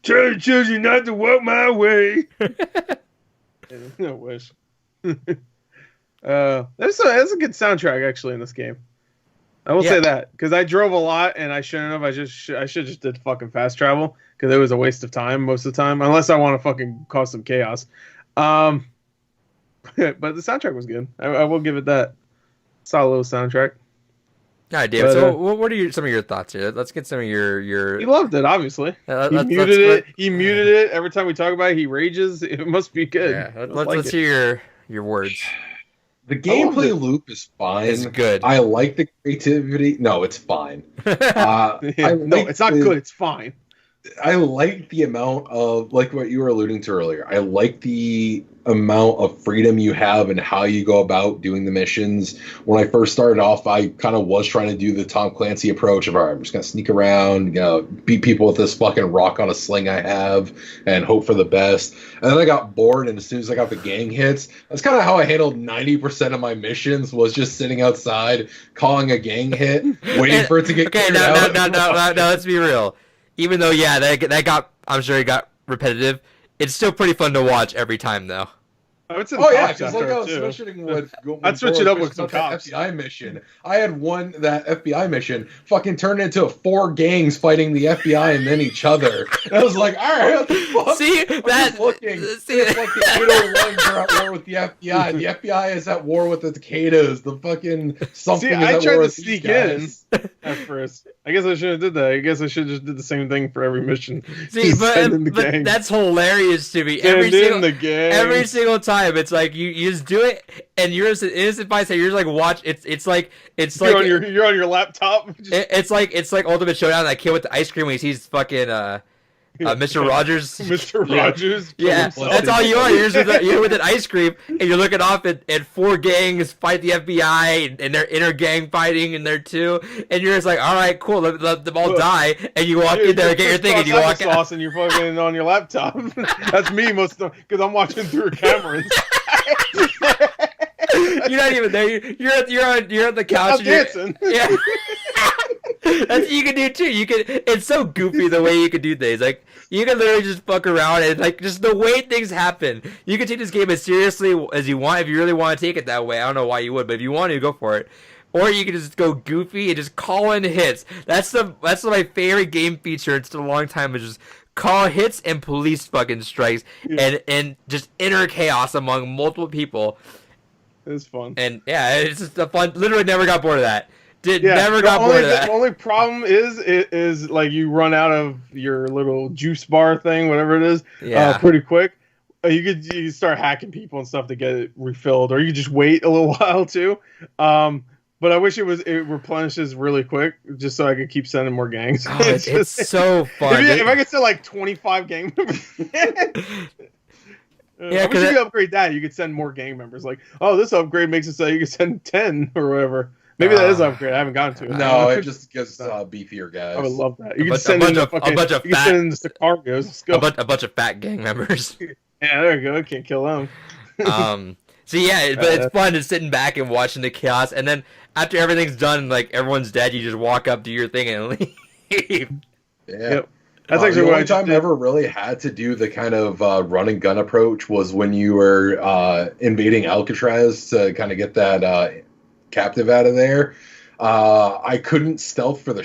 Tell children not to walk my way. I wish. There's a good soundtrack actually in this game. I will say that because I drove a lot and I shouldn't have. I should just did fucking fast travel because it was a waste of time most of the time, unless I want to fucking cause some chaos. But the soundtrack was good. I will give it that. Solid little soundtrack. All right, David. So, what are some of your thoughts here? Let's get some of your. He loved it, obviously. He muted it. He muted it every time we talk about it. He rages. It must be good. Yeah, let's hear your words. The gameplay loop is fine. It's good. I like the creativity. No, it's fine. No, it's not good. It's fine. I like the amount of, like what you were alluding to earlier, I like the amount of freedom you have and how you go about doing the missions. When I first started off, I kind of was trying to do the Tom Clancy approach of, all right, I'm just going to sneak around, beat people with this fucking rock on a sling I have and hope for the best. And then I got bored, and as soon as I got the gang hits, that's kind of how I handled 90% of my missions, was just sitting outside, calling a gang hit, waiting for it to get cleared out. No, let's be real. Even though, that got, I'm sure it got repetitive, it's still pretty fun to watch every time, though. Because like I was mentioning with I'd switch it up with some cops. FBI mission. I had that FBI mission fucking turned into 4 gangs fighting the FBI and then each other. And I was like, all right, what the fuck? It's like the 801s are at war with the FBI. The FBI is at war with the cicadas. The fucking something. I tried to sneak in at first. I guess I should have did that. I guess I should have just did the same thing for every mission. But that's hilarious to me. Every single time. It's like you just do it, and you're as an innocent bystander. You're just like watch. It's like you're on your laptop. It's like Ultimate Showdown. That kid with the ice cream when he sees fucking Mr. Rogers. Mr. Rogers. Yeah, that's all you are. You're with an ice cream, and you're looking off at 4 gangs fight the FBI, and they're inner gang fighting in there too. And you're just like, all right, cool, let them all die. And you walk in there and get your thing, and you walk out. And you're fucking on your laptop. That's me most of the time, because I'm watching through cameras. You're not even there. You're on the couch. I'm dancing. Yeah. That's what you can do too. It's so goofy the way you can do things. Like, you can literally just fuck around and like just the way things happen. You can take this game as seriously as you want if you really want to take it that way. I don't know why you would, but if you want to, go for it. Or you can just go goofy and just call in hits. That's my favorite game feature. It's been a long time. Is just call hits and police fucking strikes and just inner chaos among multiple people. It's fun. And it's just a fun. Literally never got bored of that. Never got bored of that. The only problem is like you run out of your little juice bar thing, whatever it is, pretty quick. You start hacking people and stuff to get it refilled, or you just wait a little while too. But I wish it replenishes really quick, just so I could keep sending more gangs. Oh, it's so fun. If I could send like 25 gang members. Yeah, I wish 'cause you it- could upgrade that. You could send more gang members. Like, oh, this upgrade makes it so you can send 10 or whatever. Maybe that is an upgrade. I haven't gotten to it. No, it just gets beefier guys. I would love that. You A can bunch- send a in the bunch of- a fucking. bunch of You can fat- send in the Sicarios. Let's go. a bunch of fat gang members. Yeah, there you go. Can't kill them. So yeah, but it's fun just sitting back and watching the chaos, and then after everything's done, like everyone's dead, you just walk up, do your thing, and leave. Yeah. Yep. That's actually the what only I time did. I ever really had to do the kind of run and gun approach was when you were invading Alcatraz to kind of get that captive out of there. I couldn't stealth for the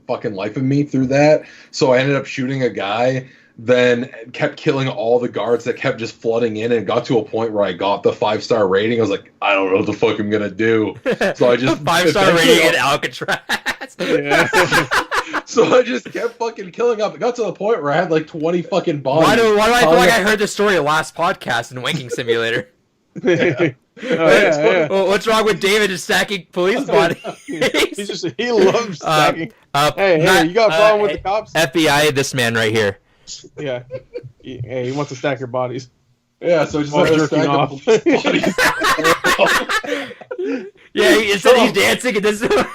fucking life of me through that, so I ended up shooting a guy, then kept killing all the guards that kept just flooding in, and got to a point where I got the 5-star rating. I was like, I don't know what the fuck I'm gonna do. So I just 5-star rating in Alcatraz. Yeah. So I just kept fucking killing up. It got to the point where I had like 20 fucking bodies. Why do I feel like I heard this story last podcast in Wanking Simulator? Oh, yeah. Well, what's wrong with David just stacking police bodies? He loves stacking. Hey, you got a problem with the cops? FBI, this man right here. Yeah. He wants to stack your bodies. Yeah, so I just While had a jerking stack off. of police bodies. Yeah, instead he's dancing at this one.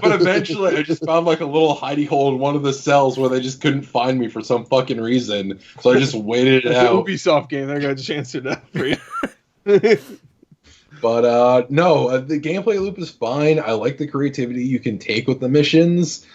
But eventually, I just found like a little hidey hole in one of the cells where they just couldn't find me for some fucking reason. So I just waited it It's an out. Ubisoft game. They got a chance to that for you. But no, the gameplay loop is fine. I like the creativity you can take with the missions.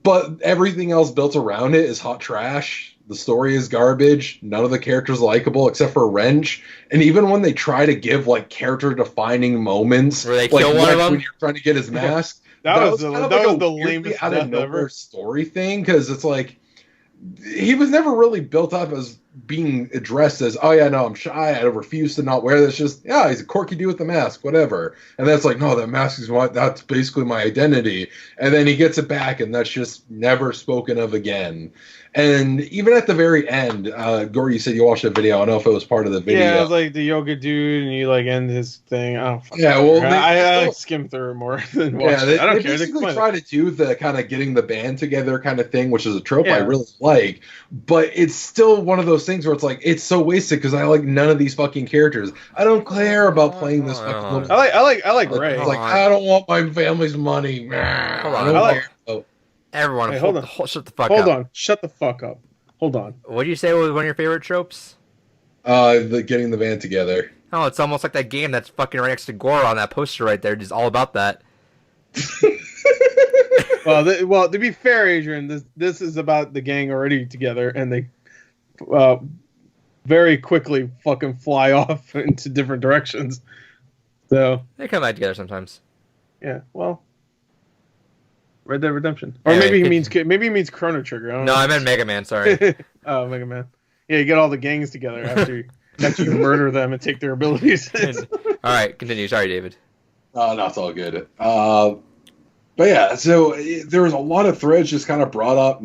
But everything else built around it is hot trash. The story is garbage. None of the characters are likable except for Wrench. And even when they try to give like character defining moments, Where they like kill one of Wrench them? when you're trying to get his mask, That was kind the of like a weirdly lamest out of death nowhere ever. story thing, because it's like he was never really built up as being addressed as, oh yeah, no, I'm shy, I refuse to not wear this. Just, yeah, he's a quirky dude with a mask, whatever. And that's like, no, that mask is that's basically my identity. And then he gets it back, and that's just never spoken of again. And even at the very end, Gore, you said you watched a video. I don't know if it was part of the video. Yeah, it was like the yoga dude, and you like end his thing. I don't fucking Yeah, well, care. they- I like skim through it more than watch Yeah, it. I don't they care. basically try to do the kind of getting the band together kind of thing, which is a trope I Yeah. really like. But it's still one of those things where it's like, it's so wasted because I like none of these fucking characters. I don't care about playing this fucking little. I like Ray. It's like, I don't want my family's money. Hold on. I don't I like- care. Oh, Everyone, Hey, hold on. shut the fuck Hold up. on. Shut the fuck up. Hold on. What do you say was one of your favorite tropes? the getting the band together. Oh, it's almost like that game that's fucking right next to Gore on that poster right there. Just all about that. Well, to be fair, Adrian, this is about the gang already together, and they very quickly fucking fly off into different directions. So They come back together sometimes. yeah, well, Red Dead Redemption, or Anyway, maybe he means Chrono Trigger. I don't No, know. I meant Mega Man. Sorry. Oh, Mega Man. Yeah, you get all the gangs together after you murder them and take their abilities. All right, continue. Sorry, David. No, it's all good. But yeah, so there was a lot of threads just kind of brought up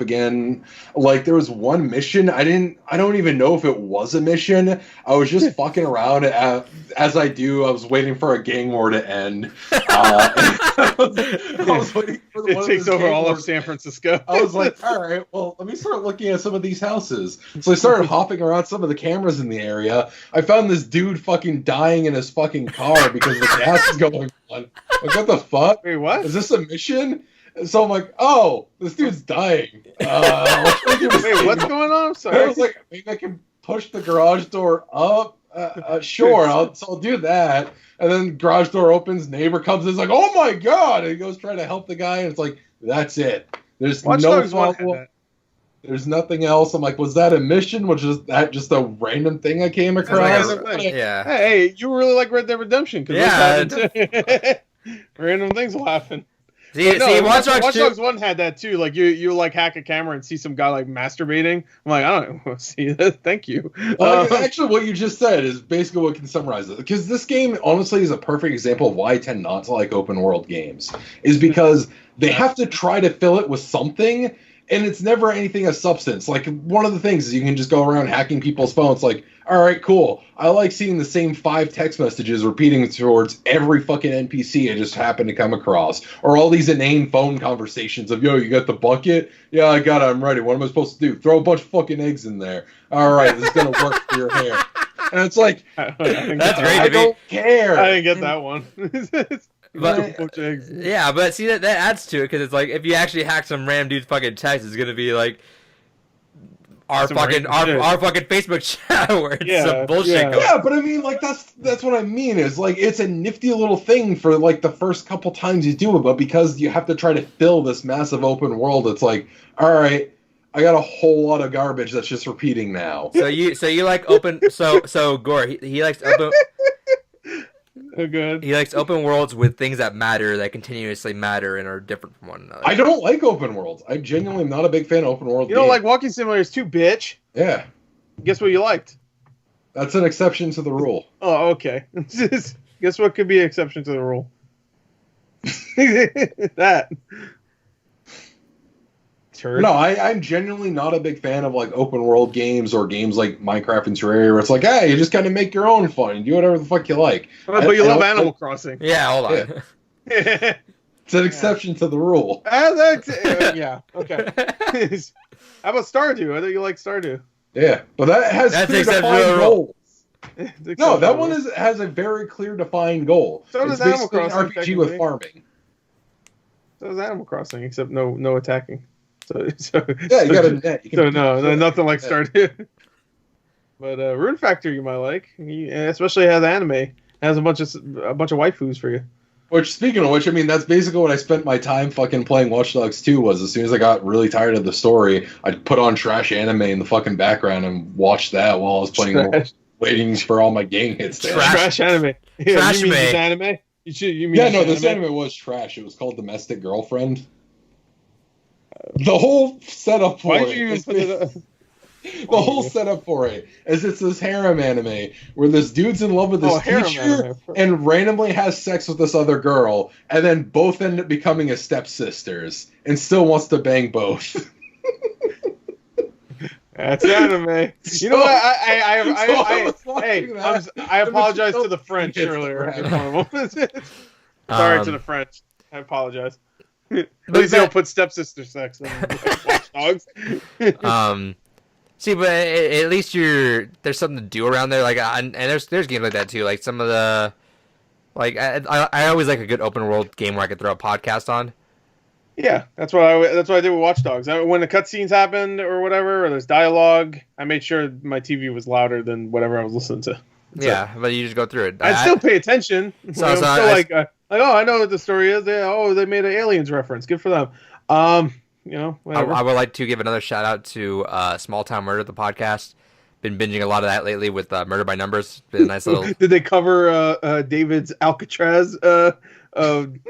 again. Like there was one mission, I don't even know if it was a mission. I was just fucking around as I do. I was waiting for a gang war to end. I was waiting for the It one takes of over all wars. of San Francisco. I was like, all right, well, let me start looking at some of these houses. So I started hopping around some of the cameras in the area. I found this dude fucking dying in his fucking car because the gas is going on. Like, what the fuck? Wait, what? Is this a mission? And so I'm like, oh, this dude's dying. Wait, what's going on? I'm I sorry. was like, maybe I can push the garage door up. Sure, I'll do that. And then garage door opens, neighbor comes in, is like, oh my god! And he goes trying to help the guy, and it's like, that's it. There's Watchdogs no 1 had follow-up. that. There's nothing else. I'm like, was that a mission? Was that just a random thing I came across? random thing. Yeah. Hey, you really like Red Dead Redemption? Yeah, Random things will happen. See, But no, see, Watch Dogs Watch 2 Dogs 1 had that too. Like you like hack a camera and see some guy like masturbating. I'm like, I don't want to see that. Thank you. Actually, what you just said is basically what can summarize it. Because this game, honestly, is a perfect example of why I tend not to like open world games. Is because they have to try to fill it with something, and it's never anything of substance. Like, one of the things is you can just go around hacking people's phones. Like, all right, cool. I like seeing the same 5 text messages repeating towards every fucking NPC I just happen to come across. Or all these inane phone conversations of, yo, you got the bucket? Yeah, I got it. I'm ready. What am I supposed to do? Throw a bunch of fucking eggs in there. All right, this is going to work for your hair. And it's like, That's great. I don't care. I didn't get that one. But yeah, but see that adds to it because it's like if you actually hack some random dude's fucking text, it's gonna be like our fucking Facebook chat where it's some bullshit. Yeah, but I mean, like that's what I mean is like it's a nifty little thing for like the first couple times you do it, but because you have to try to fill this massive open world, it's like, all right, I got a whole lot of garbage that's just repeating now. So you like open so Gore he likes open. Oh, good. He likes open worlds with things that matter, that continuously matter and are different from one another. I don't like open worlds. I genuinely am not a big fan of open world. You don't like walking simulators too, bitch? Yeah. Guess what you liked? That's an exception to the rule. Oh, okay. Guess what could be an exception to the rule? That. Turd. No, I'm genuinely not a big fan of like open world games or games like Minecraft and Terraria where it's like, hey, you just kind of make your own fun and do whatever the fuck you like. But you love Animal Crossing. Yeah, hold on. Yeah. It's an exception to the rule. Yeah, okay. How about Stardew? I think you like Stardew. Yeah, but that has clear defined goals. No, that one has a very clear defined goal. So does it's Animal Crossing. An RPG with farming. So does Animal Crossing, except no attacking. So yeah, you got a net. Nothing like Stardew. But Rune Factor you might like, especially has anime. It has a bunch of waifus for you. Which, speaking of which, I mean, that's basically what I spent my time fucking playing Watchdogs 2 was. As soon as I got really tired of the story, I'd put on trash anime in the fucking background and watch that while I was playing, waiting for all my gang hits. Trash anime. Yeah, trash you mean this anime? You mean this anime was trash. It was called Domestic Girlfriend. The whole setup for the whole setup for it is it's this harem anime where this dude's in love with this teacher and randomly has sex with this other girl, and then both end up becoming his stepsisters and still wants to bang both. That's anime. You know what? I apologize to the French earlier. Sorry to the French. I apologize. At least they don't put stepsister sex in Watchdogs. See, but at least there's something to do around there. Like, and there's games like that too. Like some of the, like I always like a good open world game where I could throw a podcast on. Yeah, that's what I did with Watchdogs. When the cutscenes happened or whatever, or there's dialogue, I made sure my TV was louder than whatever I was listening to. Yeah, but you just go through it. I'd still pay attention. I know what the story is. They made an Aliens reference. Good for them. Whatever. I would like to give another shout out to Small Town Murder, the podcast. Been binging a lot of that lately with Murder by Numbers. Been a nice little. Did they cover David's Alcatraz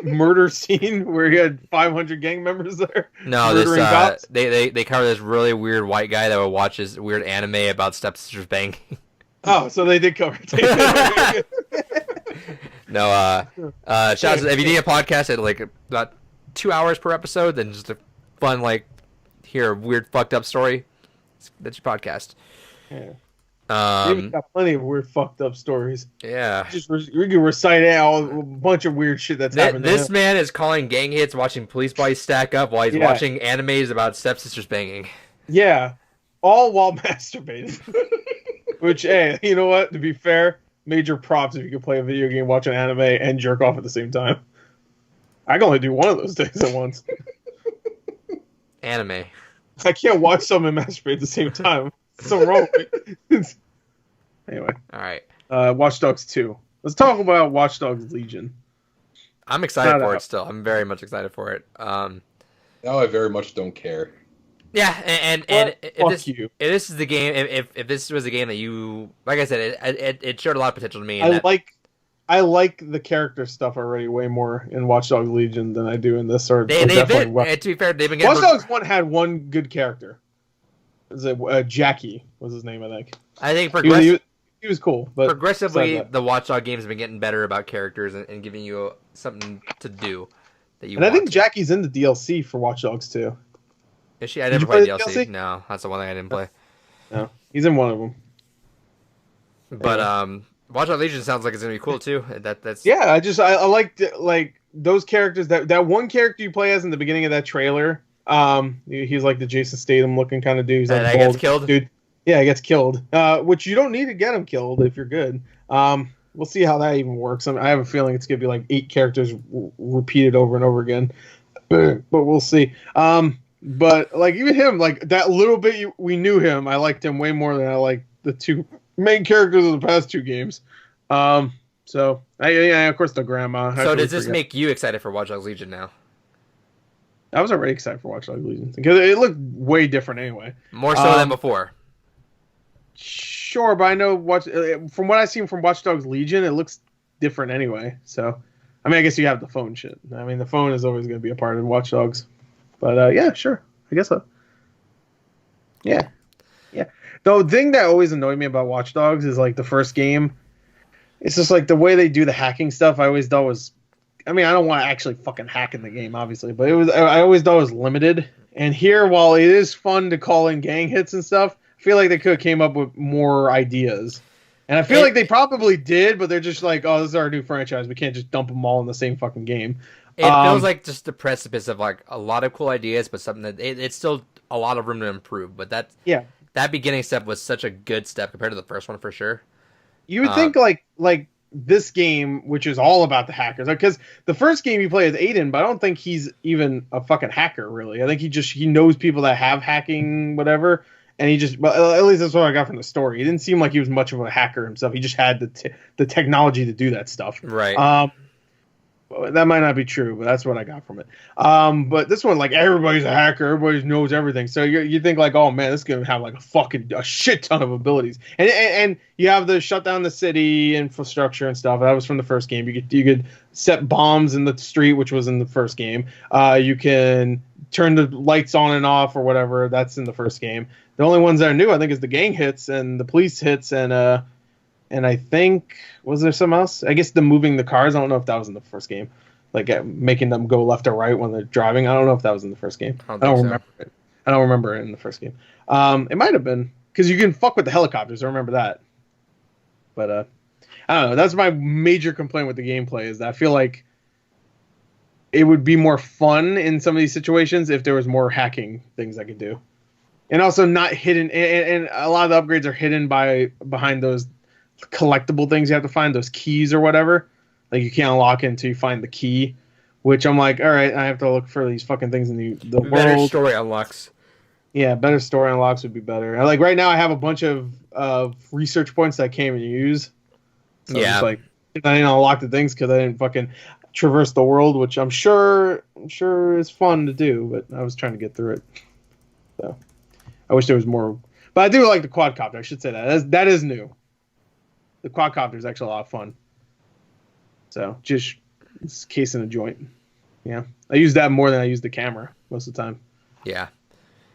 murder scene where he had 500 gang members there? No, they cover this really weird white guy that would watch this weird anime about stepsisters banging. Oh, so they did cover it. No, shout out to, if you need a podcast at like about 2 hours per episode, then just a fun hear a weird fucked up story. That's your podcast. Yeah. We've got plenty of weird fucked up stories. Yeah. We can recite out a bunch of weird shit that's happened. This man is calling gang hits, watching police bodies stack up while he's watching animes about stepsisters banging. Yeah. All while masturbating. Which, hey, you know what? To be fair, major props if you can play a video game, watch an anime, and jerk off at the same time. I can only do one of those things at once. Anime. I can't watch something and masturbate at the same time. It's so wrong. Anyway. All right. Watch Dogs 2. Let's talk about Watch Dogs Legion. I'm excited for it still. I'm very much excited for it. Now I very much don't care. Yeah, and if this is the game, if this was a game that you, like I said, it showed a lot of potential to me. I like the character stuff already way more in Watch Dogs Legion than I do in this. To be fair, they've been getting Watch Dogs 1 had one good character. Jackie was his name, I think. I think he was cool. But progressively, the Watch Dogs games have been getting better about characters and giving you something to do that you. And I think Jackie's in the DLC for Watch Dogs 2. Is she? I never played DLC. No, that's the one thing I didn't play. No, he's in one of them. But Watch Dogs Legion sounds like it's gonna be cool too. That's Yeah, I liked like those characters. That one character you play as in the beginning of that trailer. He's like the Jason Statham looking kind of dude. He's like that gets killed. Dude. Yeah, he gets killed. Which you don't need to get him killed if you're good. We'll see how that even works. I have a feeling it's gonna be like 8 characters repeated over and over again. But we'll see. But like even him, like that little bit we knew him, I liked him way more than I liked the 2 main characters of the past 2 games. So of course the grandma. So does this make you excited for Watch Dogs Legion now? I was already excited for Watch Dogs Legion because it looked way different anyway. More so than before. Sure, but I know from what I've seen from Watch Dogs Legion, it looks different anyway. So, I mean, I guess you have the phone shit. I mean, the phone is always going to be a part of Watch Dogs. But yeah, sure, I guess so. Yeah. The thing that always annoyed me about Watch Dogs is like the first game. It's just like the way they do the hacking stuff. I always thought was, I mean, I don't want to actually fucking hack in the game, obviously, but I always thought it was limited. And here, while it is fun to call in gang hits and stuff, I feel like they could have came up with more ideas. And I feel like they probably did, but they're just like, oh, this is our new franchise. We can't just dump them all in the same fucking game. It feels like just the precipice of like a lot of cool ideas, but something that it's still a lot of room to improve. But that beginning step was such a good step compared to the first one for sure. You would think like this game, which is all about the hackers, because the first game you play is Aiden, but I don't think he's even a fucking hacker really. I think he knows people that have hacking, whatever. And but at least that's what I got from the story. He didn't seem like he was much of a hacker himself. He just had the technology to do that stuff. Right. That might not be true, but that's what I got from it. But this one, like everybody's a hacker, everybody knows everything. So you think like, oh man, this is gonna have like a shit ton of abilities. And you have the shut down the city infrastructure and stuff. That was from the first game. You could set bombs in the street, which was in the first game. You can turn the lights on and off or whatever. That's in the first game. The only ones that are new, I think, is the gang hits and the police hits and I think, was there something else? I guess the moving the cars. I don't know if that was in the first game. Like making them go left or right when they're driving. I don't know if that was in the first game. I don't remember it. I don't remember it in the first game. It might have been. Because you can fuck with the helicopters. I remember that. But, I don't know. That's my major complaint with the gameplay is that I feel like it would be more fun in some of these situations if there was more hacking things I could do. And also not hidden. And a lot of the upgrades are hidden behind those collectible things you have to find, those keys or whatever. Like you can't unlock it until you find the key, which I'm like, all right, I have to look for these fucking things in the world. Better story unlocks. Yeah, better story unlocks would be better. Like right now I have a bunch of research points that I can't even use. So yeah. Like I didn't unlock the things because I didn't fucking traverse the world, which I'm sure is fun to do, but I was trying to get through it. So I wish there was more. But I do like the quadcopter, I should say that. That is new. The quadcopter is actually a lot of fun. So just it's case in a joint. Yeah, I use that more than I use the camera most of the time. Yeah,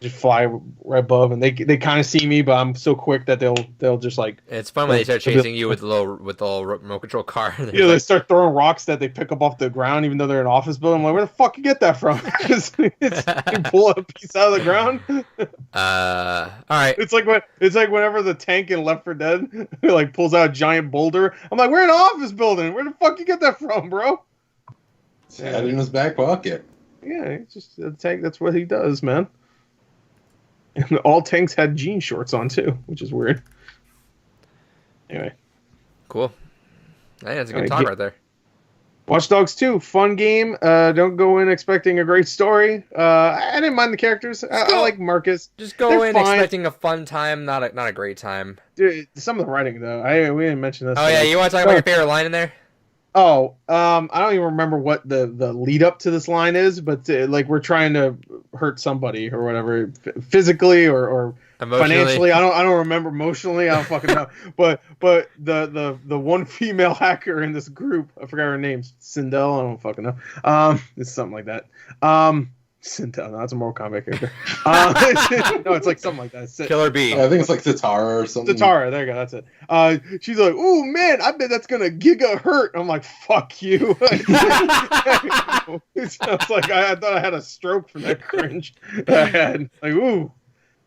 just fly right above, and they kind of see me, but I'm so quick that they'll just like. It's fun when they start chasing you with the little remote control car. Yeah, they start throwing rocks that they pick up off the ground, even though they're in an office building. I'm like, where the fuck you get that from? Because you pull a piece out of the ground. All right. It's like whenever the tank in Left 4 Dead like pulls out a giant boulder. I'm like, we're in an office building. Where the fuck you get that from, bro? Had it in his back pocket. Yeah, it's just a tank. That's what he does, man. And all tanks had jean shorts on too, which is weird. Anyway, cool. Hey, that's a good talk right there. Watch Dogs 2, fun game. Don't go in expecting a great story. I didn't mind the characters. I like Marcus. Just go in expecting a fun time, not a great time. Dude, some of the writing though, we didn't mention this. Oh yeah, you want to talk about your favorite line in there? Oh, I don't even remember what the lead up to this line is, but like we're trying to hurt somebody or whatever, physically or financially. I don't remember emotionally. I don't fucking know. But the one female hacker in this group, I forgot her name, Sindel. I don't fucking know. It's something like that. Sindel, no, that's a Mortal Kombat character. No, it's like something like that. Killer B. I think it's like Zatara or something. Zatara, there you go, that's it. She's like, "Ooh, man, I bet that's gonna giga hurt." I'm like, "Fuck you." It sounds like I thought I had a stroke from that cringe that I had. Like, ooh,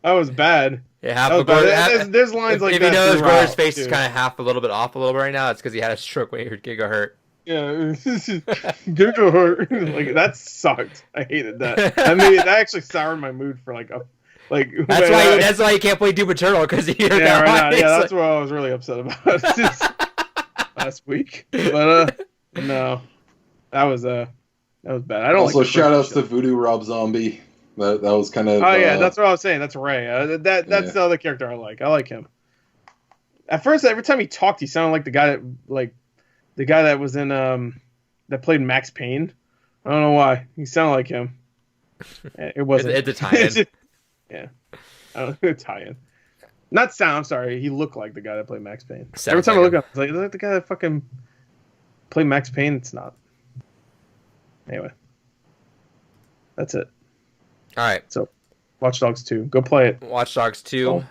that was bad. Yeah, half Oh, of Gore, there's lines like if that. you notice, throughout, Gore's face is too. kind of half a little bit off a little bit right now. It's because he had a stroke when he got hurt. Yeah, Giga hurt. Like that sucked. I hated that. I mean, that actually soured my mood for like a like. That's why you can't play Doom Eternal because you hear Yeah, that. right now. Yeah, that's what I was really upset about last week. But no, that was bad. I don't. Also, like the shout outs first to shit. Voodoo Rob Zombie. That was kind of. Oh yeah, that's what I was saying. That's Ray. That's Yeah. the other character I like. I like him. At first, every time he talked, he sounded like the guy that was in that played Max Payne. I don't know why. He sounded like him. It wasn't. It's a tie-in. Yeah, I don't know, tie-in. Not sound. I'm sorry. He looked like the guy that played Max Payne. Sounds Every time like I look him. up, it's like, is that the guy that fucking played Max Payne? It's not. Anyway, that's it. All right, So, Watch Dogs 2. Go play it. Watch Dogs 2. Oh.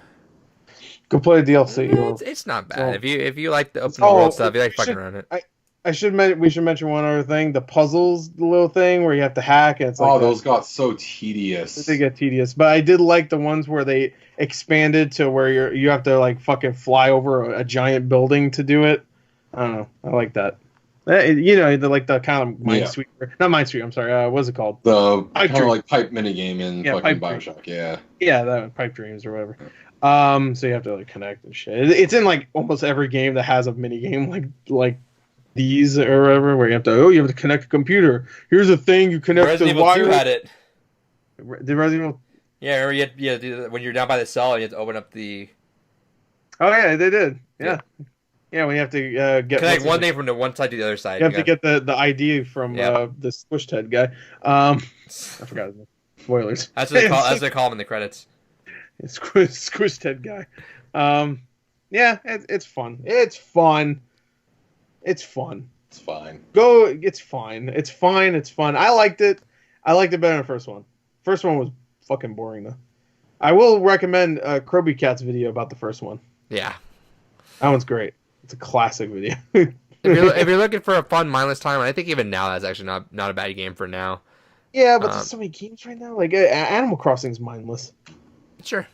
Go play the DLC. It's not bad. Oh. If you like the open Oh, world stuff, you like we fucking should- around it. We should mention one other thing. The puzzles, the little thing where you have to hack, and it's like those got so tedious. they get tedious. But I did like the ones where they expanded to where you have to like fucking fly over a giant building to do it. I don't know. I like that. You know, the kind of Minesweeper, not Minesweeper. I'm sorry. What's it called? The Pipe kind of dream. like pipe minigame in Yeah, fucking pipe dream. Bioshock. Yeah. Yeah, that Pipe Dreams or whatever. So you have to like connect and shit. It's in like almost every game that has a mini game like these or whatever, where you have to connect a computer. Here's a thing you connect Resident the Evil 2 wire. had it. Did Resident Evil? Yeah, or you had to do that when you're down by the cell and you have to open up the Oh yeah, they did. Yeah, when you have to get connect one thing from the one side to the other side. You have to get the ID from Yeah. the Squished Head guy. I forgot his name. Spoilers. That's what they call. That's what they call him in the credits. Squished Head guy. Yeah, it's fun. It's fun. It's fun. It's fine. Go. It's fine. It's fine. It's fun. I liked it. I liked it better than the first one. First one was fucking boring though. I will recommend Kroby Cat's video about the first one. Yeah. That one's great. It's a classic video. If you're looking for a fun, mindless time, I think even now that's actually not a bad game for now. Yeah, but there's so many games right now. Like Animal Crossing's mindless. Sure.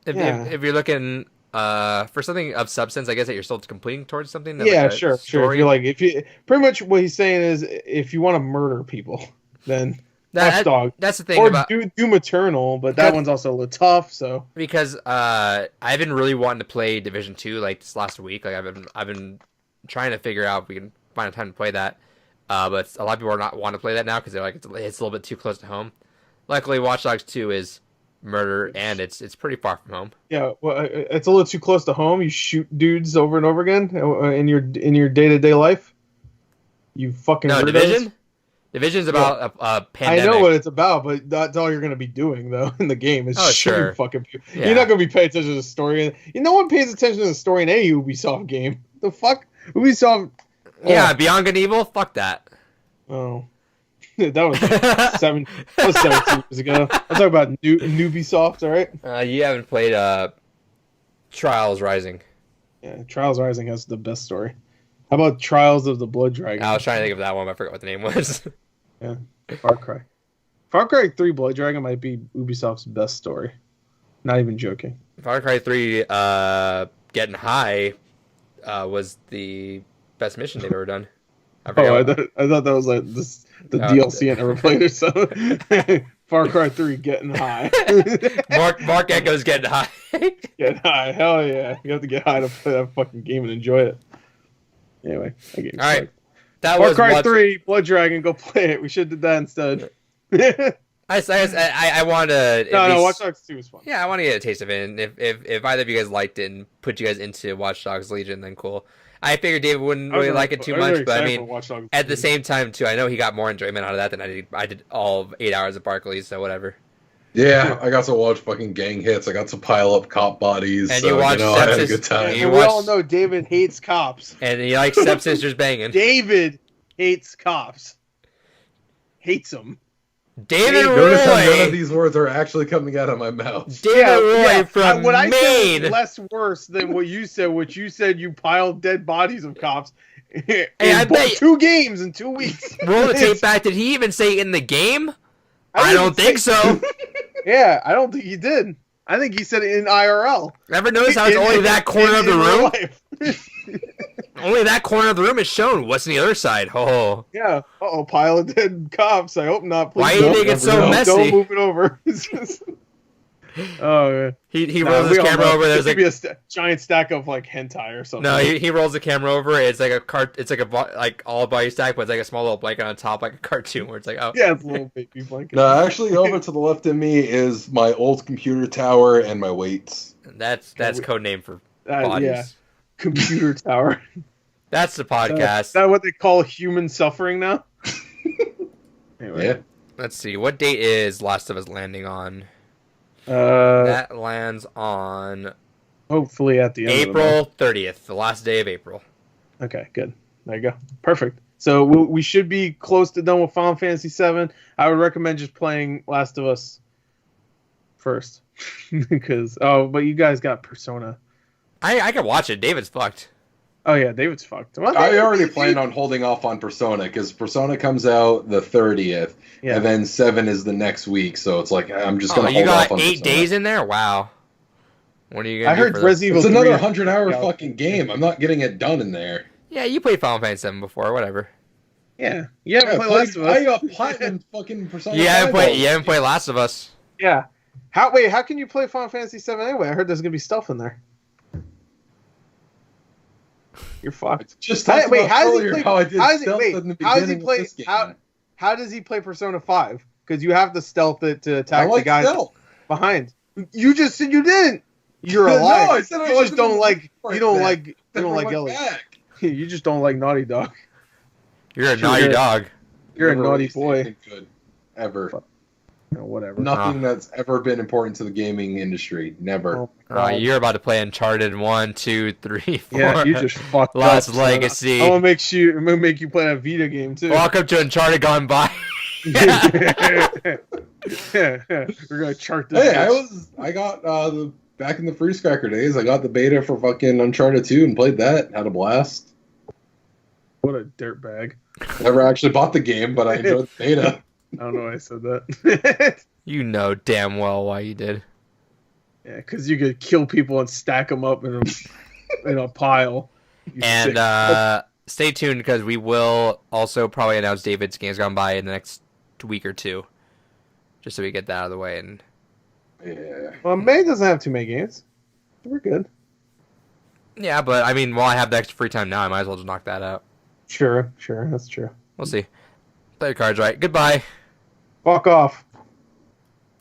Yeah. If you're looking for something of substance, I guess that you're still completing towards something. Yeah, like a sure. story. If you pretty much what he's saying is, if you want to murder people, then Watchdog that's the thing or about Doom Eternal, but that one's also a little tough. So because I've been really wanting to play Division 2 like this last week. Like I've been trying to figure out if we can find a time to play that. But a lot of people are not want to play that now because they're like it's a little bit too close to home. Luckily, Watch Dogs 2 is murder and it's pretty far from home. yeah, well, it's a little too close to home. You shoot dudes over and over again in your day-to-day life. You fucking No, weirdos. Division. Division's about a pandemic. I know what it's about, but that's all you're going to be doing though in the game is Oh, shooting sure. fucking people. Yeah. You're not going to be paying attention to the story. No one pays attention to the story in any Ubisoft game. The fuck, Ubisoft. Yeah, Beyond Good and Evil. Fuck that. Oh, that was that was 17 years ago. I'm talking about Ubisoft. All right. You haven't played Trials Rising. Yeah, Trials Rising has the best story. How about Trials of the Blood Dragon? I was trying to think of that one, but I forgot what the name was. Yeah, Far Cry. Far Cry 3 Blood Dragon might be Ubisoft's best story. Not even joking. Far Cry 3 Getting High was the best mission they've ever done. I forgot. I thought that was like the DLC I never played or something. Far Cry 3 Getting High. Mark Echo's Getting High. Get high. Hell yeah. You have to get high to play that fucking game and enjoy it. Anyway, that game's All right. sucked. That Far was Cry 3 Blood Dragon, go play it. We should have did that instead. I want to. No, Watch Dogs 2 was fun. Yeah, I want to get a taste of it. And if either of you guys liked it and put you guys into Watch Dogs Legion, then cool. I figured David wouldn't really like it too much, but I mean, at the same time too, I know he got more enjoyment out of that than I did all of 8 hours of Barclays, so whatever. Yeah, I got to watch fucking gang hits. I got to pile up cop bodies. And so, you watched I had a Sepsis- good time. you And we all watched- know David hates cops. And he likes stepsisters banging. David hates cops. Hates them. David Notice how none of Roy. these words are actually coming out of my mouth. David Roy from what I said Maine. is less worse than what you said. Which you said you piled dead bodies of cops. I in bet- 2 games in 2 weeks. Roll the tape back. Did he even say in the game? I didn't don't think say- so. Yeah, I don't think he did. I think he said it in IRL. Ever notice how it's only that corner of the room? Only that corner of the room is shown. What's on the other side? Oh. Yeah. Uh-oh, pile of dead cops. I hope not. Please Why do you think it's so messy? Don't move it over. Oh, man. He rolls his camera over. There's like a giant stack of like hentai or something. No, he rolls the camera over. It's like it's like a like all body stack, but it's like a small little blanket on top, like a cartoon where it's like, oh. Yeah, it's a little baby blanket. No, actually, over to the left of me is my old computer tower and my weights. That's code name for bodies. Yeah. Computer tower. That's the podcast. Is that what they call human suffering now? Anyway. Yeah. Let's see. What date is Last of Us landing on? That That lands on hopefully at the end April 30th, the last day of April. Okay, good. There you go. Perfect. So we should be close to done with Final Fantasy VII. I would recommend just playing Last of Us first. Because, but you guys got Persona. I can watch it. David's fucked. Oh, yeah, David's fucked. Well, I already planned on holding off on Persona because Persona comes out the 30th, and then 7 is the next week. So it's like I'm just gonna hold off on. You got 8 Persona. days in there. Wow. What are you gonna? I heard Resident Evil. It's another 100-hour fucking game. I'm not getting it done in there. Yeah, you played Final Fantasy VII before. Whatever. Yeah, you haven't played Last of Us. I got platinum fucking Persona. You haven't played Last of Us. Yeah. How can you play Final Fantasy VII anyway? I heard there's gonna be stealth in there. You're fucked. Just how does he play? How does he play Persona 5? Because you have to stealth it to attack the guy behind. You just said you didn't. You're a liar. No, I said you just don't like. You don't like yelling. You just don't like Naughty Dog. You're a naughty dog. You're a naughty boy. Good ever. No, whatever. Nothing that's ever been important to the gaming industry. Never. You're about to play Uncharted 1, 2, 3, 4. Yeah, you just fucked Lost up. Legacy. I'm gonna make you play that Vita game too. Welcome to Uncharted Gone By. We're gonna chart this. Hey, I got back in the Freeze Cracker days. I got the beta for fucking Uncharted 2 and played that. Had a blast. What a dirtbag. Never actually bought the game, but I enjoyed the beta. I don't know why I said that. You know damn well why you did. Yeah, because you could kill people and stack them up in a pile. And stay tuned because we will also probably announce David's Games Gone By in the next week or two, just so we get that out of the way. And well, May doesn't have too many games. We're good. Yeah, but I mean, while I have the extra free time now, I might as well just knock that out. Sure, that's true. We'll see. Play your cards right. Goodbye. Fuck off.